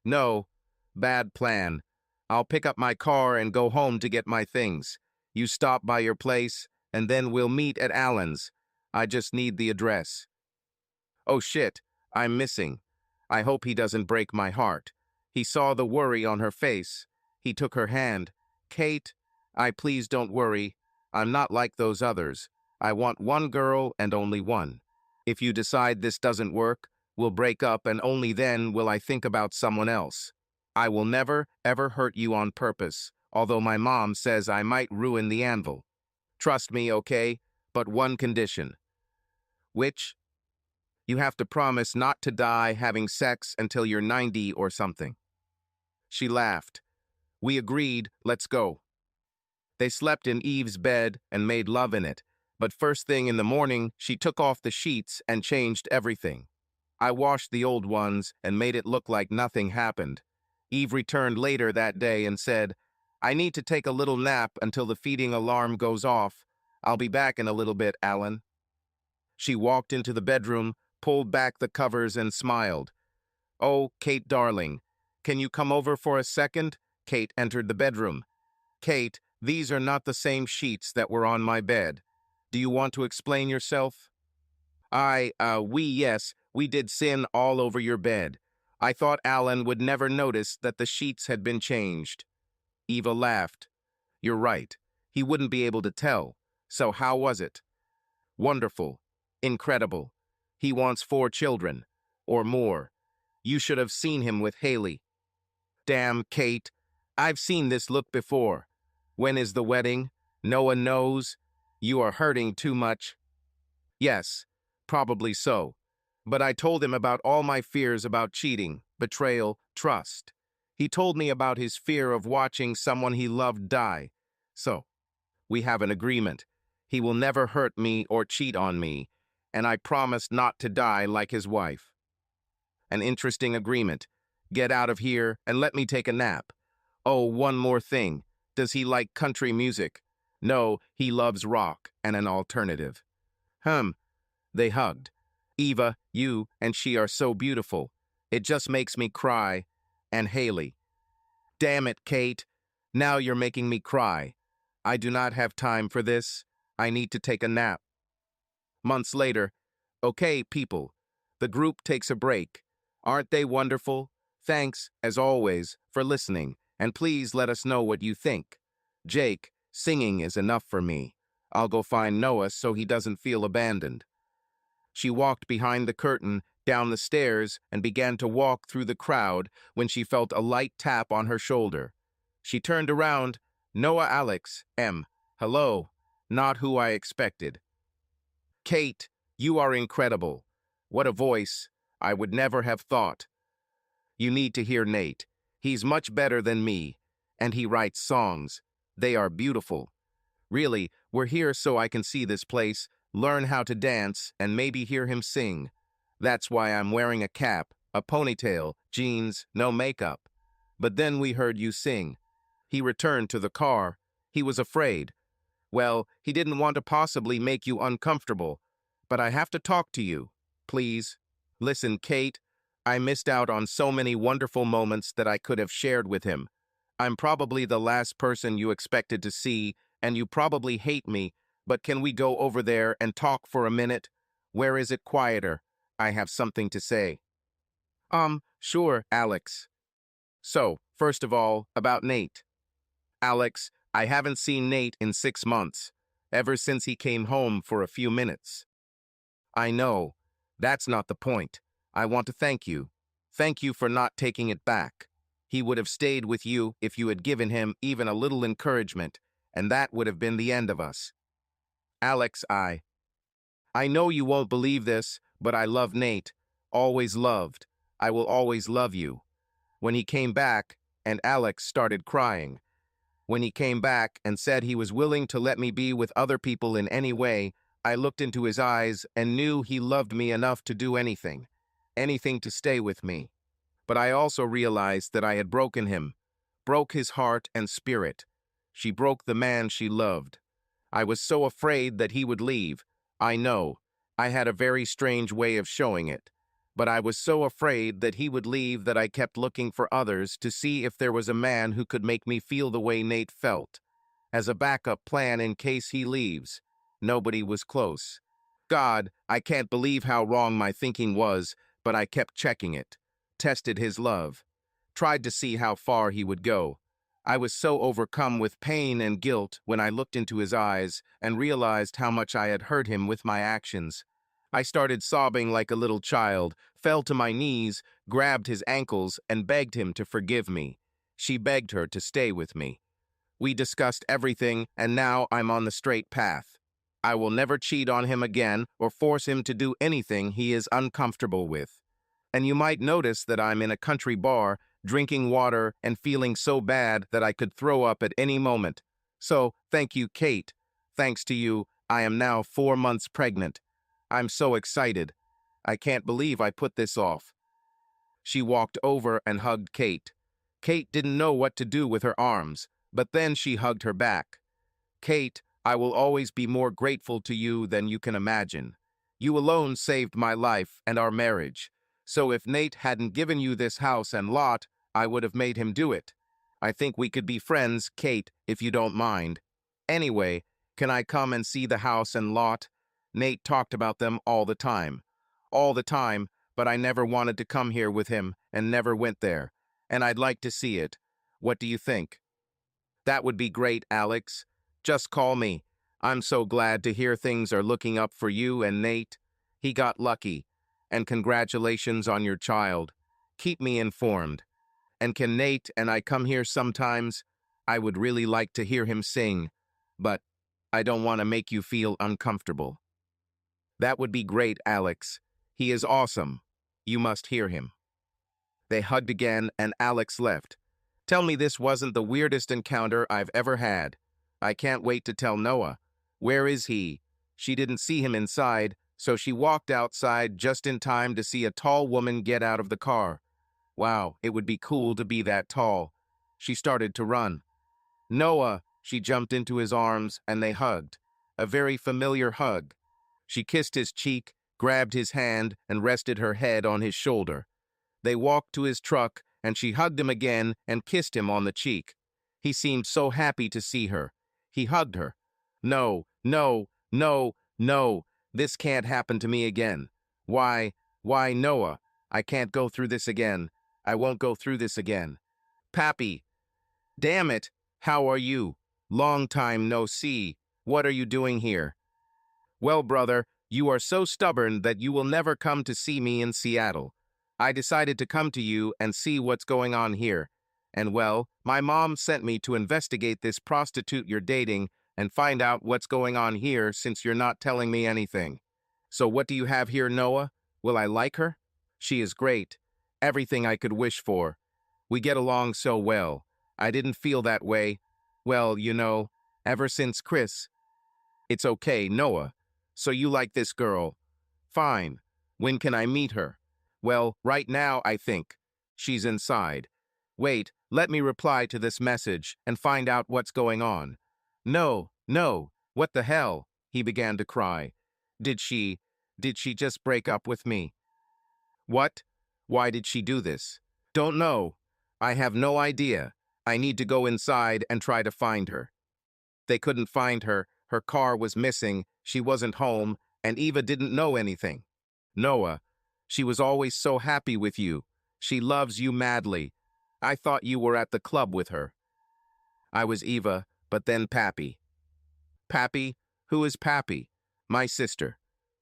No. Bad plan. I'll pick up my car and go home to get my things. You stop by your place, and then we'll meet at Allen's. I just need the address. Oh shit, I'm missing. I hope he doesn't break my heart. He saw the worry on her face. He took her hand. Kate, please don't worry. I'm not like those others. I want one girl and only one. If you decide this doesn't work, we'll break up and only then will I think about someone else. I will never, ever hurt you on purpose, although my mom says I might ruin the anvil. Trust me, okay? But one condition. Which? You have to promise not to die having sex until you're 90 or something. She laughed. We agreed, let's go. They slept in Eve's bed and made love in it, but first thing in the morning, she took off the sheets and changed everything. I washed the old ones and made it look like nothing happened. Eve returned later that day and said, I need to take a little nap until the feeding alarm goes off. I'll be back in a little bit, Alan. She walked into the bedroom, pulled back the covers and smiled. Oh, Kate, darling, can you come over for a second? Kate entered the bedroom. Kate, these are not the same sheets that were on my bed. Do you want to explain yourself? Yes, we did sin all over your bed. I thought Alan would never notice that the sheets had been changed. Eva laughed. You're right. He wouldn't be able to tell. So how was it? Wonderful. Incredible. He wants 4 children. Or more. You should have seen him with Haley. Damn, Kate. I've seen this look before. When is the wedding? No one knows. You are hurting too much. Yes, probably so. But I told him about all my fears about cheating, betrayal, trust. He told me about his fear of watching someone he loved die. So, we have an agreement. He will never hurt me or cheat on me, and I promise not to die like his wife. An interesting agreement. Get out of here and let me take a nap. Oh, one more thing. Does he like country music? No, he loves rock and an alternative. They hugged. Eva, you and she are so beautiful. It just makes me cry. And Haley. Damn it, Kate. Now you're making me cry. I do not have time for this. I need to take a nap. Months later. Okay, people. The group takes a break. Aren't they wonderful? Thanks, as always, for listening, and please let us know what you think. Jake, singing is enough for me. I'll go find Noah so he doesn't feel abandoned. She walked behind the curtain, down the stairs, and began to walk through the crowd when she felt a light tap on her shoulder. She turned around. Noah Alex, M. Hello. Not who I expected. Kate, you are incredible. What a voice. I would never have thought. You need to hear Nate. He's much better than me, and he writes songs. They are beautiful. Really, we're here so I can see this place, learn how to dance, and maybe hear him sing. That's why I'm wearing a cap, a ponytail, jeans, no makeup. But then we heard you sing. He returned to the car. He was afraid. Well, he didn't want to possibly make you uncomfortable. But I have to talk to you. Please. Listen, Kate, I missed out on so many wonderful moments that I could have shared with him. I'm probably the last person you expected to see, and you probably hate me, but can we go over there and talk for a minute? Where is it quieter? I have something to say. Sure, Alex. So, first of all, about Nate. Alex, I haven't seen Nate in 6 months, ever since he came home for a few minutes. I know. That's not the point. I want to thank you. Thank you for not taking it back. He would have stayed with you if you had given him even a little encouragement, and that would have been the end of us. Alex, I know you won't believe this, but I love Nate. Always loved. I will always love you. When he came back, and Alex started crying. When he came back and said he was willing to let me be with other people in any way, I looked into his eyes and knew he loved me enough to do anything. Anything to stay with me. But I also realized that I had broken him. Broke his heart and spirit. She broke the man she loved. I was so afraid that he would leave. I know. I had a very strange way of showing it. But I was so afraid that he would leave that I kept looking for others to see if there was a man who could make me feel the way Nate felt. As a backup plan in case he leaves. Nobody was close. God, I can't believe how wrong my thinking was, but I kept checking it. Tested his love. Tried to see how far he would go. I was so overcome with pain and guilt when I looked into his eyes and realized how much I had hurt him with my actions. I started sobbing like a little child, fell to my knees, grabbed his ankles, and begged him to forgive me. She begged her to stay with me. We discussed everything, and now I'm on the straight path. I will never cheat on him again or force him to do anything he is uncomfortable with. And you might notice that I'm in a country bar, drinking water and feeling so bad that I could throw up at any moment. So, thank you, Kate. Thanks to you, I am now 4 months pregnant. I'm so excited. I can't believe I put this off. She walked over and hugged Kate. Kate didn't know what to do with her arms, but then she hugged her back. Kate, I will always be more grateful to you than you can imagine. You alone saved my life and our marriage. So if Nate hadn't given you this house and lot, I would have made him do it. I think we could be friends, Kate, if you don't mind. Anyway, can I come and see the house and lot? Nate talked about them all the time. All the time, but I never wanted to come here with him and never went there. And I'd like to see it. What do you think? That would be great, Alex. Just call me. I'm so glad to hear things are looking up for you and Nate. He got lucky. And congratulations on your child. Keep me informed. And can Nate and I come here sometimes? I would really like to hear him sing, but I don't want to make you feel uncomfortable. That would be great, Alex. He is awesome. You must hear him. They hugged again and Alex left. Tell me this wasn't the weirdest encounter I've ever had. I can't wait to tell Noah. Where is he? She didn't see him inside, so she walked outside just in time to see a tall woman get out of the car. Wow, it would be cool to be that tall. She started to run. Noah, she jumped into his arms and they hugged. A very familiar hug. She kissed his cheek, grabbed his hand, and rested her head on his shoulder. They walked to his truck and she hugged him again and kissed him on the cheek. He seemed so happy to see her. He hugged her. No, no, no, no. This can't happen to me again. Why, Noah? I can't go through this again. I won't go through this again. Pappy. Damn it. How are you? Long time no see. What are you doing here? Well, brother, you are so stubborn that you will never come to see me in Seattle. I decided to come to you and see what's going on here. And well, my mom sent me to investigate this prostitute you're dating and find out what's going on here since you're not telling me anything. So what do you have here, Noah? Will I like her? She is great. Everything I could wish for. We get along so well. I didn't feel that way. Well, you know, ever since Chris. It's okay, Noah. So you like this girl. Fine. When can I meet her? Well, right now, I think. She's inside. Wait, let me reply to this message and find out what's going on. No, what the hell? He began to cry. Did she just break up with me? What? Why did she do this? Don't know. I have no idea. I need to go inside and try to find her. They couldn't find her. Her car was missing. She wasn't home, and Eva didn't know anything. Noah, she was always so happy with you. She loves you madly. I thought you were at the club with her. I was Eva, but then Pappy. Pappy? Who is Pappy? My sister.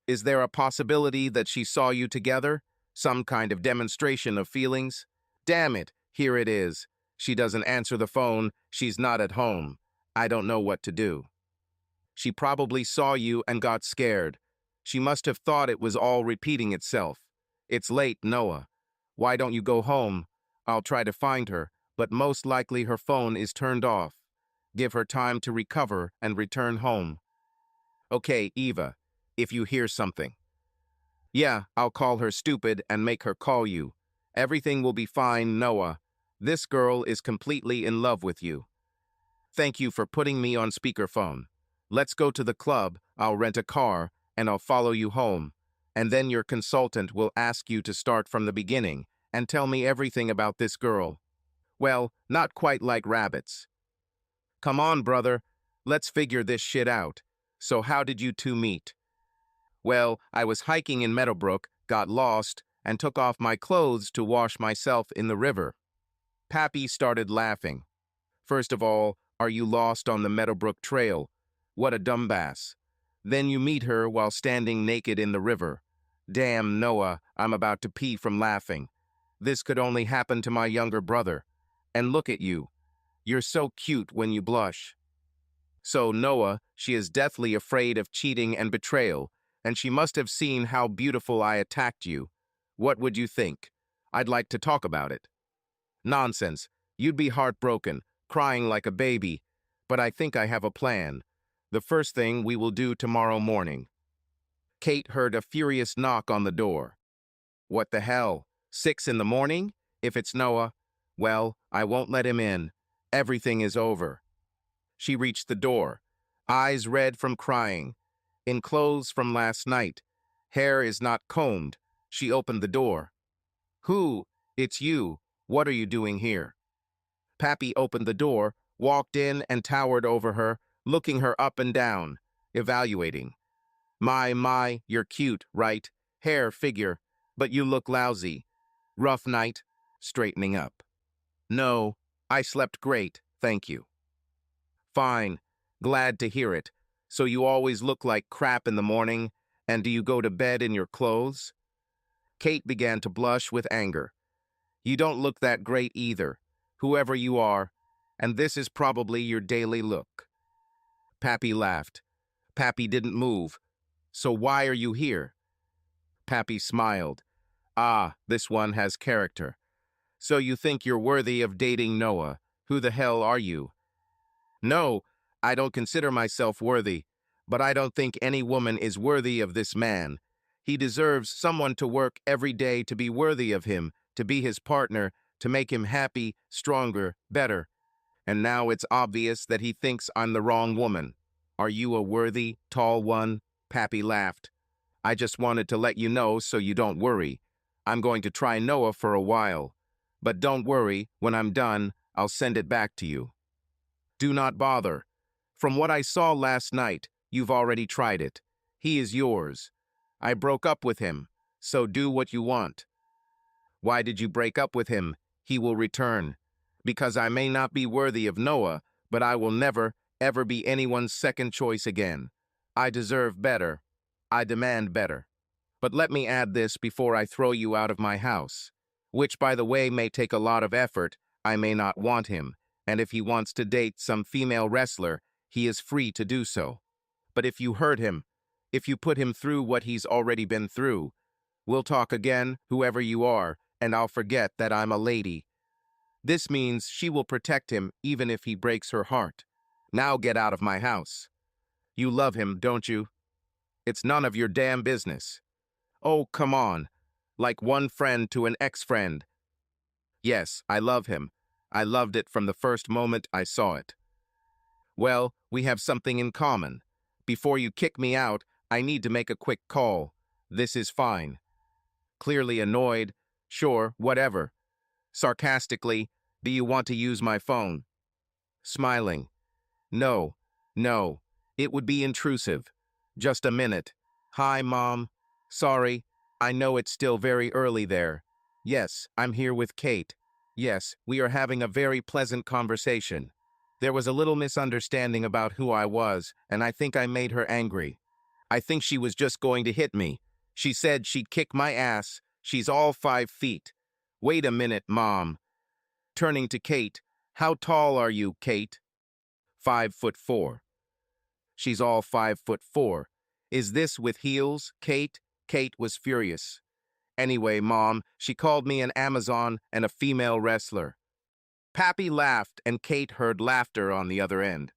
Is there a possibility that she saw you together? Some kind of demonstration of feelings? Damn it, here it is. She doesn't answer the phone. She's not at home. I don't know what to do. She probably saw you and got scared. She must have thought it was all repeating itself. It's late, Noah. Why don't you go home? I'll try to find her, but most likely her phone is turned off. Give her time to recover and return home. Okay, Eva, if you hear something. Yeah, I'll call her stupid and make her call you. Everything will be fine, Noah. This girl is completely in love with you. Thank you for putting me on speakerphone. Let's go to the club, I'll rent a car, and I'll follow you home. And then your consultant will ask you to start from the beginning and tell me everything about this girl. Well, not quite like rabbits. Come on, brother. Let's figure this shit out. So how did you two meet? Well, I was hiking in Meadowbrook, got lost, and took off my clothes to wash myself in the river. Pappy started laughing. First of all, are you lost on the Meadowbrook Trail? What a dumbass. Then you meet her while standing naked in the river. Damn, Noah, I'm about to pee from laughing. This could only happen to my younger brother. And look at you. You're so cute when you blush. So, Noah, she is deathly afraid of cheating and betrayal, and she must have seen how beautiful I attacked you. What would you think? I'd like to talk about it. Nonsense. You'd be heartbroken, crying like a baby. But I think I have a plan. The first thing we will do tomorrow morning. Kate heard a furious knock on the door. What the hell? 6 in the morning? If it's Noah, well, I won't let him in. Everything is over. She reached the door, eyes red from crying, in clothes from last night. Hair is not combed. She opened the door. Who? It's you. What are you doing here? Pappy opened the door, walked in and towered over her, looking her up and down, evaluating. My, you're cute, right? Hair, figure, but you look lousy. Rough night, straightening up. No, I slept great, thank you. Fine, glad to hear it. So you always look like crap in the morning, and do you go to bed in your clothes? Kate began to blush with anger. You don't look that great either, whoever you are, and this is probably your daily look. Pappy laughed. Pappy didn't move. So why are you here? Pappy smiled. Ah, this one has character. So you think you're worthy of dating Noah. Who the hell are you? No, I don't consider myself worthy, but I don't think any woman is worthy of this man. He deserves someone to work every day to be worthy of him, to be his partner, to make him happy, stronger, better. And now it's obvious that he thinks I'm the wrong woman. Are you a worthy, tall one? Pappy laughed. I just wanted to let you know so you don't worry. I'm going to try Noah for a while. But don't worry, when I'm done, I'll send it back to you. Do not bother. From what I saw last night, you've already tried it. He is yours. I broke up with him, so do what you want. Why did you break up with him? He will return. Because I may not be worthy of Noah, but I will never, ever be anyone's second choice again. I deserve better. I demand better. But let me add this before I throw you out of my house, which, by the way, may take a lot of effort. I may not want him, and if he wants to date some female wrestler, he is free to do so. But if you hurt him, if you put him through what he's already been through, we'll talk again, whoever you are, and I'll forget that I'm a lady. This means she will protect him even if he breaks her heart. Now get out of my house. You love him, don't you? It's none of your damn business. Oh, come on. Like one friend to an ex-friend. Yes, I love him. I loved it from the first moment I saw it. Well, we have something in common. Before you kick me out, I need to make a quick call. This is fine. Clearly annoyed. Sure, whatever. Sarcastically, do you want to use my phone? Smiling. No, no. It would be intrusive. Just a minute. Hi, Mom. Sorry, I know it's still very early there. Yes, I'm here with Kate. Yes, we are having a very pleasant conversation. There was a little misunderstanding about who I was, and I think I made her angry. I think she was just going to hit me. She said she'd kick my ass. She's all 5 feet. Wait a minute, Mom. Turning to Kate. How tall are you, Kate? 5'4". She's all 5'4". Is this with heels, Kate? Kate was furious. Anyway, Mom, she called me an Amazon and a female wrestler. Pappy laughed, and Kate heard laughter on the other end.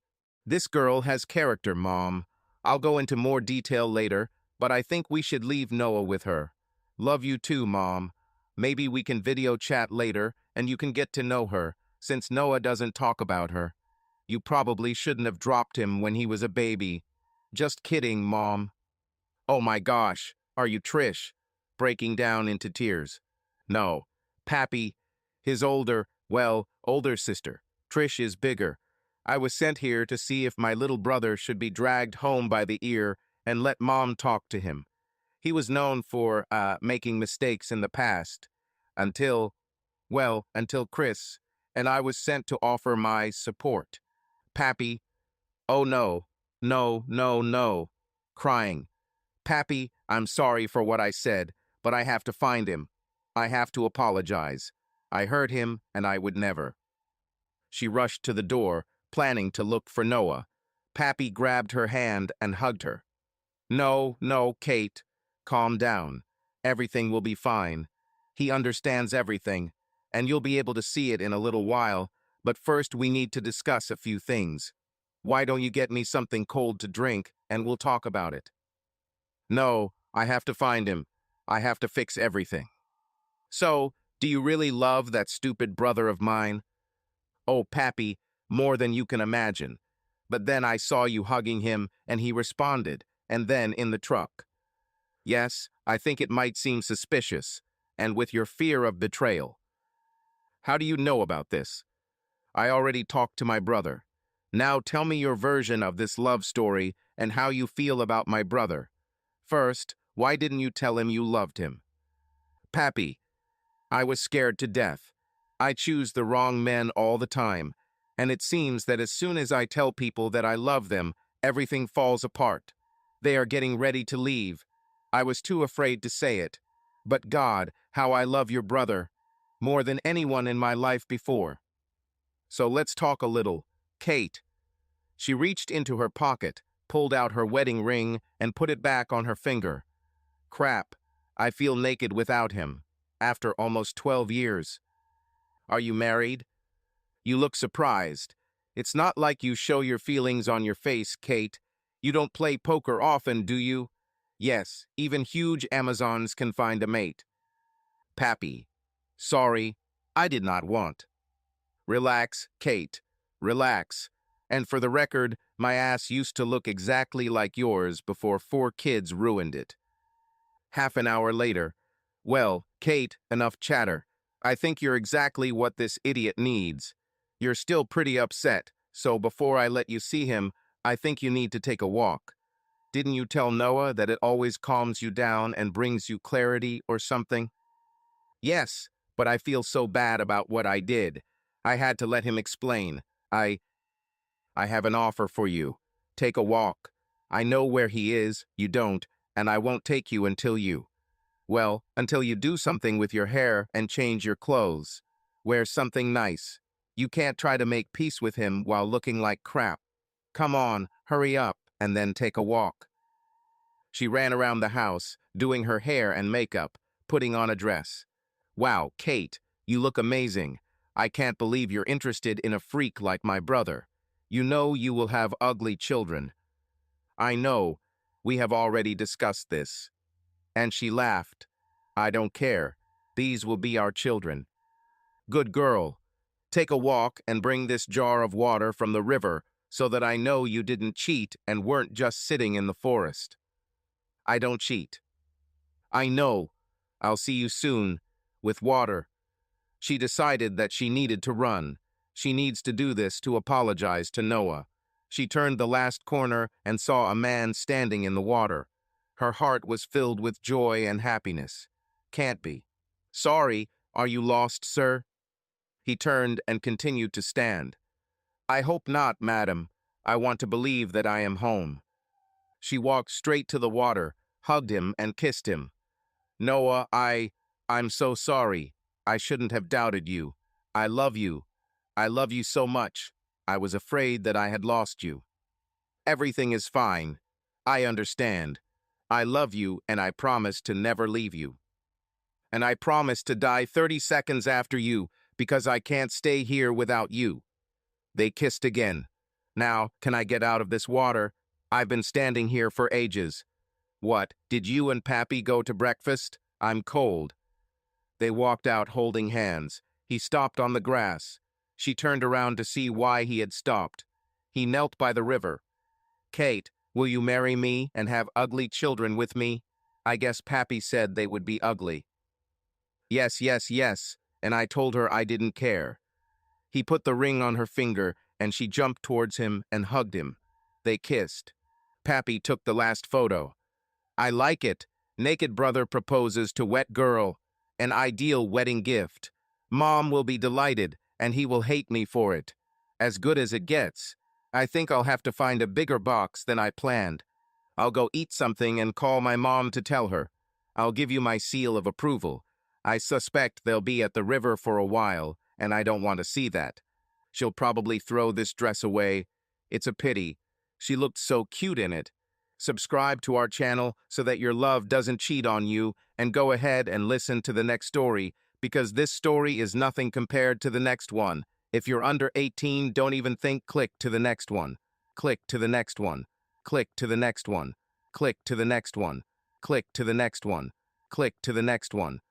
This girl has character, Mom. I'll go into more detail later, but I think we should leave Noah with her. Love you too, Mom. Maybe we can video chat later, and you can get to know her, since Noah doesn't talk about her. You probably shouldn't have dropped him when he was a baby. Just kidding, Mom. Oh my gosh, are you Trish? Breaking down into tears. No, Pappy, his older sister. Trish is bigger. I was sent here to see if my little brother should be dragged home by the ear and let Mom talk to him. He was known for, making mistakes in the past. Until Chris, and I was sent to offer my support. Pappy, oh no, no, no, no. Crying. Pappy, I'm sorry for what I said, but I have to find him. I have to apologize. I hurt him, and I would never. She rushed to the door, planning to look for Noah. Pappy grabbed her hand and hugged her. No, no, Kate. Calm down. Everything will be fine. He understands everything, and you'll be able to see it in a little while, but first we need to discuss a few things. Why don't you get me something cold to drink, and we'll talk about it? No, I have to find him. I have to fix everything. So, do you really love that stupid brother of mine? Oh, Pappy, more than you can imagine. But then I saw you hugging him, and he responded, and then in the truck. Yes, I think it might seem suspicious, and with your fear of betrayal. How do you know about this? I already talked to my brother. Now tell me your version of this love story and how you feel about my brother. First, why didn't you tell him you loved him? Pappy, I was scared to death. I choose the wrong men all the time, and it seems that as soon as I tell people that I love them, everything falls apart. They are getting ready to leave. I was too afraid to say it. But God, how I love your brother, more than anyone in my life before. So let's talk a little. Kate. She reached into her pocket, pulled out her wedding ring, and put it back on her finger. Crap, I feel naked without him, after almost 12 years. Are you married? You look surprised. It's not like you show your feelings on your face, Kate. You don't play poker often, do you? Yes, even huge Amazons can find a mate. Pappy. Sorry, I did not want. Relax, Kate. Relax. And for the record, my ass used to look exactly like yours before 4 kids ruined it. Half an hour later. Well, Kate, enough chatter. I think you're exactly what this idiot needs. You're still pretty upset, so before I let you see him, I think you need to take a walk. Didn't you tell Noah that it always calms you down and brings you clarity or something? Yes, but I feel so bad about what I did. I had to let him explain. I have an offer for you. Take a walk. I know where he is, you don't, and I won't take you until you do something with your hair and change your clothes. Wear something nice. You can't try to make peace with him while looking like crap. Come on, hurry up, and then take a walk. She ran around the house, doing her hair and makeup, putting on a dress. Wow, Kate, you look amazing. I can't believe you're interested in a freak like my brother. You know you will have ugly children. I know. We have already discussed this. And she laughed. I don't care. These will be our children. Good girl. Take a walk and bring this jar of water from the river so that I know you didn't cheat and weren't just sitting in the forest. I don't cheat. I know. I'll see you soon. With water. She decided that she needed to run. She needs to do this to apologize to Noah. She turned the last corner and saw a man standing in the water. Her heart was filled with joy and happiness. Can't be. Sorry, are you lost, sir? He turned and continued to stand. I hope not, madam. I want to believe that I am home. She walked straight to the water, hugged him, and kissed him. Noah, I'm so sorry. I shouldn't have doubted you. I love you. I love you so much. I was afraid that I had lost you. Everything is fine. I understand. I love you and I promise to never leave you. And I promise to die 30 seconds after you because I can't stay here without you. They kissed again. Now, can I get out of this water? I've been standing here for ages. What, did you and Pappy go to breakfast? I'm cold. They walked out holding hands. He stopped on the grass. She turned around to see why he had stopped. He knelt by the river. Kate, will you marry me and have ugly children with me? I guess Pappy said they would be ugly. Yes, yes, yes, and I told her I didn't care. He put the ring on her finger, and she jumped towards him and hugged him. They kissed. Pappy took the last photo. I like it. Naked brother proposes to wet girl. An ideal wedding gift. Mom will be delighted, and he will hate me for it. As good as it gets. I think I'll have to find a bigger box than I planned. I'll go eat something and call my mom to tell her. I'll give you my seal of approval. I suspect they'll be at the river for a while, and I don't want to see that. She'll probably throw this dress away. It's a pity. She looked so cute in it. Subscribe to our channel so that your love doesn't cheat on you, and go ahead and listen to the next story, because this story is nothing compared to the next one. If you're under 18, don't even think, click to the next one. Click to the next one. Click to the next one. Click to the next one. Click to the next one. Click to the next one.